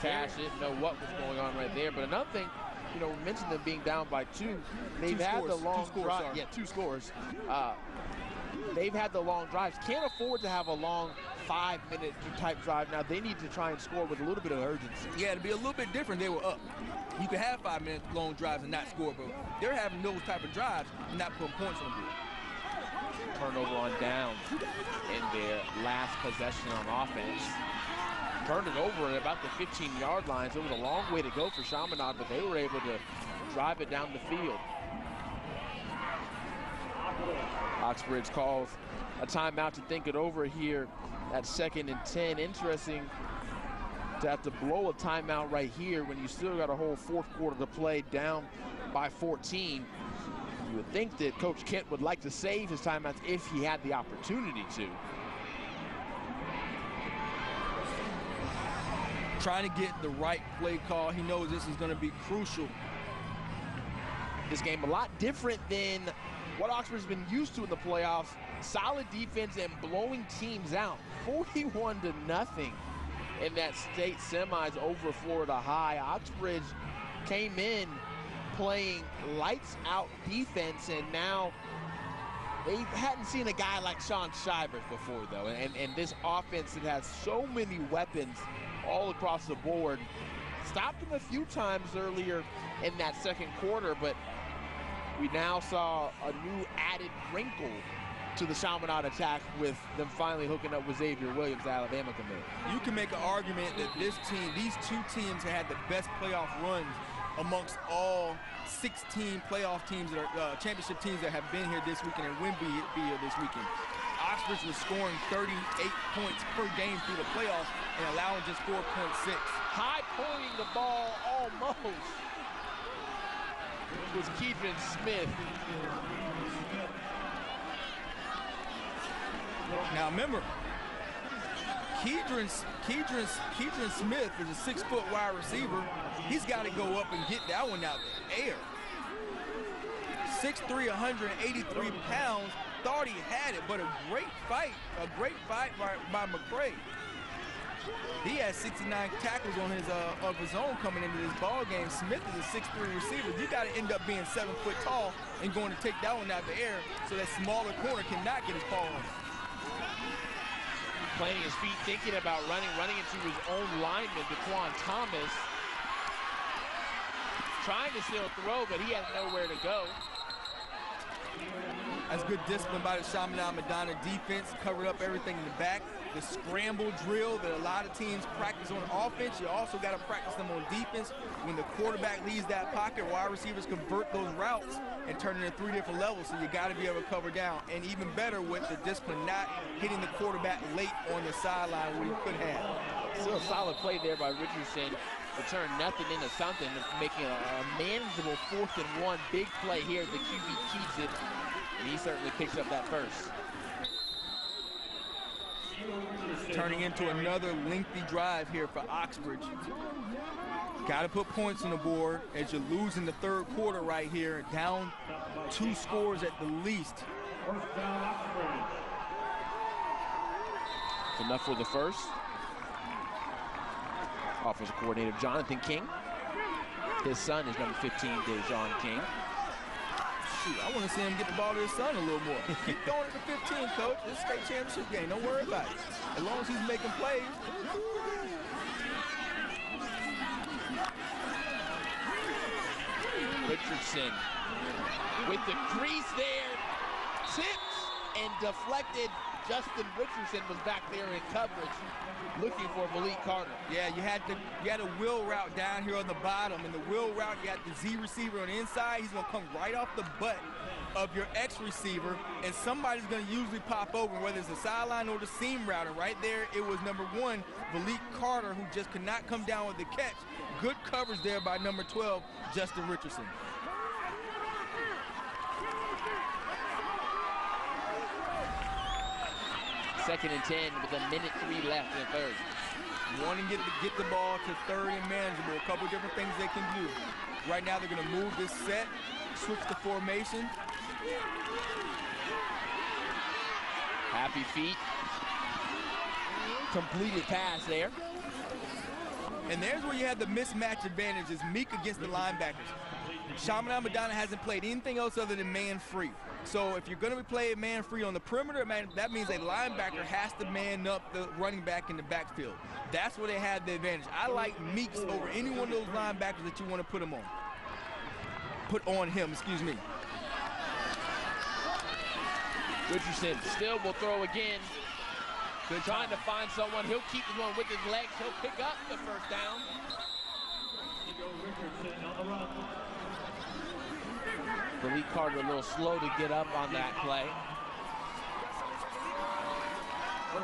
Cash didn't know what was going on right there. But another thing, we mentioned them being down by 2. They've had the long drive. Yeah, 2 scores. They've had the long drives. Can't afford to have a long 5-minute type drive. Now they need to try and score with a little bit of urgency. Yeah, it'd be a little bit different. They were up. You could have 5-minute long drives and not score, but they're having those type of drives and not putting points on the board. Turnover on downs in their last possession on offense. Turned it over at about the 15-yard line, so it was a long way to go for Chaminade, but they were able to drive it down the field. Oxbridge calls a timeout to think it over here at 2nd and 10. Interesting to have to blow a timeout right here when you still got a whole 4th quarter to play, down by 14. You would think that Coach Kent would like to save his timeouts if he had the opportunity to. Trying to get the right play call. He knows this is going to be crucial. This game a lot different than what Oxford's been used to in the playoffs. Solid defense and blowing teams out. 41-0 in that state semis over Florida High. Oxbridge came in playing lights out defense, and now they hadn't seen a guy like Sean Shivers before, though. And this offense that has so many weapons all across the board. Stopped him a few times earlier in that 2nd quarter, but we now saw a new added wrinkle to the Chaminade attack with them finally hooking up with Xavier Williams, the Alabama commit. You can make an argument that these 2 teams have had the best playoff runs amongst all 16 playoff teams that are championship teams that have been here this weekend and will be here this weekend. Oxbridge was scoring 38 points per game through the playoffs and allowing just 4.6. High pointing the ball almost was Keidron Smith. Now remember, Keidron Smith is a 6-foot wide receiver. He's got to go up and get that one out the air. 6'3", 183 pounds, thought he had it, but a great fight by McCray. He has 69 tackles on his of his own coming into this ball game. Smith is a 6'3" receiver. You got to end up being 7 foot tall and going to take that one out the air so that smaller corner cannot get his paw on it. Planting his feet, thinking about running into his own lineman, DeQuan Thomas. Trying to still throw, but he has nowhere to go. That's good discipline by the Chaminade Madonna defense, covered up everything in the back. The scramble drill that a lot of teams practice on offense, you also got to practice them on defense. When the quarterback leaves that pocket, wide receivers convert those routes and turn it into 3 different levels, so you got to be able to cover down. And even better with the discipline, not hitting the quarterback late on the sideline where you could have. Still a solid play there by Richardson to turn nothing into something, making a manageable 4th and 1. Big play here. The QB keeps it, and he certainly picks up that first. Turning into another lengthy drive here for Oxbridge. Got to put points on the board as you lose in the 3rd quarter right here, down 2 scores at the least. Enough for the first. Offensive coordinator Jonathan King. His son is number 15, Dejon King. Shoot, I want to see him get the ball to his son a little more. Keep throwing it to 15, coach. This is a state championship game. Don't worry about it. As long as he's making plays. Richardson with the crease there. Tipped and deflected. Justin Richardson was back there in coverage looking for Malik Carter. Yeah, you had a wheel route down here on the bottom. In the wheel route, you got the Z receiver on the inside. He's going to come right off the butt of your X receiver, and somebody's going to usually pop over, whether it's the sideline or the seam route. And right there, it was number 1, Malik Carter, who just could not come down with the catch. Good coverage there by number 12, Justin Richardson. Second and 10 with 1:03 left in the 3rd. Wanting to get the ball to 3rd and manageable. A couple different things they can do. Right now they're going to move this set, switch the formation. Happy feet. Completed pass there. And there's where you have the mismatch advantage, is Meek against the linebackers. Chaminade Madonna hasn't played anything else other than man-free. So if you're going to be playing man-free on the perimeter, that means a linebacker has to man up the running back in the backfield. That's where they have the advantage. I like Meeks over any one of those linebackers that you want to put him on. Put on him, excuse me. Richardson still will throw again. Good trying to find someone. He'll keep the one with his legs. He'll pick up the first down. Malik Carter a little slow to get up on that play.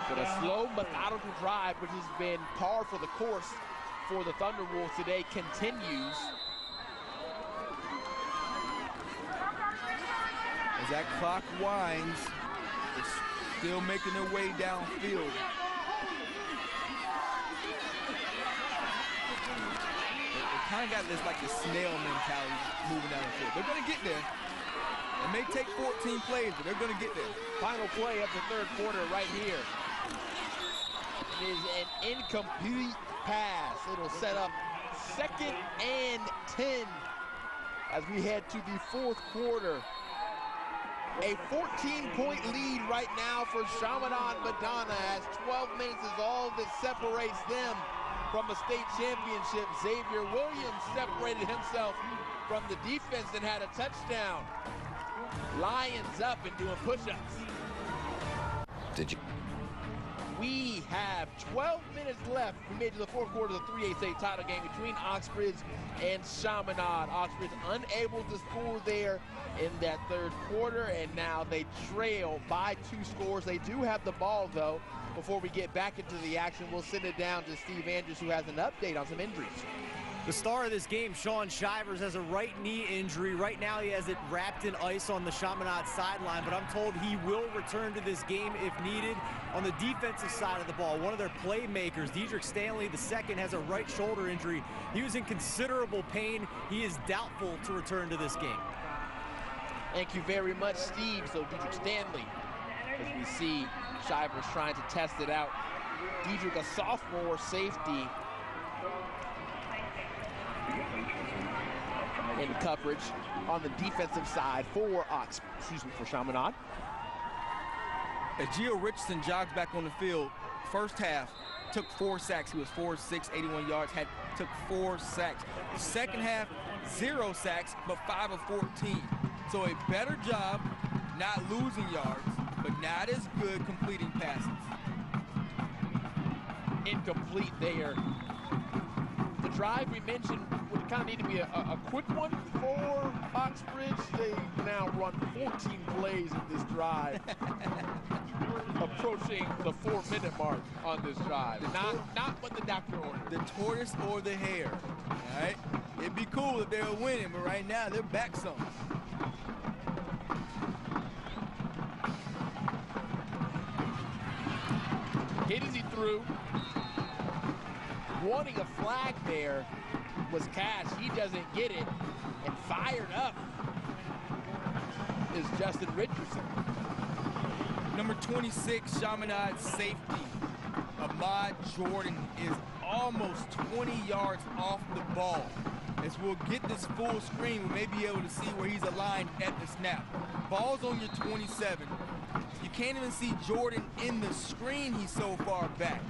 But a slow, methodical drive, which has been par for the course for the Thunderwolves today, continues. As that clock winds, it's still making their way downfield. They kind of got this like the snail mentality moving down the field. They're going to get there. It may take 14 plays, but they're going to get there. Final play of the 3rd quarter right here. It is an incomplete pass. It'll set up 2nd and 10 as we head to the 4th quarter. A 14-point lead right now for Chaminade Madonna, as 12 minutes is all that separates them from a state championship. Xavier Williams separated himself from the defense and had a touchdown. Lions up and doing push-ups. Did you? We have 12 minutes left. We made it to the 4th quarter of the 3A state title game between Oxbridge and Chaminade. Oxbridge unable to score there in that 3rd quarter, and now they trail by 2 scores. They do have the ball, though. Before we get back into the action, we'll send it down to Steve Andrews, who has an update on some injuries. The star of this game, Sean Shivers, has a right knee injury. Right now he has it wrapped in ice on the Chaminade sideline, but I'm told he will return to this game if needed. On the defensive side of the ball, one of their playmakers, Diedrich Stanley II, has a right shoulder injury. He was in considerable pain. He is doubtful to return to this game. Thank you very much, Steve. So Diedrich Stanley, as we see Shivers trying to test it out. Diedrich, a sophomore safety in coverage on the defensive side for Chaminade. As Gio Richardson jogs back on the field, first half, took 4 sacks. He was 4'6", 81 yards, took 4 sacks. Second half, 0 sacks, but 5 of 14. So a better job not losing yards, but not as good completing passes. Incomplete there. The drive we mentioned would kind of need to be a quick one for Oxbridge. They now run 14 plays in this drive, approaching the 4-minute mark on this drive. Not what the doctor ordered. The tortoise or the hare, all right? It'd be cool if they were winning, but right now they're back some. Hit as he threw. Wanting a flag there was Cash. He doesn't get it. And fired up is Justin Richardson. Number 26, Chaminade safety, Ahmad Jordan, is almost 20 yards off the ball. As we'll get this full screen, we may be able to see where he's aligned at the snap. Ball's on your 27. You can't even see Jordan in the screen, he's so far back.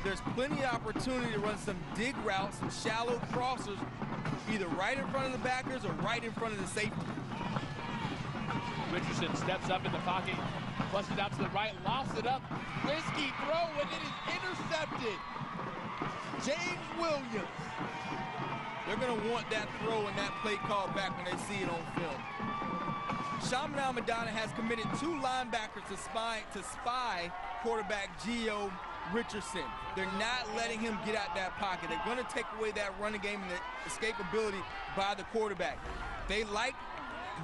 There's plenty of opportunity to run some dig routes, some shallow crossers, either right in front of the backers or right in front of the safety. Richardson steps up in the pocket, flushes out to the right, lofts it up. Risky throw, and it is intercepted. James Williams. They're going to want that throw and that play call back when they see it on film. Chaminade Madonna has committed 2 linebackers to spy quarterback Gio Richardson. They're not letting him get out that pocket. They're going to take away that running game and the escapability by the quarterback. They like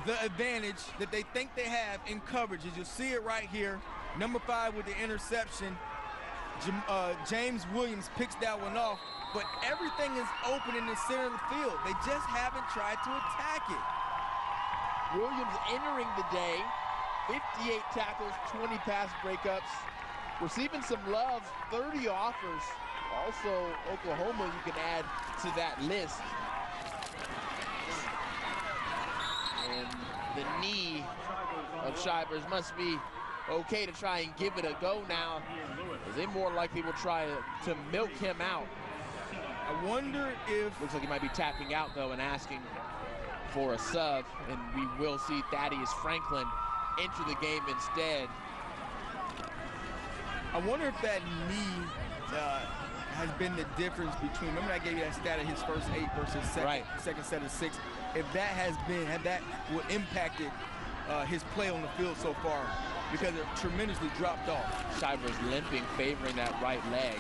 the advantage that they think they have in coverage. As you'll see it right here, number 5 with the interception. James Williams picks that one off, but everything is open in the center of the field. They just haven't tried to attack it. Williams entering the day, 58 tackles, 20 pass breakups, receiving some love, 30 offers. Also, Oklahoma you can add to that list. And the knee of Shivers must be okay to try and give it a go now, as they more likely will try to milk him out. I wonder if... Looks like he might be tapping out, though, and asking for a sub, and we will see Thaddeus Franklin enter the game instead. I wonder if that knee has been the difference between, remember I gave you that stat of his first 8 versus second set of 6, if that has been, would impacted his play on the field so far, because it tremendously dropped off. Shivers limping, favoring that right leg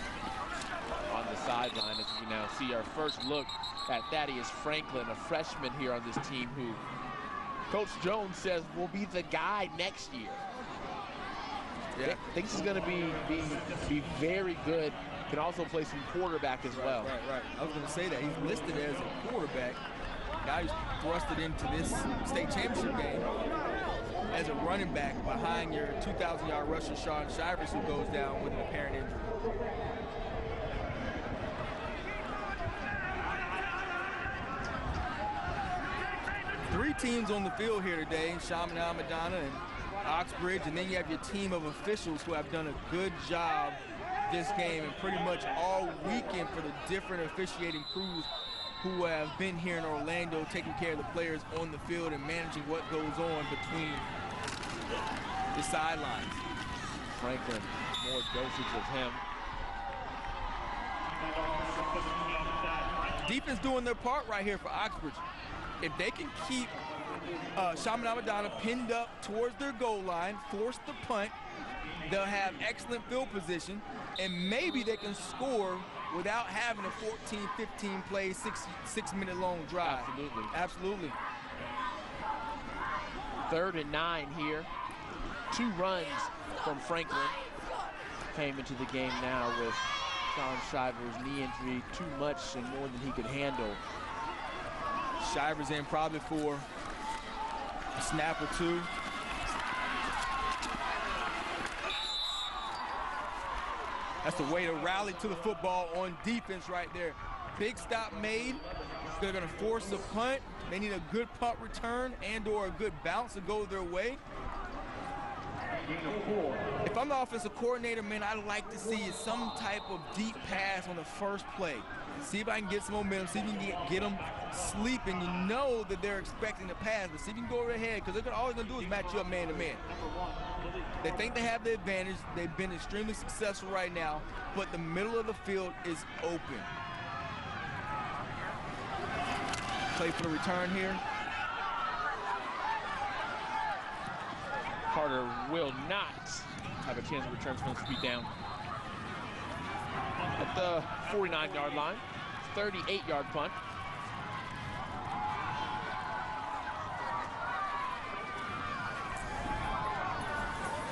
on the sideline, as we now see our first look at Thaddeus Franklin, a freshman here on this team who Coach Jones says will be the guy next year. Yeah. Thinks he's going to be very good. Can also play some quarterback as well. Right. I was going to say that. He's listed as a quarterback. Now he's thrusted into this state championship game as a running back behind your 2,000-yard rusher, Sean Shivers, who goes down with an apparent injury. Three teams on the field here today, Chaminade Madonna and Oxbridge, and then you have your team of officials who have done a good job this game and pretty much all weekend for the different officiating crews who have been here in Orlando taking care of the players on the field and managing what goes on between the sidelines. Franklin, more dosage of him. Defense doing their part right here for Oxbridge. If they can keep Chaminade Madonna pinned up towards their goal line, force the punt, they'll have excellent field position, and maybe they can score without having a 14, 15 play, six-minute long drive. Absolutely. 3rd and 9 here. 2 runs from Franklin. Came into the game now with Sean Shivers' knee injury, too much and more than he could handle. Shivers in probably for a snap or two. That's the way to rally to the football on defense right there. Big stop made. They're going to force a punt. They need a good punt return and or a good bounce to go their way. If I'm the offensive coordinator, man, I'd like to see some type of deep pass on the first play. See if I can get some momentum, see if you can get them sleeping. You know that they're expecting the pass, but see if you can go over their head, because all they're going to do is match you up man to man. They think they have the advantage. They've been extremely successful right now, but the middle of the field is open. Play for the return here. Carter will not have a chance to return from the speed down. At the 49-yard line, 38-yard punt.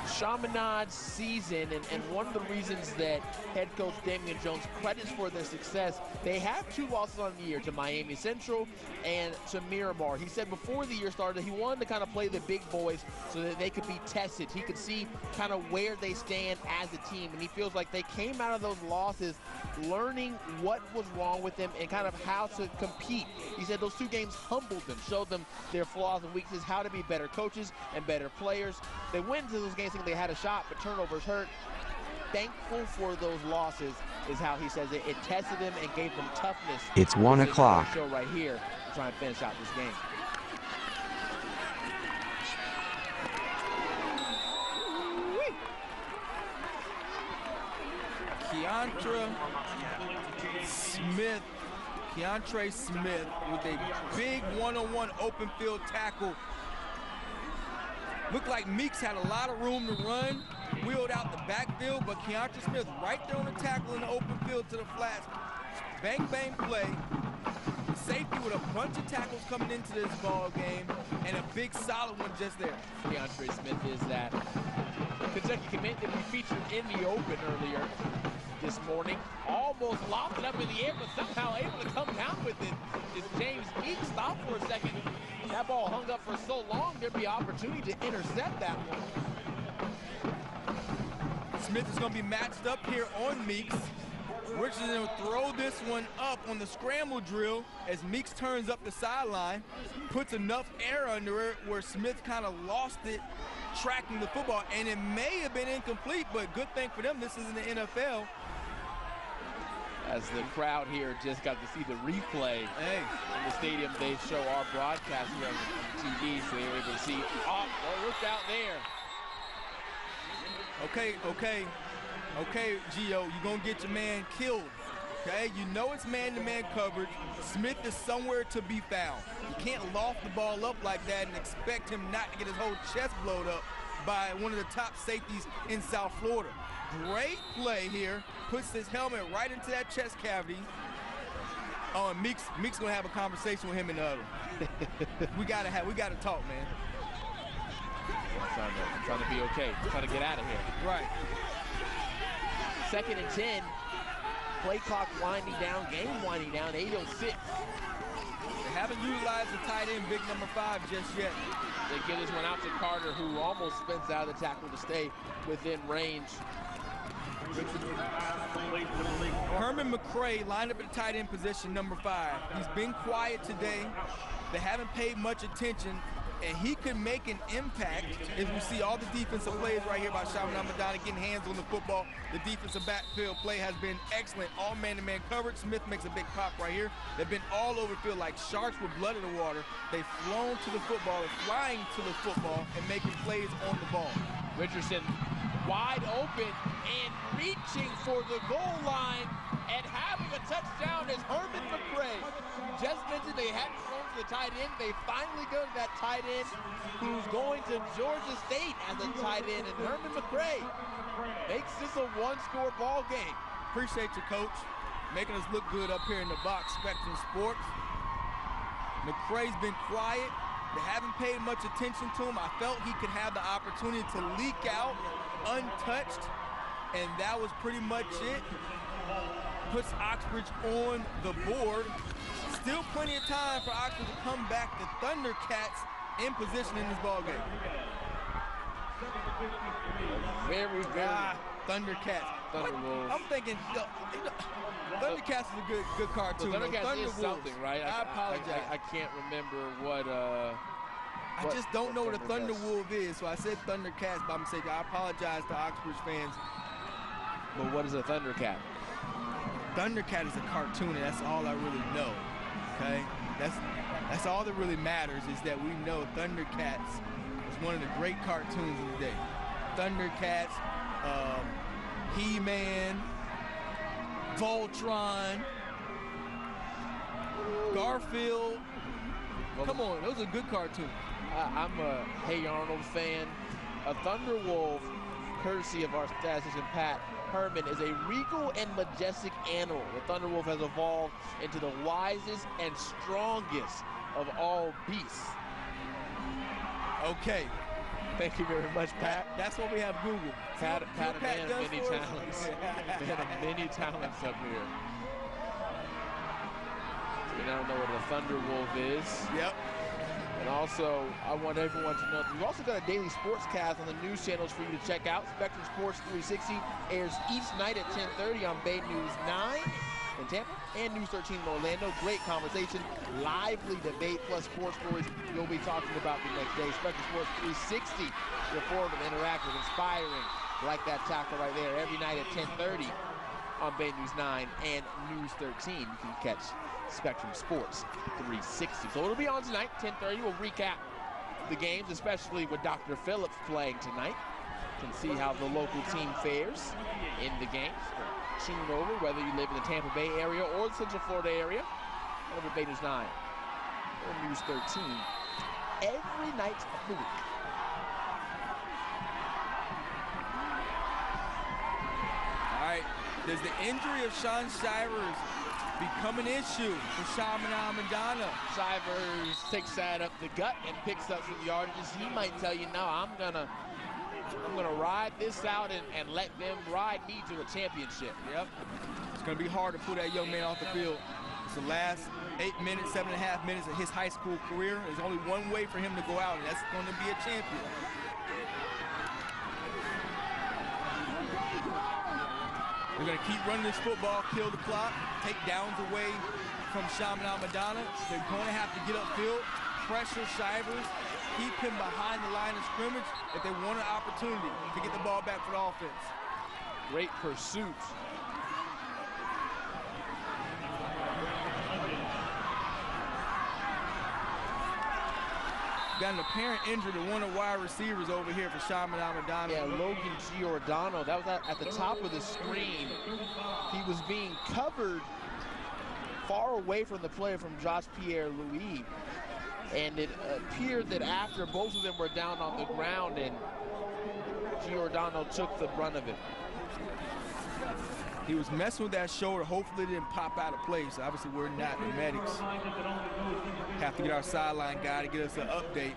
Chaminade's season, and one of the reasons that head coach Damian Jones credits for their success, they have 2 losses on the year, to Miami Central and to Miramar. He said before the year started he wanted to kind of play the big boys so that they could be tested. He could see kind of where they stand as a team, and he feels like they came out of those losses learning what was wrong with them and kind of how to compete. He said those 2 games humbled them, showed them their flaws and weaknesses, how to be better coaches and better players. They went into those games thinking they had a shot, but turnovers hurt. Thankful for those losses is how he says it. It tested them and gave them toughness. It's 1 o'clock. Show right here to try and finish out this game. Keontre Smith with a big one-on-one open field tackle. Looked like Meeks had a lot of room to run, wheeled out the backfield, but Keontre Smith right there on the tackle in the open field to the flats. Bang, bang play. Safety with a bunch of tackles coming into this ball game, and a big solid one just there. Keontre Smith is that Kentucky commit that we featured in the open earlier this morning. Almost lobbed it up in the air, but somehow able to come down with it. Is James Meeks stopped for a second. That ball hung up for so long, there'd be opportunity to intercept that one. Smith is going to be matched up here on Meeks. Richardson will throw this one up on the scramble drill as Meeks turns up the sideline, puts enough air under it where Smith kind of lost it tracking the football, and it may have been incomplete, but good thing for them, this isn't the NFL. As the crowd here just got to see the replay in the stadium, they show our broadcast here on the TV, so they were able to see, well, look out there. Okay, Gio, you're going to get your man killed, okay? You know it's man-to-man coverage. Smith is somewhere to be found. You can't loft the ball up like that and expect him not to get his whole chest blowed up by one of the top safeties in South Florida. Great play here. Puts his helmet right into that chest cavity. Oh, and Meeks going to have a conversation with him in the huddle. we got to talk, man. I'm trying to be okay. I'm trying to get out of here. Right. 2nd and 10. Play clock winding down, game winding down, 8:06. They haven't utilized the tight end, big number 5, just yet. They give this one out to Carter, who almost spins out of the tackle to stay within range. Herman McCray lined up at the tight end position, number 5. He's been quiet today. They haven't paid much attention, and he could make an impact as we see all the defensive plays right here by Chaminade Madonna getting hands on the football. The defensive backfield play has been excellent. All man-to-man coverage. Smith makes a big pop right here. They've been all over the field like sharks with blood in the water. They've flown to the football, flying to the football, and making plays on the ball. Richardson wide open and reaching for the goal line and having a touchdown is Herman McCray. Just mentioned they hadn't thrown to the tight end. They finally go to that tight end who's going to Georgia State as a tight end, and Herman McCray makes this a 1-score ball game. Appreciate you, Coach, making us look good up here in the box, Spectrum Sports. McCray's been quiet. They haven't paid much attention to him. I felt he could have the opportunity to leak out untouched, and that was pretty much it. Puts Oxbridge on the board. Still plenty of time for Oxford to come back. The Thundercats in position in this ball game. Very Thundercats. Thunderwolves. I'm thinking, Thundercats is a good cartoon. Well, Thundercats is Thunderwolves, something, right? I apologize. I can't remember what. I just don't know what a Thunderwolf is, so I said Thundercats by mistake. I apologize to Oxbridge fans. But what is a Thundercat? Thundercat is a cartoon, and that's all I really know. Okay, that's all that really matters is that we know Thundercats is one of the great cartoons of the day. Thundercats, He-Man, Voltron, Garfield. Come on, those are good cartoons. I'm a Hey Arnold fan. A Thunderwolf, courtesy of our statistician Pat Herman, is a regal and majestic animal. The Thunderwolf has evolved into the wisest and strongest of all beasts. Okay. Thank you very much, Pat. That's what we have Google. Pat a man of many talents. Man of many talents up here. So we now know what a Thunderwolf is. Yep. And also, I want everyone to know that we've also got a daily sportscast on the news channels for you to check out. Spectrum Sports 360 airs each night at 10:30 on Bay News 9 in Tampa and News 13 in Orlando. Great conversation, lively debate, plus sports stories you'll be talking about the next day. Spectrum Sports 360, informative, interactive, inspiring, like that tackle right there, every night at 10:30 on Bay News 9 and News 13. You can catch Spectrum Sports 360. So it'll be on tonight, 10:30. We'll recap the games, especially with Dr. Phillips playing tonight. You can see how the local team fares in the games. Tune over whether you live in the Tampa Bay area or the Central Florida area over Bay News 9 or News 13 every night of the week. All right, does the injury of Sean Shivers become an issue for Chaminade Madonna? Shivers takes that up the gut and picks up some yardages. He might tell you, no, I'm gonna ride this out and let them ride me to a championship. Yep. It's gonna be hard to pull that young man off the field. It's the last 8 minutes, 7.5 minutes of his high school career. There's only one way for him to go out, and that's going to be a champion. They're going to keep running this football, kill the clock, take downs away from Chaminade Madonna. They're going to have to get upfield, pressure Shivers, keep him behind the line of scrimmage if they want an opportunity to get the ball back for the offense. Great pursuit. Got an apparent injury to one of the wide receivers over here for Chaminade Madonna. Yeah, Logan Giordano. That was at the top of the screen. He was being covered far away from the player from Josh Pierre-Louis. And it appeared that after both of them were down on the ground and Giordano took the brunt of it. He was messing with that shoulder. Hopefully it didn't pop out of place. Obviously, we're not the medics. Have to get our sideline guy to get us an update.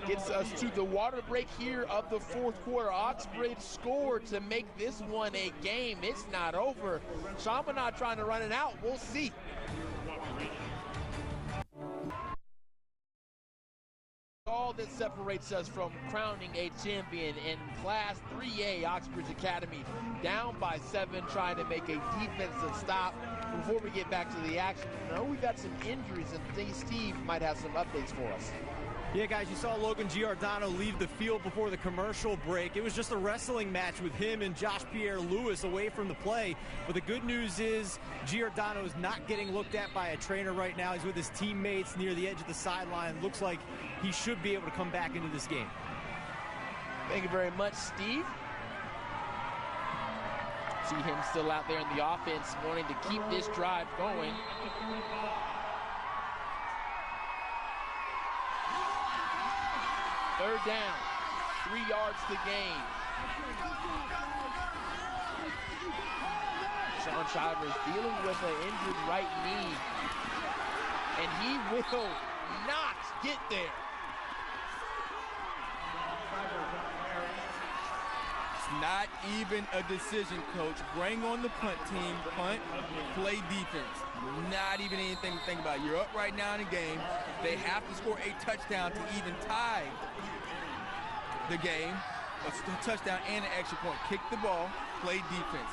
Gets us to the water break here of the fourth quarter. Oxbridge scored to make this one a game. It's not over. Chaminade trying to run it out. We'll see. All that separates us from crowning a champion in Class 3A. Oxbridge Academy down by 7, trying to make a defensive stop. Before we get back to the action, we got some injuries, and Steve might have some updates for us. Yeah, guys, you saw Logan Giordano leave the field before the commercial break. It was just a wrestling match with him and Josh Pierre-Louis away from the play. But the good news is Giordano is not getting looked at by a trainer right now. He's with his teammates near the edge of the sideline. Looks like he should be able to come back into this game. Thank you very much, Steve. See him still out there in the offense, wanting to keep this drive going. Third down, 3 yards to gain. Sean Shivers dealing with an injured right knee, and he will not get there. Not even a decision, coach. Bring on the punt team, punt, play defense. Not even anything to think about. You're up right now in the game. They have to score a touchdown to even tie the game. A touchdown and an extra point. Kick the ball, play defense.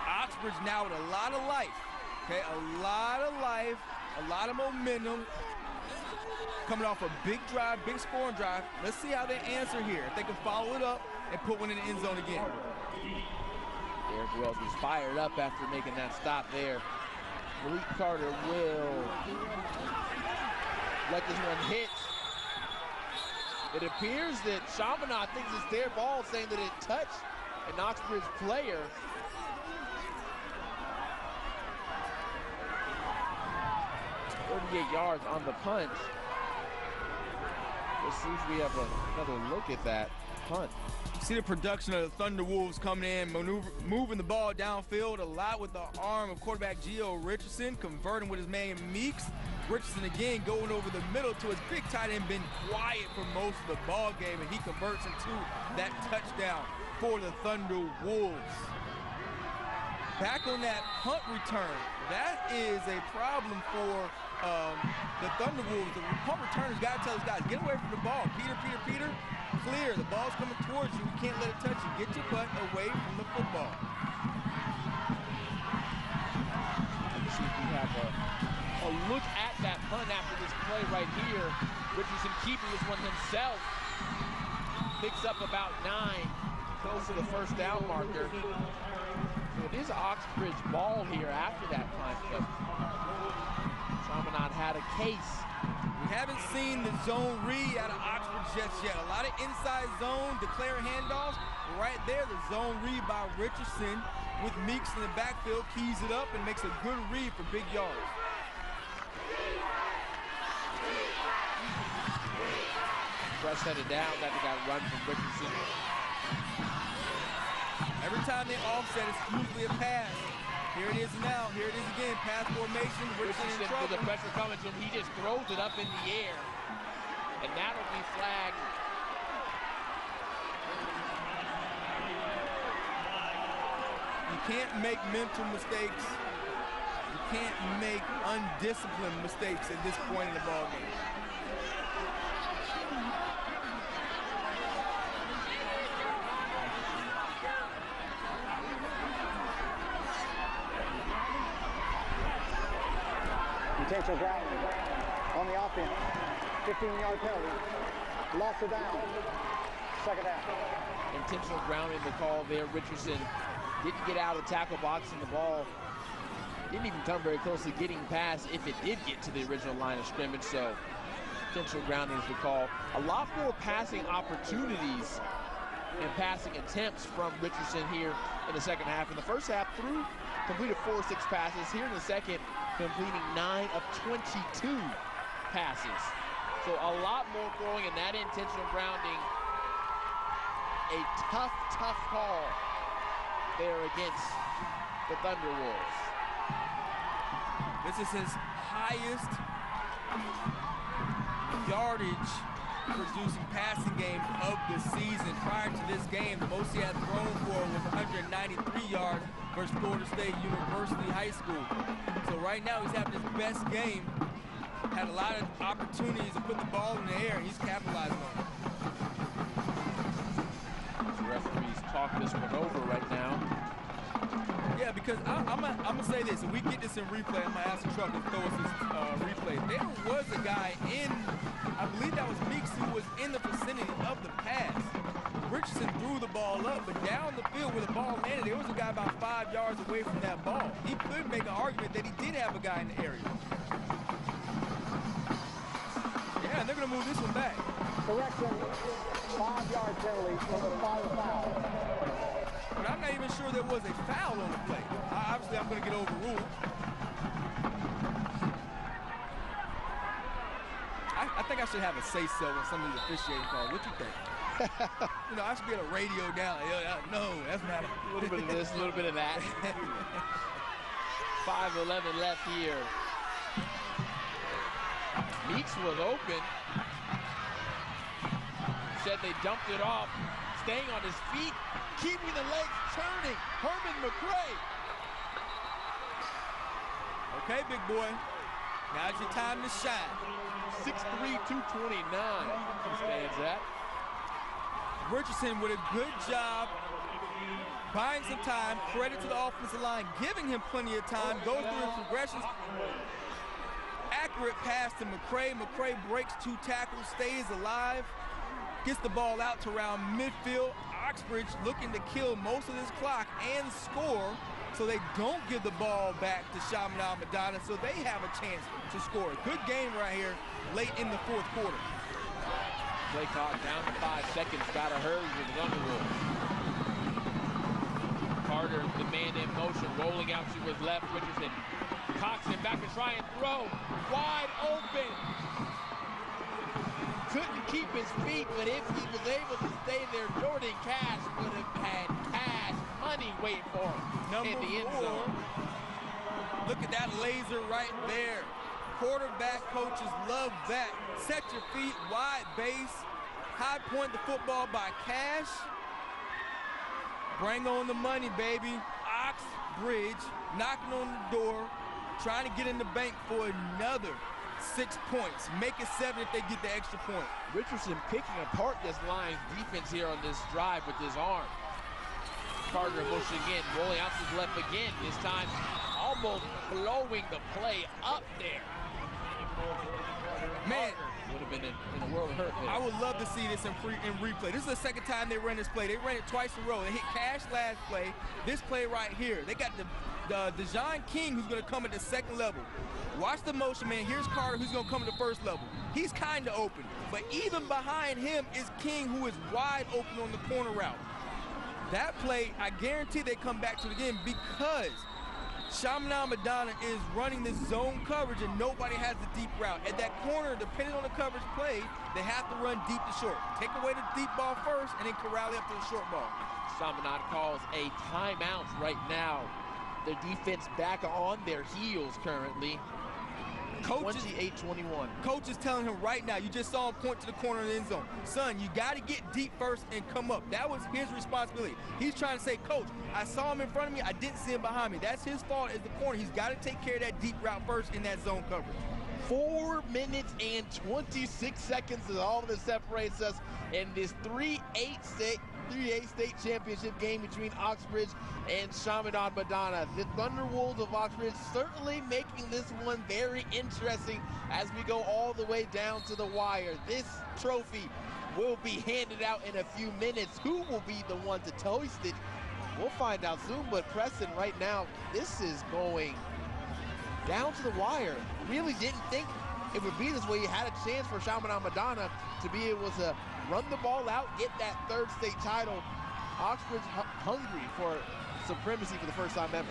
Oxbridge now with a lot of life. Okay, a lot of life, a lot of momentum. Coming off a big drive, big scoring drive. Let's see how they answer here. If they can follow it up and put one in the end zone again. Derek Wells was fired up after making that stop there. Malik Carter will let this one hit. It appears that Chaminade thinks it's their ball, saying that it touched an Oxbridge player. "38 yards on the punt." Let's see if we have another look at that punt. See the production of the Thunder Wolves coming in, moving the ball downfield a lot with the arm of quarterback Gio Richardson, converting with his man Meeks. Richardson again going over the middle to his big tight end, been quiet for most of the ball game, and he converts into that touchdown for the Thunder Wolves. Back on that punt return, that is a problem for the Thunder Wolves. The punt returners got to tell those guys, get away from the ball. Peter, clear. The ball's coming towards you. You can't let it touch you. Get your butt away from the football. Let's see if we have a look at that punt after this play right here. Richardson keeping this one himself. Picks up about 9, close to the first down marker. It is Oxbridge ball here after that punt, but Chaminade had a case. We haven't seen the zone read out of Oxbridge just yet. A lot of inside zone, declare handoffs. Right there, the zone read by Richardson with Meeks in the backfield, keys it up and makes a good read for big yards. Rush headed down, that got run from Richardson. Every time they offset, it's usually a pass. Here it is now. Here it is again. Pass formation. Richardson in trouble. With the pressure coming to him, he just throws it up in the air. And that'll be flagged. You can't make mental mistakes. You can't make undisciplined mistakes at this point in the ballgame. Intentional grounding on the offense. 15-yard penalty. Loss of down. Second down. Intentional grounding, the call there. Richardson didn't get out of the tackle box, and the ball didn't even come very close to getting past if it did get to the original line of scrimmage. So intentional grounding is the call. A lot more passing opportunities and passing attempts from Richardson here in the second half. In the first half, completed 4 of 6 passes. Here in the second, completing 9 of 22 passes. So a lot more throwing, and that intentional grounding, a tough call there against the Thunder Wolves. This is his highest yardage producing passing game of the season. Prior to this game, the most he had thrown for was 193 yards versus Florida State University High School. So right now he's having his best game. Had a lot of opportunities to put the ball in the air, and he's capitalizing on it. The referees talk this one over right now. Yeah, because I'm gonna say this. If we get this in replay, I'm gonna ask the truck to throw us this replay. There was a guy in, I believe that was Meeks, who was in the vicinity of the pass. Richardson threw the ball up, but down the field where the ball landed, there was a guy about 5 yards away from that ball. He could make an argument that he did have a guy in the area. Yeah, and they're gonna move this one back. Correction, 5-yard penalty for the final foul. But I'm not even sure there was a foul on the play. Obviously, I'm going to get overruled. I think I should have a say-so on some of these officiating calls. What you think? You know, I should be at a radio now. No, that's not a little bit of this, a little bit of that. 5:11 left here. Meeks was open. Said they dumped it off. staying on his feet, keeping the legs turning. Herman McRae. Okay, big boy. Now's your time to shine. 6'3", 229 he stands at. Richardson with a good job buying some time. Credit to the offensive line, giving him plenty of time. Goes through his progressions. Accurate pass to McRae. McRae breaks 2 tackles, stays alive, gets the ball out to around midfield. Oxbridge looking to kill most of this clock and score, so they don't give the ball back to Chaminade Madonna, so they have a chance to score. Good game right here late in the 4th quarter. Play clock down to 5 seconds. Gotta hurry with Underwood. Carter, the man in motion, rolling out to his left. Richardson cocks him back to try and throw. Wide open. Couldn't keep his feet, but if he was able to stay there, Jordan Cash would have had cash money waiting for him in the end zone. Look at that laser right there. Quarterback coaches love that. Set your feet, wide base, high point the football by Cash. Bring on the money, baby. Oxbridge knocking on the door, trying to get in the bank for another 6 points. Make it 7 if they get the extra point. Richardson picking apart this Lions defense here on this drive with his arm. Carter in motion again, rolling out to his left again, this time almost blowing the play up there. Man, would have been in a world of hurt there. I would love to see this in replay. This is the second time they ran this play. They ran it twice in a row. They hit Cash last play. This play right here. They got the Dejon King who's going to come at the 2nd level. Watch the motion, man. Here's Carter who's going to come at the 1st level. He's kind of open. But even behind him is King, who is wide open on the corner route. That play, I guarantee they come back to it again because Chaminade Madonna is running this zone coverage and nobody has the deep route. At that corner, depending on the coverage play, they have to run deep to short. Take away the deep ball first and then corral it up to the short ball. Chaminade calls a timeout right now. Their defense back on their heels currently. 28-21. Coach is telling him right now, you just saw him point to the corner of the end zone. Son, you got to get deep first and come up. That was his responsibility. He's trying to say, Coach, I saw him in front of me. I didn't see him behind me. That's his fault as the corner. He's got to take care of that deep route first in that zone coverage. 4 minutes and 26 seconds is all that separates us in this 3A state championship game between Oxbridge and Chaminade Madonna. The Thunderwolves of Oxbridge certainly making this one very interesting as we go all the way down to the wire. This trophy will be handed out in a few minutes. Who will be the one to toast it? We'll find out soon, but Preston, right now, this is going down to the wire. Really didn't think it would be this way. You had a chance for Chaminade Madonna to be able to run the ball out, get that 3rd state title. Oxbridge hungry for supremacy for the first time ever.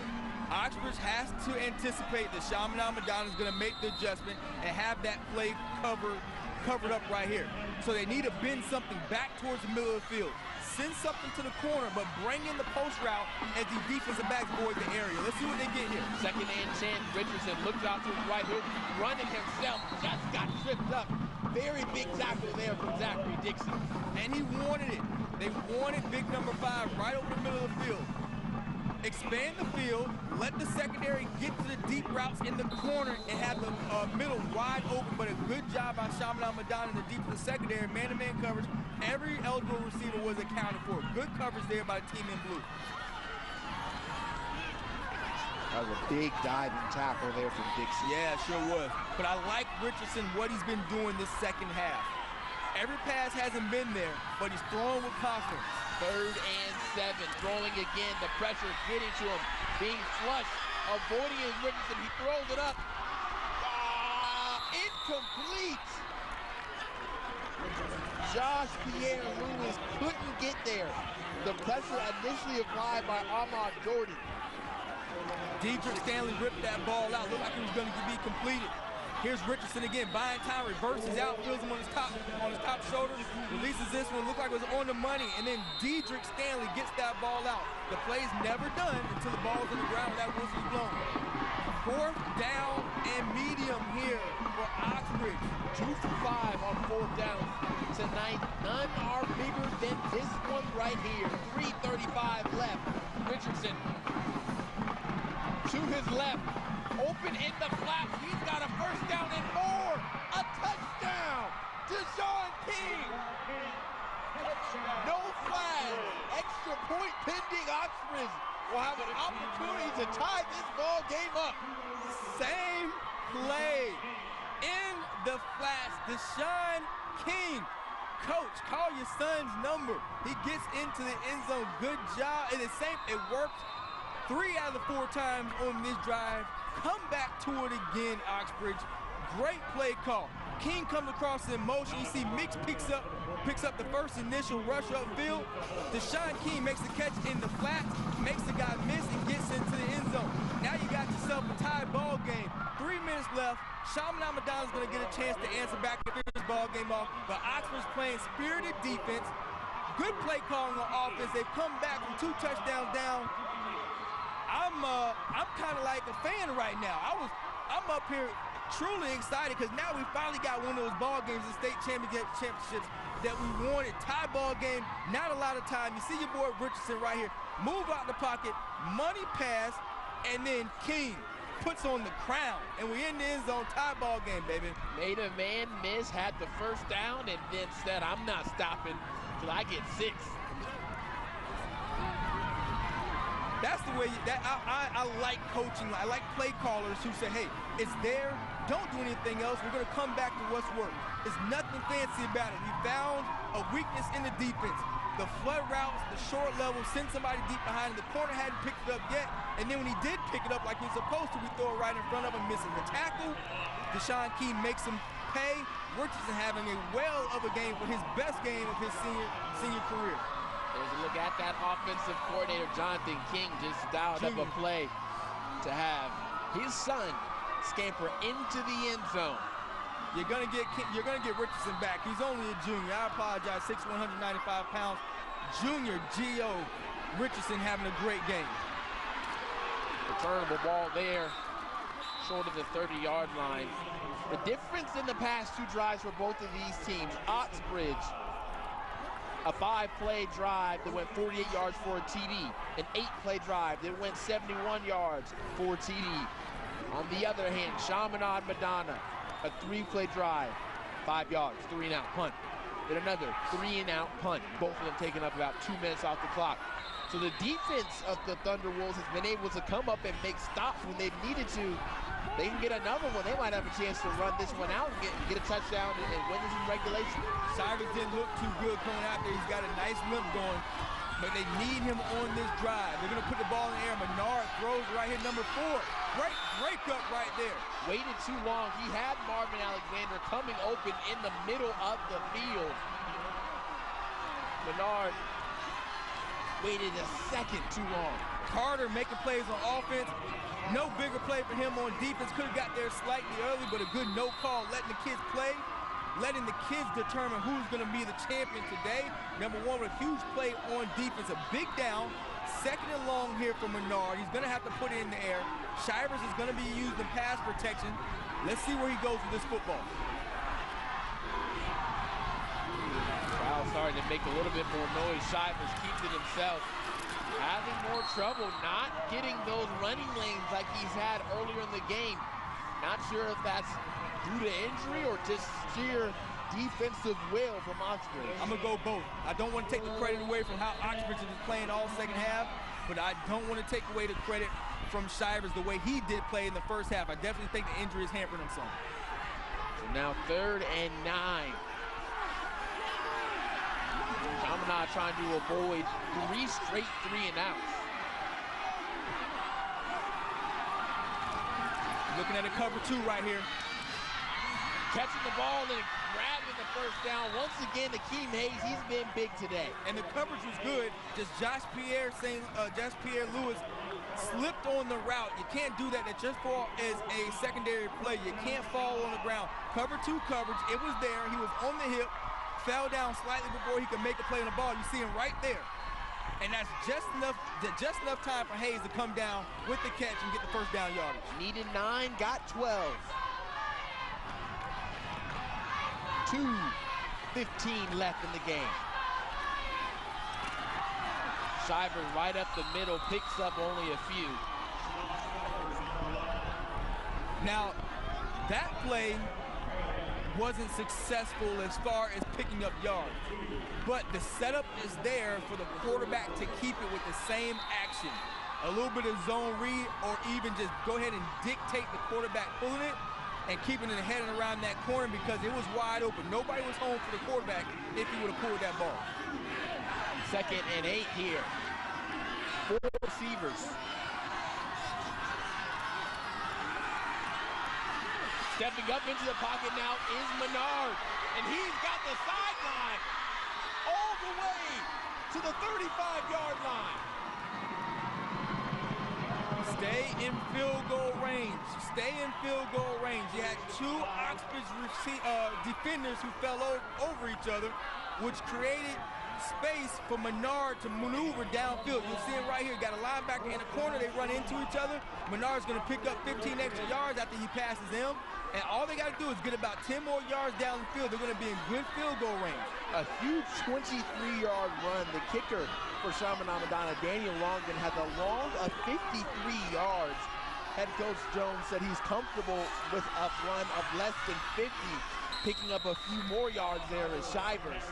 Oxbridge has to anticipate that Chaminade Madonna is going to make the adjustment and have that play covered up right here. So they need to bend something back towards the middle of the field. Send something to the corner, but bring in the post route as the defensive backs void the area. Let's see what they get here. 2nd and 10. Richardson looks out to his right, running himself, just got tripped up. Very big tackle there from Zachary Dixon. And he wanted it. They wanted big number 5 right over the middle of the field. Expand the field, let the secondary get to the deep routes in the corner and have the middle wide open, but a good job by Chaminade Madonna in the deep of the secondary, man-to-man coverage. Every eligible receiver was accounted for. Good coverage there by the team in blue. That was a big diving tackle there from Dixon. Yeah, sure was. But I like Richardson, what he's been doing this 2nd half. Every pass hasn't been there, but he's throwing with confidence. 3rd and 7, throwing again, the pressure getting to him, being flushed, avoiding his Richardson, he throws it up. Incomplete! Josh Pierre-Louis couldn't get there. The pressure initially applied by Ahmad Jordan. Dedrick Stanley ripped that ball out, looked like it was going to be completed. Here's Richardson again, buying time, reverses out, feels him on his top shoulder, releases this one, looked like it was on the money, and then Dedrick Stanley gets that ball out. The play's never done until the ball's on the ground and that whistle's blown. 4th down and medium here for Oxbridge. 2 for 5 on 4th down tonight. None are bigger than this one right here. 3:35 left. Richardson to his left. Open in the flat. He's got a first down and more. A touchdown. Deshaun King. No flag. Extra point pending. Oxbridge will have an opportunity to tie this ball game up. Same play in the flats. Deshaun King. Coach, call your son's number. He gets into the end zone. Good job. And it worked 3 out of the 4 times on this drive. Come back to it again, Oxbridge. Great play call. King comes across in motion. You see Mix picks up the first initial rush upfield. Deshaun King makes the catch in the flats, makes the guy miss, and gets into the end zone. Now you got yourself a tied ball game. 3 minutes left. Chaminade Madonna's going to get a chance to answer back and finish this ball game off. But Oxford's playing spirited defense. Good play calling on offense. They've come back from 2 touchdowns down. I'm kind of like a fan right now. I'm up here truly excited because now we finally got one of those ball games in state championships that we wanted. Tie ball game, not a lot of time. You see your boy Richardson right here. Move out the pocket, money pass, and then King puts on the crown. And we in the end zone, tie ball game, baby. Made a man miss, had the first down, and then said, I'm not stopping till I get 6. That's the way I like coaching. I like play callers who say, hey, it's there. Don't do anything else. We're going to come back to what's worked. There's nothing fancy about it. We found a weakness in the defense. The flood routes, the short level, send somebody deep behind him. The corner hadn't picked it up yet. And then when he did pick it up like he was supposed to, we throw it right in front of him, missing the tackle. Deshaun King makes him pay. Richardson having a whale of a game for his best game of his senior career. There's a look at that offensive coordinator, Jonathan King, just dialed up a play to have his son scamper into the end zone. You're gonna get Richardson back. He's only a junior. I apologize. 6'1", 195 pounds. Junior Gio Richardson having a great game. Returnable ball there, short of the 30-yard line. The difference in the past 2 drives for both of these teams. Oxbridge, a 5-play drive that went 48 yards for a TD. An 8-play drive that went 71 yards for a TD. On the other hand, Chaminade Madonna, a 3-play drive, 5 yards, 3-and-out punt. Then another 3-and-out punt. Both of them taking up about 2 minutes off the clock. So the defense of the Thunderwolves has been able to come up and make stops when they've needed to. They can get another one. They might have a chance to run this one out and get a touchdown and win this in regulation. Shivers didn't look too good coming out there. He's got a nice limp going, but they need him on this drive. They're going to put the ball in the air. Menard throws right here, number 4. Great breakup right there. Waited too long. He had Marvin Alexander coming open in the middle of the field. Menard waited a second too long. Carter making plays on offense. No bigger play for him on defense. Could have got there slightly early, but a good no call, letting the kids play, letting the kids determine who's going to be the champion today. Number 1 with a huge play on defense, a big down, 2nd and long here for Menard. He's going to have to put it in the air. Shivers is going to be used in pass protection. Let's see where he goes with this football. Crowd starting to make a little bit more noise. Shivers keeps it himself. Having more trouble not getting those running lanes like he's had earlier in the game. Not sure if that's due to injury or just sheer defensive will from Oxbridge. I'm going to go both. I don't want to take the credit away from how Oxbridge is playing all second half, but I don't want to take away the credit from Shivers the way he did play in the first half. I definitely think the injury is hampering him some. So now 3rd and 9. Chaminade trying to avoid 3 straight 3-and-outs. Looking at a cover 2 right here. Catching the ball and grabbing the first down. Once again, Akeem Hayes, he's been big today. And the coverage was good. Just Josh Pierre Lewis slipped on the route. You can't do that. That just fall as a secondary play. You can't fall on the ground. Cover 2 coverage. It was there. He was on the hip, fell down slightly before he could make a play on the ball. You see him right there. And that's just enough time for Hayes to come down with the catch and get the first down yardage. Needed 9, got 12. 2:15 left in the game. Shivers right up the middle, picks up only a few. Now, that play wasn't successful as far as picking up yards, but the setup is there for the quarterback to keep it with the same action. A little bit of zone read, or even just go ahead and dictate the quarterback pulling it and keeping it ahead and around that corner, because it was wide open. Nobody was home for the quarterback if he would have pulled that ball. 2nd and 8 here. 4 receivers. Stepping up into the pocket now is Menard, and he's got the sideline all the way to the 35-yard line. Stay in field goal range. Stay in field goal range. You had 2 Oxbridge defenders who fell over each other, which created space for Menard to maneuver downfield. You'll see it right here. Got a linebacker in the corner. They run into each other. Menard's going to pick up 15 extra yards after he passes him. And all they got to do is get about 10 more yards down the field. They're going to be in good field goal range. A huge 23-yard run. The kicker for Chaminade Madonna, Daniel Longden, had the long of 53 yards. Head coach Jones said he's comfortable with a run of less than 50. Picking up a few more yards there is Shivers.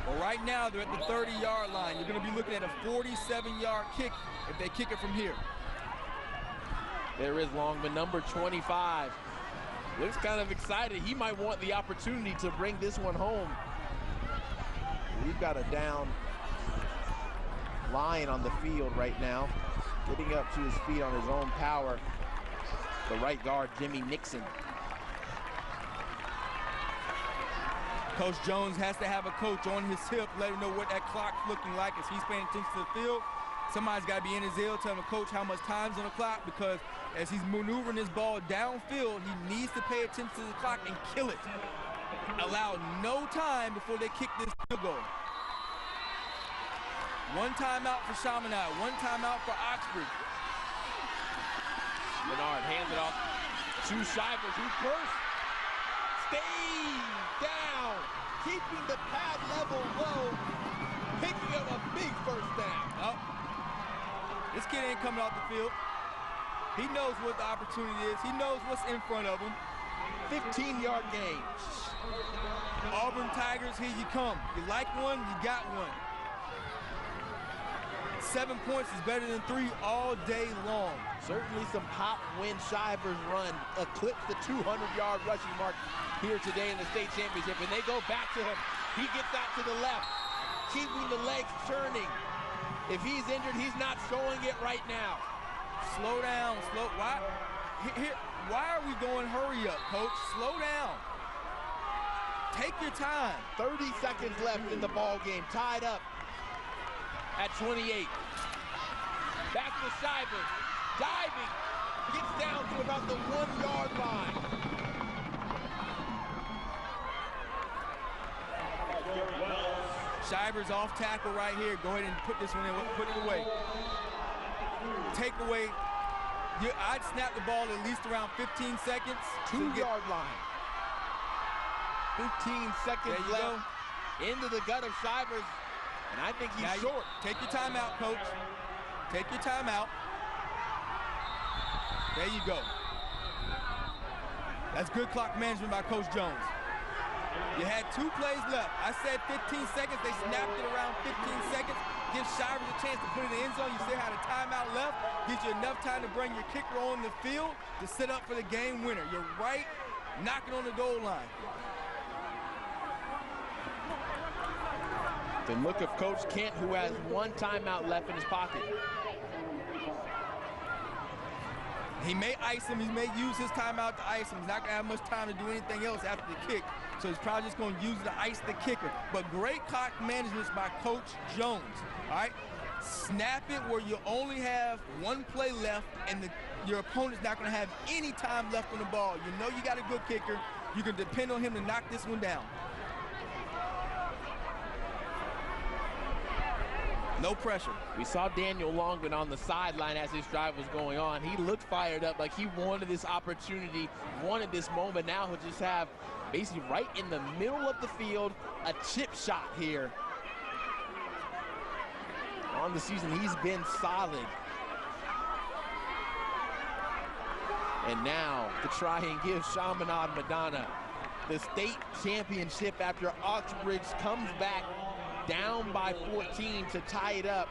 Well, right now they're at the 30-yard line. You're going to be looking at a 47-yard kick if they kick it from here. There is Longman, number 25. Looks kind of excited. He might want the opportunity to bring this one home. We've got a down Lion on the field right now, getting up to his feet on his own power. The right guard, Jimmy Nixon. Coach Jones has to have a coach on his hip, let him know what that clock's looking like as he's paying attention to the field. Somebody's got to be in his ear telling the coach how much time's on the clock, because as he's maneuvering his ball downfield, he needs to pay attention to the clock and kill it. Allow no time before they kick this field goal. 1 timeout for Chaminade, 1 timeout for Oxbridge. Menard hands it off to Shivers, who bursts, stays down, keeping the pad level low, picking up a big first down. Oh. This kid ain't coming off the field. He knows what the opportunity is. He knows what's in front of him. 15-yard gain. Auburn Tigers, here you come. You like one, you got one. 7 points is better than 3 all day long. Certainly some pop when Shivers run eclipsed the 200-yard rushing mark here today in the state championship. And they go back to him. He gets out to the left, keeping the legs turning. If he's injured, he's not showing it right now. Slow down, slow. Why are we going hurry up, coach? Slow down. Take your time. 30 seconds left in the ball game, tied up at 28. Back to Shivers, diving, gets down to about the 1-yard line. Shivers off tackle right here. Go ahead and put this one in, put it away. Take away. I'd snap the ball at least around 15 seconds. 2-yard line. 15 seconds left into the gut of Shivers, and I think he's short. Take your timeout, coach. Take your timeout. There you go. That's good clock management by Coach Jones. You had 2 plays left. I said 15 seconds. They snapped it around 15 seconds. Gives Shivers a chance to put it in the end zone. You still had a timeout left. Gives you enough time to bring your kicker on the field to set up for the game winner. You're right, knocking on the goal line. The look of Coach Kent, who has 1 timeout left in his pocket. He may ice him. He may use his timeout to ice him. He's not going to have much time to do anything else after the kick, so he's probably just going to use it to ice the kicker. But great clock management by Coach Jones, all right? Snap it where you only have one play left and your opponent's not going to have any time left on the ball. You know you got a good kicker. You can depend on him to knock this one down. No pressure. We saw Daniel Longman on the sideline as this drive was going on. He looked fired up, like he wanted this opportunity, wanted this moment. Now he'll just have basically right in the middle of the field a chip shot here. On the season, he's been solid. And now to try and give Chaminade Madonna the state championship after Oxbridge comes back down by 14 to tie it up.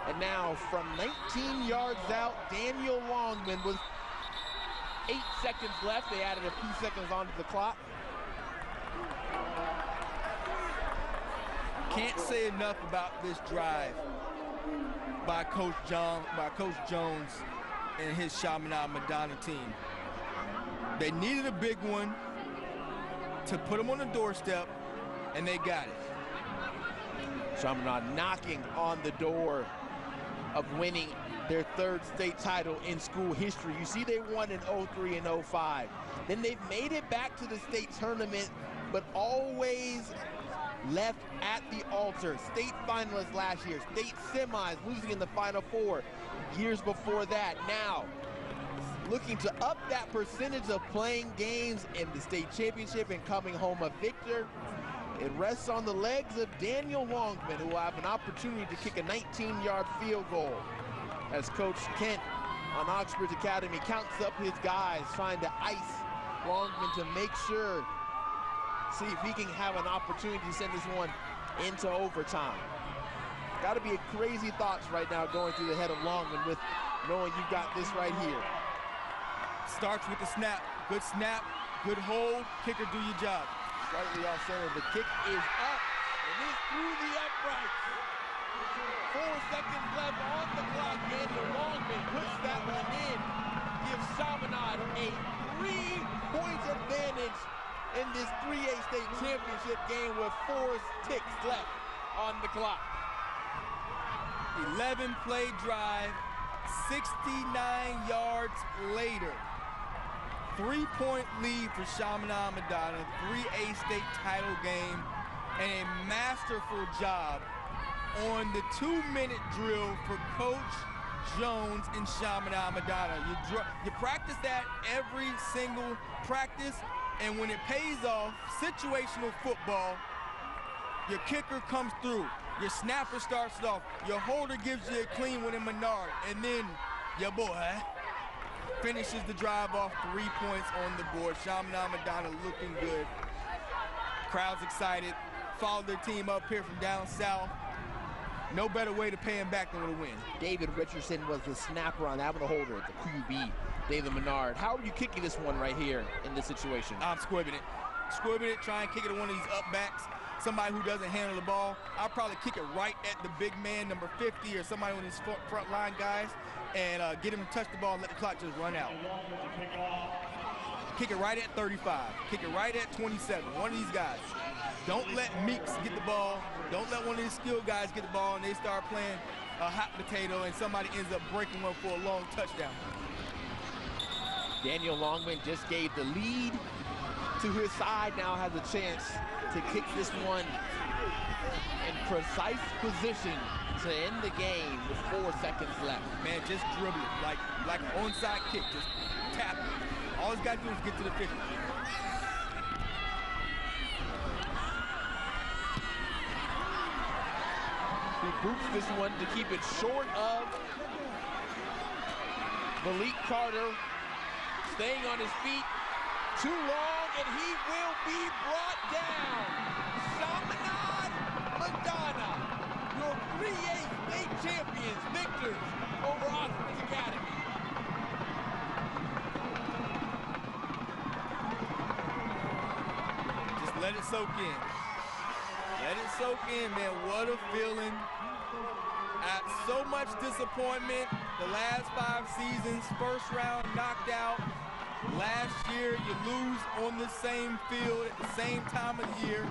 And now from 19 yards out, Daniel Longman with 8 seconds left. They added a few seconds onto the clock. Can't say enough about this drive by Coach Jones and his Chaminade Madonna team. They needed a big one to put them on the doorstep, and they got it. Chaminade knocking on the door of winning their 3rd state title in school history. You see, they won in 03 and 05. Then they've made it back to the state tournament, but always left at the altar. State finalists last year, state semis, losing in the Final Four years before that. Now, looking to up that percentage of playing games in the state championship and coming home a victor. It rests on the legs of Daniel Longman, who will have an opportunity to kick a 19-yard field goal. As Coach Kent on Oxbridge Academy counts up his guys, trying to ice Longman to make sure, see if he can have an opportunity to send this one into overtime. Got to be crazy thoughts right now going through the head of Longman with knowing you've got this right here. Starts with the snap. Good snap, good hold, kicker, do your job. Slightly off center, the kick is up, and it's through the uprights. 4 seconds left on the clock, Daniel Longman puts that one in, gives Chaminade a 3-point advantage in this 3A state championship game with 4 ticks left on the clock. 11-play drive, 69 yards later. 3-point lead for Chaminade Madonna, 3A state title game, and a masterful job on the 2-minute drill for Coach Jones and Chaminade Madonna. You practice that every single practice, and when it pays off, situational football, your kicker comes through, your snapper starts it off, your holder gives you a clean one in Menard, and then your boy finishes the drive off, 3 points on the board. Chaminade Madonna looking good. Crowd's excited. Followed their team up here from down south. No better way to pay him back than with a win. David Richardson was the snapper on that one, the holder, the QB, David Menard. How are you kicking this one right here in this situation? I'm squibbing it. Squibbing it, try and kick it to one of these up backs. Somebody who doesn't handle the ball. I'll probably kick it right at the big man, number 50, or somebody on these front line guys, and get him to touch the ball and let the clock just run out. Kick it right at 35. Kick it right at 27. One of these guys. Don't let Meeks get the ball. Don't let one of these skilled guys get the ball and they start playing a hot potato and somebody ends up breaking one for a long touchdown. Daniel Longman just gave the lead to his side, now has a chance to kick this one in precise position to end the game with 4 seconds left. Man, just dribble it like an onside kick. Just tap it. All he's got to do is get to the 50. He boots this one to keep it short of Malik Carter staying on his feet too long, and he will be brought down. Chaminade Madonna, your 3A state champions, victors over Oxbridge Academy. Just let it soak in. Let it soak in, man. What a feeling So much disappointment the last 5 seasons. First round knocked out. Last year you lose on the same field at the same time of the year.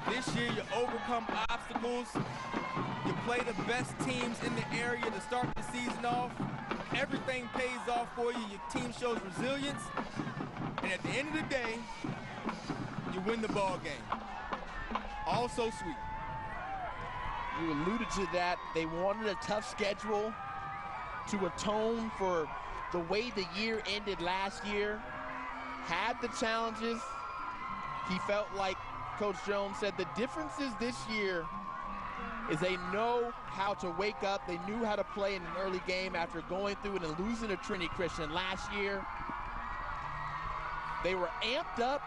This year you overcome obstacles. You play the best teams in the area to start the season off. Everything pays off for you. Your team shows resilience. And at the end of the day, you win the ball game. All so sweet. You alluded to that. They wanted a tough schedule to atone for the way the year ended last year. Had the challenges. He felt like Coach Jones said the differences this year is they know how to wake up. They knew how to play in an early game after going through it and losing to Trinity Christian last year. They were amped up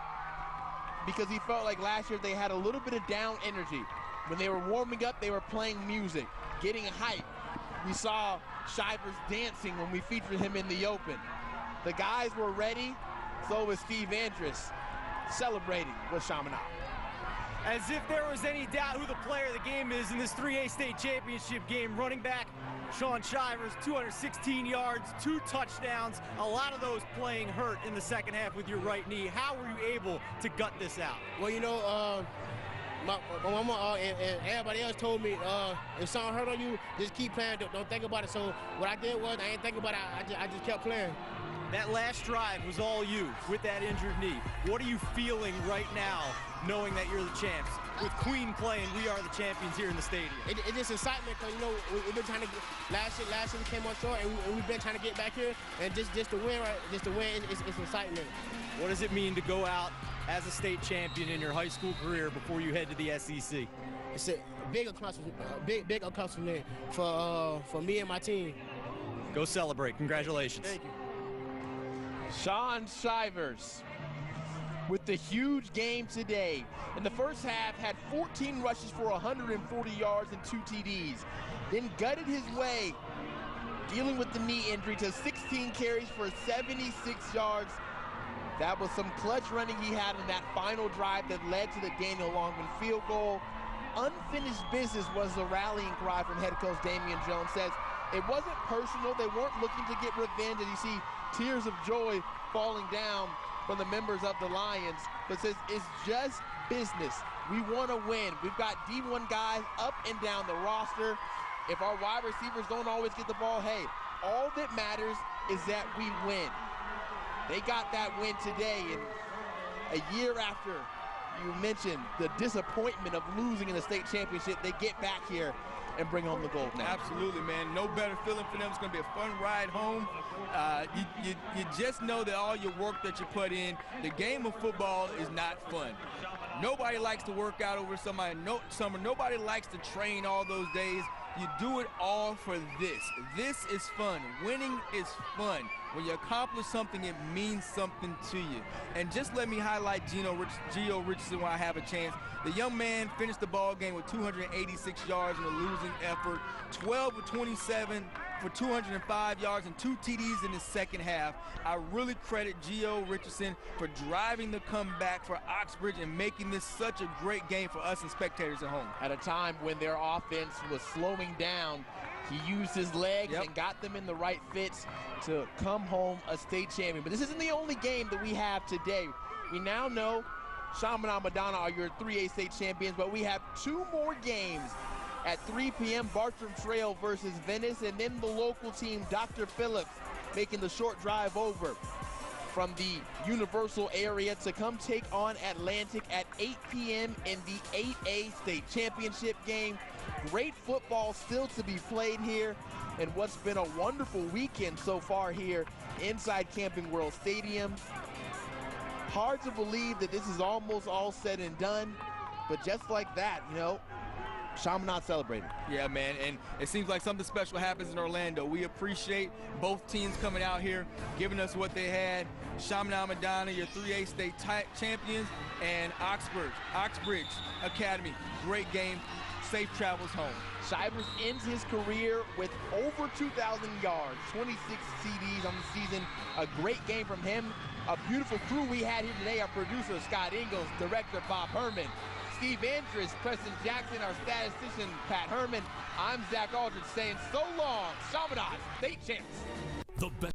because he felt like last year they had a little bit of down energy. When they were warming up, they were playing music, getting hype. We saw Shivers dancing when we featured him in the open. The guys were ready, so was Steve Andrus celebrating with Chaminade. As if there was any doubt who the player of the game is in this 3A state championship game. Running back Sean Shivers, 216 yards, 2 touchdowns, a lot of those playing hurt in the second half with your right knee. How were you able to gut this out? Well, you know, my mama and everybody else told me if something hurt on you, just keep playing, don't think about it. So what I did was I didn't think about it, I just kept playing. That last drive was all you with that injured knee. What are you feeling right now knowing that you're the champs? With Queen playing, we are the champions here in the stadium. It's just excitement because, you know, we've been trying to get, last year we came on short and we've been trying to get back here, and just to win, right, just to win, it's excitement. What does it mean to go out as a state champion in your high school career before you head to the SEC? It's a big accomplishment for me and my team. Go celebrate. Congratulations. Thank you. Sean Shivers with the huge game today. In the first half, had 14 rushes for 140 yards and 2 TDs. Then gutted his way, dealing with the knee injury, to 16 carries for 76 yards. That was some clutch running he had in that final drive that led to the Daniel Longman field goal. Unfinished business was the rallying cry from head coach Damian Jones. Says it wasn't personal. They weren't looking to get revenge, and you see tears of joy falling down from the members of the Lions, but says it's just business. We want to win. We've got D1 guys up and down the roster. If our wide receivers don't always get the ball, hey, all that matters is that we win. They got that win today, and a year after you mentioned the disappointment of losing in the state championship, they get back here and bring home the gold now. Absolutely, man. No better feeling for them. It's going to be a fun ride home. You just know that all your work that you put in, the game of football is not fun. Nobody likes to work out over summer. Nobody likes to train all those days. You do it all for this. This is fun. Winning is fun. When you accomplish something, it means something to you. And just let me highlight Gio Richardson while I have a chance. The young man finished the ball game with 286 yards in a losing effort, 12 of 27 for 205 yards and 2 TDs in the second half. I really credit Gio Richardson for driving the comeback for Oxbridge and making this such a great game for us and spectators at home. At a time when their offense was slowing down, he used his legs and got them in the right fits to come home a state champion. But this isn't the only game that we have today. We now know Chaminade Madonna are your 3A state champions, but we have 2 more games at 3 p.m. Bartram Trail versus Venice, and then the local team, Dr. Phillips, making the short drive over from the Universal area to come take on Atlantic at 8 p.m. in the 8A state championship game. Great football still to be played here, and what's been a wonderful weekend so far here inside Camping World Stadium. Hard to believe that this is almost all said and done, but just like that, you know, Chaminade celebrating. Yeah, man, and it seems like something special happens in Orlando. We appreciate both teams coming out here, giving us what they had. Chaminade Madonna, your 3A state champions, and Oxbridge Academy, great game. Safe travels home. Shivers ends his career with over 2,000 yards, 26 CDs on the season. A great game from him. A beautiful crew we had here today. Our producer, Scott Ingles, director, Bob Herman. Steve Andrus, Preston Jackson, our statistician, Pat Herman. I'm Zach Aldridge saying so long, Chaminade State champs. The best